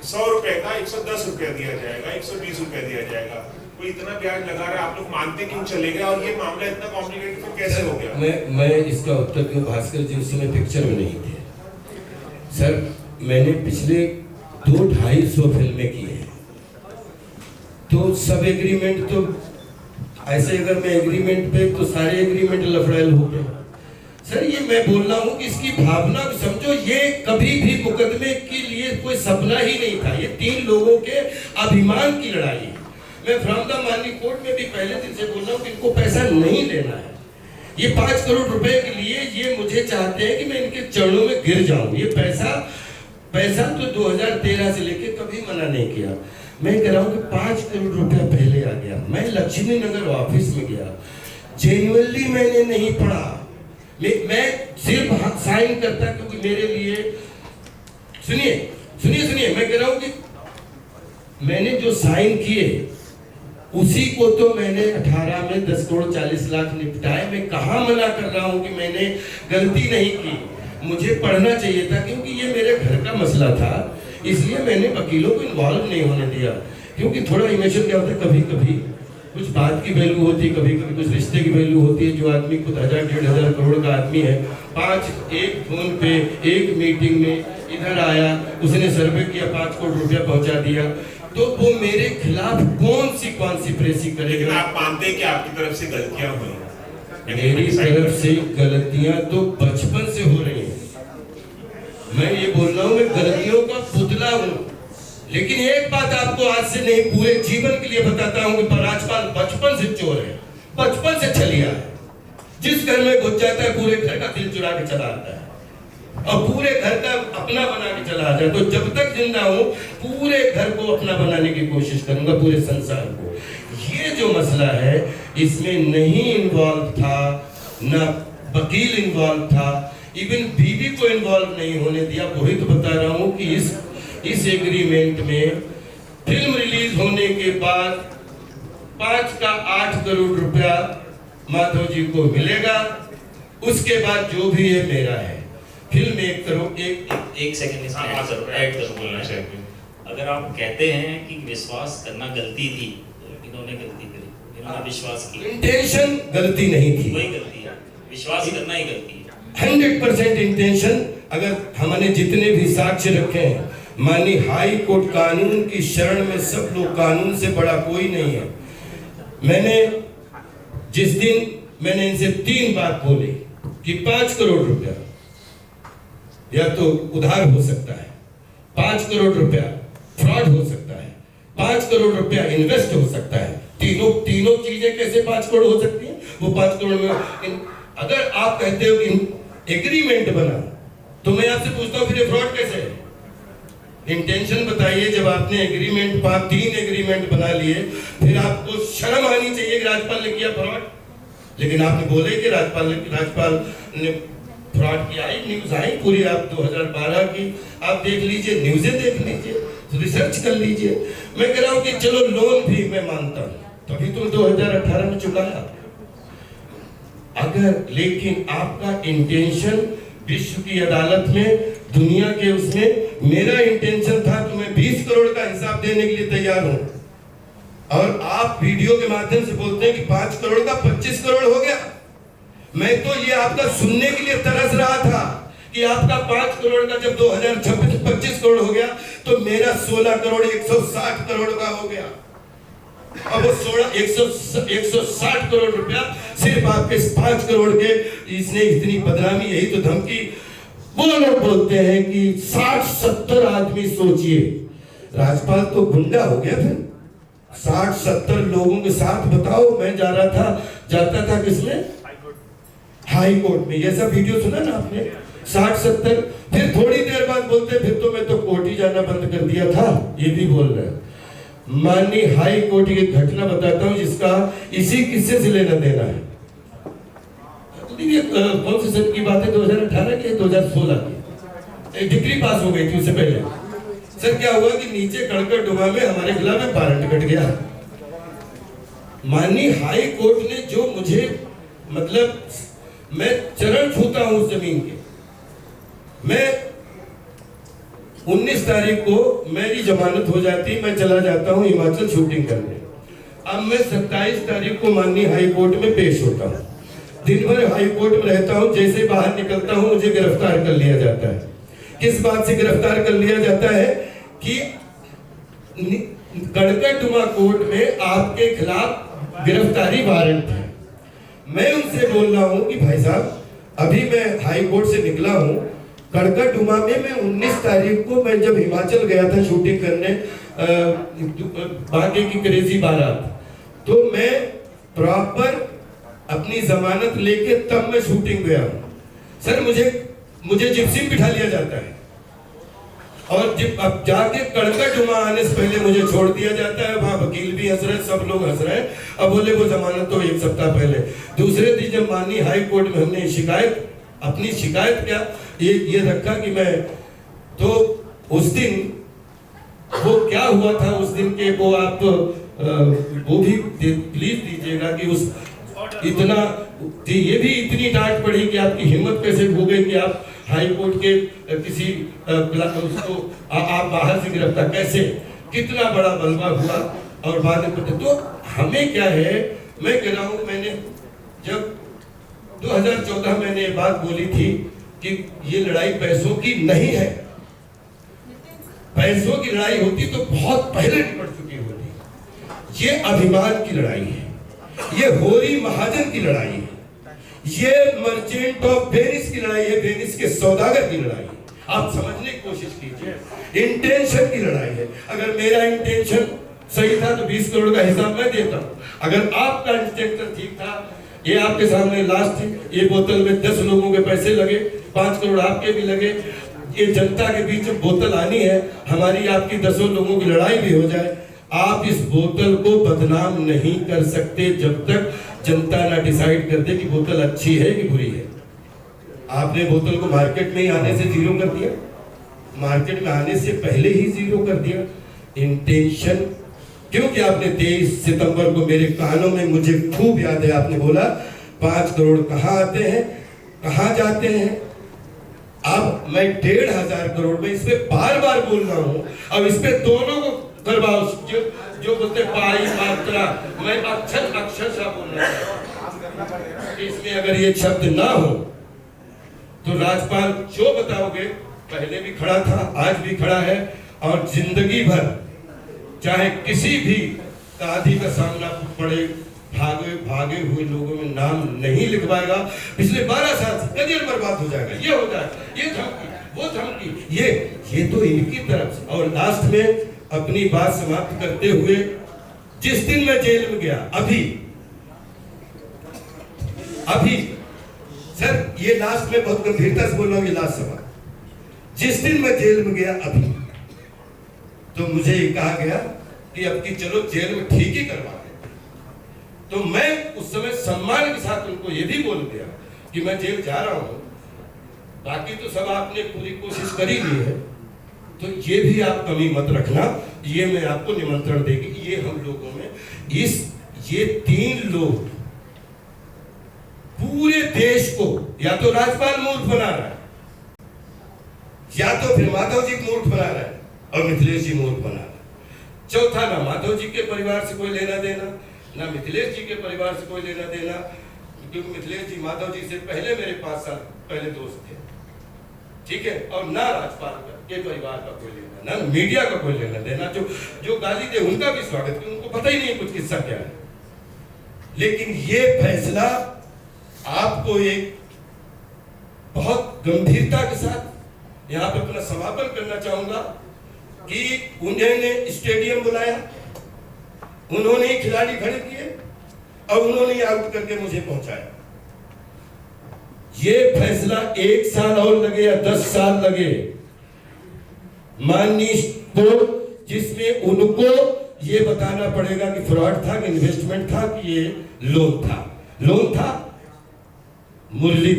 100 रुपए का 110 रुपया दिया जाएगा, 120 रुपया दिया जाएगा, कोई इतना ब्याज लगा रहा है, आप लोग मानते क्यों चले गए और ये मामला इतना कॉम्प्लिकेटेड फिर कैसे हो गया? मैं इसका उत्तर क्यों, भास्कर जी उस समय पिक्चर में नहीं थे सर, मैंने पिछले 200-250 फिल्में की हैं, तो सब एग्रीमेंट तो ऐसे, अगर मैं एग्रीमेंट पे तो सारे एग्रीमेंट लफड़ाइल हो गए सर। ये मैं बोल रहा हूँ कि इसकी भावना को समझो, ये कभी भी मुकदमे के लिए कोई सपना ही नहीं था, ये 3 लोगों के अभिमान की लड़ाई है। मैं फ्रॉम द मानी कोर्ट में भी पहले दिन से बोल रहा हूँ कि इनको पैसा नहीं लेना है, ये 5 करोड़ रुपए के लिए ये मुझे चाहते हैं कि मैं इनके चरणों में गिर जाऊं। ये पैसा तो 2013 से लेके कभी मना नहीं किया, मैं कह रहा हूँ कि 5 करोड़ रुपया पहले आ गया। मैं लक्ष्मी नगर ऑफिस में गया, जेन्युइनली मैंने नहीं पढ़ा, मैं सिर्फ साइन करता, क्योंकि मेरे लिए सुनिए मैं कह रहा हूँ कि मैंने जो साइन किए उसी को तो मैंने 18 में 10 करोड़ 40 लाख निपटाए। मैं कहाँ मना कर रहा हूँ कि मैंने गलती नहीं की, मुझे पढ़ना चाहिए था, क्योंकि ये मेरे घर का मसला था इसलिए मैंने वकीलों को इन्वॉल्व नहीं होने दिया, क्योंकि थोड़ा इमोशन क्या होता है, कभी कभी कुछ बात की वैल्यू होती है, कभी कभी कुछ रिश्ते की वैल्यू होती है। जो आदमी खुद 1000-1500 करोड़ का आदमी है, एक फोन पे एक मीटिंग में इधर आया, उसने सर्वे किया, 5 करोड़ रुपया पहुंचा दिया, तो वो मेरे खिलाफ कौन सी कॉन्स्पिरेसी करेगा? आप मानते हैं कि आपकी तरफ से गलतियां हुई? मेरी तरफ से गलतियां तो बचपन से हो रही हैं। मैं ये बोल रहा हूँ, मैं गलतियों का पुतला हूँ। लेकिन एक बात आपको आज से नहीं, पूरे जीवन के लिए बताता हूँ कि राजपाल बचपन से चोर है, बचपन से छलिया है। जिस घर में घुस जाता है, पूरे घर का दिल चुरा के चला आता है और पूरे घर का अपना बना के चला आता है। तो जब तक जिंदा हूँ, पूरे घर को अपना बनाने की कोशिश करूंगा, पूरे संसार को। ये जो मसला है, इसमें नहीं इन्वॉल्व था, ना वकील इन्वॉल्व था, इवन बीवी को इन्वॉल्व नहीं होने दिया। वही तो बता रहा हूँ कि इस एग्रीमेंट में फिल्म रिलीज होने के बाद 5 का 8 करोड़ रुपया माधव जी को मिलेगा। उसके बाद जो भी है मेरा है। फिल्म 1 करोड़ एक सेकंड इसमें ऐड करूंगा। अगर आप कहते हैं कि विश्वास करना गलती थी, तो इन्होंने गलती करी, इन्होंने विश्वास किया। इंटेंशन गलती नहीं थी, वही गलती है, विश्वास करना ही गलती है। 100% इंटेंशन। अगर हमने जितने भी साक्ष्य रखे हैं, मानी हाई कोर्ट कानून की शरण में सब लोग, कानून से बड़ा कोई नहीं है। मैंने जिस दिन मैंने इनसे 3 बात बोली कि 5 करोड़ रुपया या तो उधार हो सकता है, 5 करोड़ रुपया फ्रॉड हो सकता है, 5 करोड़ रुपया इन्वेस्ट हो सकता है। तीनों चीजें कैसे 5 करोड़ हो सकती हैं? वो 5 करोड़ में अगर आप कहते हो कि एग्रीमेंट बना, तो मैं आपसे पूछता हूँ फिर ये फ्रॉड कैसे है? इंटेंशन बताइए। जब आपने एग्रीमेंट 3 एग्रीमेंट बना लिए, फिर आपको शर्म आनी चाहिए कि राजपाल ने किया फ्रॉड। लेकिन आपने बोले कि राजपाल ने फ्रॉड किया। न्यूज आई पूरी, आप 2012 की आप देख लीजिए, न्यूज़ें देख लीजिए, रिसर्च कर लीजिए। मैं कह रहा हूँ कि चलो लोन भी मैं मानता हूँ, तभी तुम 2018 में चुकाया। अगर लेकिन आपका इंटेंशन विश्व की अदालत में, दुनिया के उसमें, मेरा इंटेंशन था कि मैं 20 करोड़ का हिसाब देने के लिए तैयार हूं, और आप वीडियो के माध्यम से बोलते हैं कि 5 करोड़ का 25 करोड़ हो गया। मैं तो ये आपका सुनने के लिए तरस रहा था कि आपका 5 करोड़ का जब 2026 25 करोड़ हो गया, तो मेरा 16 करोड़ 160 करोड़ का हो गया। अब वो 160 करोड़ रुपया सिर्फ आपके 5 करोड़ के, इसने इतनी बदनामी, यही तो धमकी। वो लोग बोलते हैं कि 60-70 आदमी, सोचिए राजपाल तो गुंडा हो गया। फिर 60-70 लोगों के साथ, बताओ। मैं जाता था किसमें? हाई कोर्ट में। ये सब वीडियो सुना ना आपने? 60-70। फिर थोड़ी देर बाद बोलते फिर तो मैं तो कोर्ट ही जाना बंद कर दिया था, ये भी बोल रहे हैं। माननीय हाई कोर्ट की घटना बताता हूं, जिसका इसी किस्से से लेना देना है। कौन से सन की बात है? 2018 की, 2016 की। एक डिग्री पास हो गई थी उससे पहले। सर क्या हुआ कि नीचे कड़कड़ डुबा में हमारे खिलाफ में वारंट कट गया। माननीय हाई कोर्ट ने जो मुझे, मतलब मैं चरण छूता हूं उस जमीन के। मैं 19 तारीख को मेरी जमानत हो जाती, मैं चला जाता हूं हिमाचल शूटिंग करने। अब मैं 27 तारीख को माननीय हाई कोर्ट में पेश होता हूं। दिन भर हाई कोर्ट में रहता हूं। जैसे बाहर निकलता हूं, मुझे गिरफ्तार कर लिया जाता है। किस बात से गिरफ्तार कर लिया जाता है कि कड़कड़डुमा कोर्ट में आपके खिलाफ गिरफ्तारी वारंट है। मैं उनसे बोल रहा हूं कि भाई साहब, अभी मैं हाई कोर्ट से निकला हूं, कड़कड़डुमा में मैं 19 तारीख को, मैं जब हिमाचल गया था शूटिंग करने, बाकी की क्रेजी बारात, तो मैं प्रॉपर अपनी जमानत लेके तब मैं शूटिंग गया हूं। सर मुझे जिप्सी में बिठा लिया जाता है, और जब अब जाके कड़कड़डुमा आने से पहले मुझे छोड़ दिया जाता है। वहां वकील भी हंस रहे, सब लोग हंस रहे हैं। अब बोले वो जमानत तो 1 सप्ताह पहले। दूसरे दिन जब माननीय हाई कोर्ट में हमने अपनी शिकायत क्या ये रखा कि मैं, तो उस दिन वो क्या हुआ था, उस दिन के वो आप वो भी प्लीज दीजिएगा कि उस इतना, ये भी इतनी डांट पड़ी कि आपकी हिम्मत कैसे हो गई कि आप हाई कोर्ट के किसी उसको आप बाहर से गिरफ्तार कैसे, कितना बड़ा बलवा हुआ और बाद में तो हमें क्या है, मैं कह रहा हूँ, मैंने जब 2014 मैंने ये बात बोली थी कि ये लड़ाई पैसों की नहीं है, पैसों की लड़ाई होती तो बहुत पहले निपट चुकी होती। ये अभिमान की लड़ाई है, ये होरी महाजन की लड़ाई है, ये मर्चेंट ऑफ वेनिस की लड़ाई है, वेनिस के सौदागर की लड़ाई है। आप समझने की कोशिश कीजिए, इंटेंशन की लड़ाई है। अगर मेरा इंटेंशन सही था तो 20 करोड़ का हिसाब मैं देता हूं, अगर आपका इंटेंशन ठीक था, ये आपके सामने लास्ट है, ये बोतल में 10 लोगों के पैसे लगे, 5 करोड़ आपके भी लगे, ये जनता के बीच में बोतल आनी है, हमारी आपकी 10 लोगों की लड़ाई भी हो जाए, आप इस बोतल को बदनाम नहीं कर सकते जब तक जनता ना डिसाइड कर दे कि बोतल अच्छी है कि बुरी है। आपने बोतल को मार्केट में ही आने से जीरो कर दिया, मार्केट में आने से पहले ही जीरो कर दिया। इंटेंशन, क्योंकि आपने 23 सितंबर को मेरे कानों में, मुझे खूब याद है, आपने बोला 5 करोड़ कहाँ आते हैं, कहाँ जाते हैं। अब मैं 1,500 करोड़ में इस पे बार बार बोल रहा हूँ, अब इस पे दोनों को करवाओ, जो बोलते पाई मात्रा, मैं अक्षरशः बोल रहा हूँ। इसमें अगर ये शब्द ना हो तो राजपाल जो बताओगे, पहले भी खड़ा था, आज भी खड़ा है, और जिंदगी भर चाहे किसी भी आदि का सामना पड़े, भागे हुए लोगों में नाम नहीं लिखवाएगा। पिछले 12 साल से करियर बर्बाद हो जाएगा, ये हो जाएगा, ये धमकी, वो धमकी, ये तो इनकी तरफ से। और लास्ट में अपनी बात समाप्त करते हुए, जिस दिन मैं जेल में गया, अभी सर, ये लास्ट में बहुत गंभीरता से बोल रहा हूं, ये लास्ट सवाल, जिस दिन मैं जेल में गया अभी, तो मुझे ये कहा गया कि अब की चलो जेल में ठीक ही करवा दे। तो मैं उस समय सम्मान के साथ उनको ये भी बोल दिया कि मैं जेल जा रहा हूं, बाकी तो सब आपने पूरी कोशिश करी ली है, तो ये भी आप कमी मत रखना, ये मैं आपको निमंत्रण देगी। ये हम लोगों में ये 3 लोग पूरे देश को, या तो राजपाल मूर्ख बना रहा है, या तो फिर माधव जी मूर्ख बना रहा है, और मिथिलेश जी मूर्ख बना रहा है। चौथा, ना माधव जी के परिवार से कोई लेना देना, ना मिथिलेश जी के परिवार से कोई लेना देना, क्योंकि मिथिलेश जी माधव जी से पहले मेरे 5 साल पहले दोस्त थे, ठीक है, और ना राजपाल के परिवार का कोई लेना, ना मीडिया का कोई लेना देना। जो गाली दे उनका भी स्वागत, क्योंकि उनको पता ही नहीं कुछ किस्सा क्या है। लेकिन ये फैसला आपको एक बहुत गंभीरता के साथ यहाँ पे अपना समापन करना चाहूंगा कि उन्होंने स्टेडियम बुलाया, उन्होंने खिलाड़ी खड़े किए, और उन्होंने आउट करके मुझे पहुंचाया। ये फैसला 1 साल और लगे या 10 साल लगे, माननीय कोर्ट, जिसमें उनको ये बताना पड़ेगा कि फ्रॉड था, कि इन्वेस्टमेंट था, कि ये लोन था। मुरली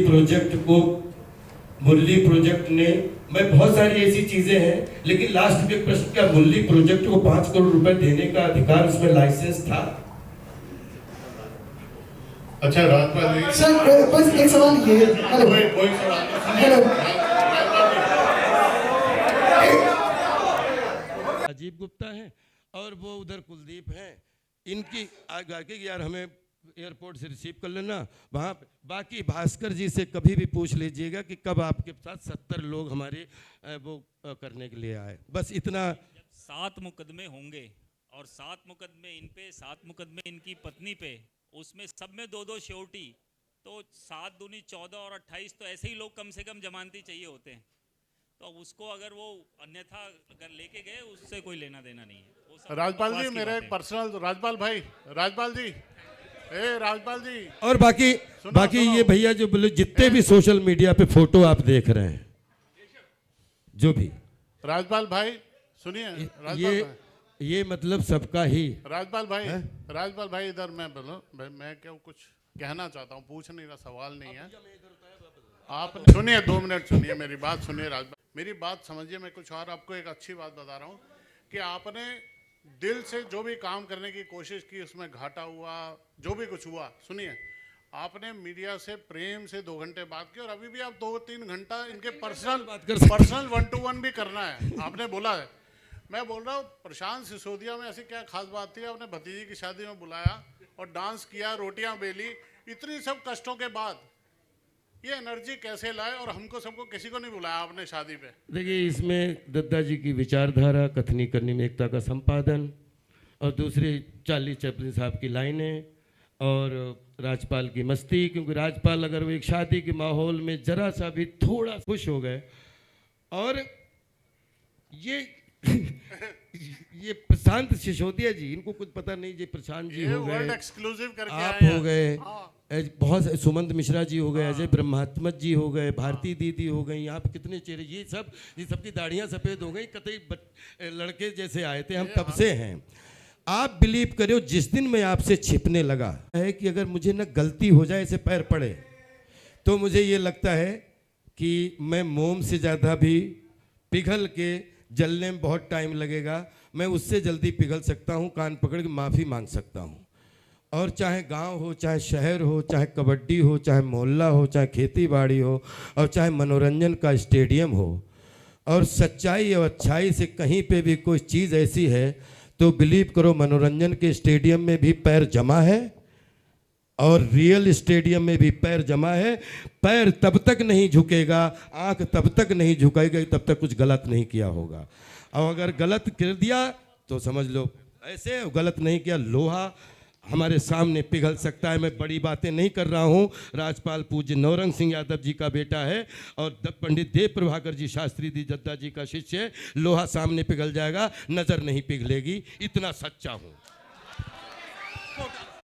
प्रोजेक्ट ने, मैं बहुत सारी ऐसी चीजें हैं, लेकिन लास्ट के प्रश्न, क्या मुरली प्रोजेक्ट को 5 करोड़ रुपए देने का अधिकार, उसमें लाइसेंस था? अच्छा राजपाल जी, सर बस एक सवाल ये, कोई सवाल, हेलो, राजीव गुप्ता है और वो उधर कुलदीप हैं, इनकी आगे कि यार हमें एयरपोर्ट से रिसीव कर लेना वहाँ पे। बाकी भास्कर जी से कभी भी पूछ लीजिएगा कि कब आपके साथ 70 लोग हमारे वो करने के लिए आए, बस इतना। 7 मुकदमे होंगे और 7 मुकदमे इन पे, 7 मुकदमे इनकी पत्नी पे, उसमें सब में 2-2 श्योरिटी, तो 7 दूनी 14 और 28, तो ऐसे ही लोग कम से कम जमानती चाहिए होते हैं। तो उसको अगर वो अन्यथा अगर लेके गए, उससे कोई लेना देना नहीं है। राजपाल जी मेरा एक पर्सनल, राजपाल जी राजपाल जी, और बाकी ये भैया जो बोले, जितने भी सोशल मीडिया पे फोटो आप देख रहे हैं, जो भी, राजपाल भाई सुनिए, ये मतलब सबका ही। राजपाल भाई इधर मैं बोलूं, मैं क्या कुछ कहना चाहता हूं, पूछ नहीं रहा, सवाल नहीं है। आप सुनिए, 2 मिनट सुनिए, मेरी बात सुनिए राजपाल, मेरी बात समझिए। मैं कुछ और आपको एक अच्छी बात बता रहा हूँ कि आपने दिल से जो भी काम करने की कोशिश की, उसमें घाटा हुआ, जो भी कुछ हुआ, सुनिए, आपने मीडिया से प्रेम से 2 घंटे बात की और अभी भी आप 2-3 घंटा इनके पर्सनल पर्सनल 1-to-1 भी करना है, आपने बोला है। मैं बोल रहा हूँ प्रशांत सिसोदिया में ऐसी क्या खास बात थी, आपने भतीजी की शादी में बुलाया और डांस किया, रोटियां बेली, इतनी सब कष्टों के बाद ये एनर्जी कैसे लाए और हमको सबको किसी को नहीं बुलाया आपने शादी पे? देखिए, इसमें दत्ता जी की विचारधारा, कथनी करनी में एकता का संपादन, और दूसरी चार्ली चैपलिन साहब की लाइनें और राजपाल की मस्ती, क्योंकि राजपाल अगर वो एक शादी के माहौल में जरा सा भी थोड़ा खुश हो गए, और ये प्रशांत सिसोदिया जी, इनको कुछ पता नहीं, ये प्रशांत जी हो गए, एक्सक्लूसिव करके आप आए हो हैं। गए, बहुत सुमंत मिश्रा जी हो गए, अजय ब्रह्मात्मज जी हो गए, भारती दीदी हो गई, यहाँ पे कितने चेहरे, ये सबकी दाढ़ियाँ सफ़ेद हो गई, कतई लड़के जैसे आए थे, हम तब से हैं। आप बिलीव करो, जिस दिन मैं आपसे छिपने लगा है कि अगर मुझे ना गलती हो जाए, ऐसे पैर पड़े, तो मुझे ये लगता है कि मैं मोम से ज़्यादा भी पिघल के जलने में बहुत टाइम लगेगा, मैं उससे जल्दी पिघल सकता हूँ, कान पकड़ के माफ़ी मांग सकता हूँ। और चाहे गांव हो, चाहे शहर हो, चाहे कबड्डी हो, चाहे मोहल्ला हो, चाहे खेती बाड़ी हो, और चाहे मनोरंजन का स्टेडियम हो, और सच्चाई और अच्छाई से कहीं पे भी कोई चीज़ ऐसी है तो बिलीव करो, मनोरंजन के स्टेडियम में भी पैर जमा है और रियल स्टेडियम में भी पैर जमा है। पैर तब तक नहीं झुकेगा, आंख तब तक नहीं झुकेगी, तब तक कुछ गलत नहीं किया होगा। और अगर गलत कर दिया तो समझ लो ऐसे, गलत नहीं किया, लोहा हमारे सामने पिघल सकता है। मैं बड़ी बातें नहीं कर रहा हूँ। राजपाल पूज्य नौरंग सिंह यादव जी का बेटा है और पंडित देव प्रभाकर जी शास्त्री जी दत्ता जी का शिष्य है। लोहा सामने पिघल जाएगा, नज़र नहीं पिघलेगी, इतना सच्चा हूँ।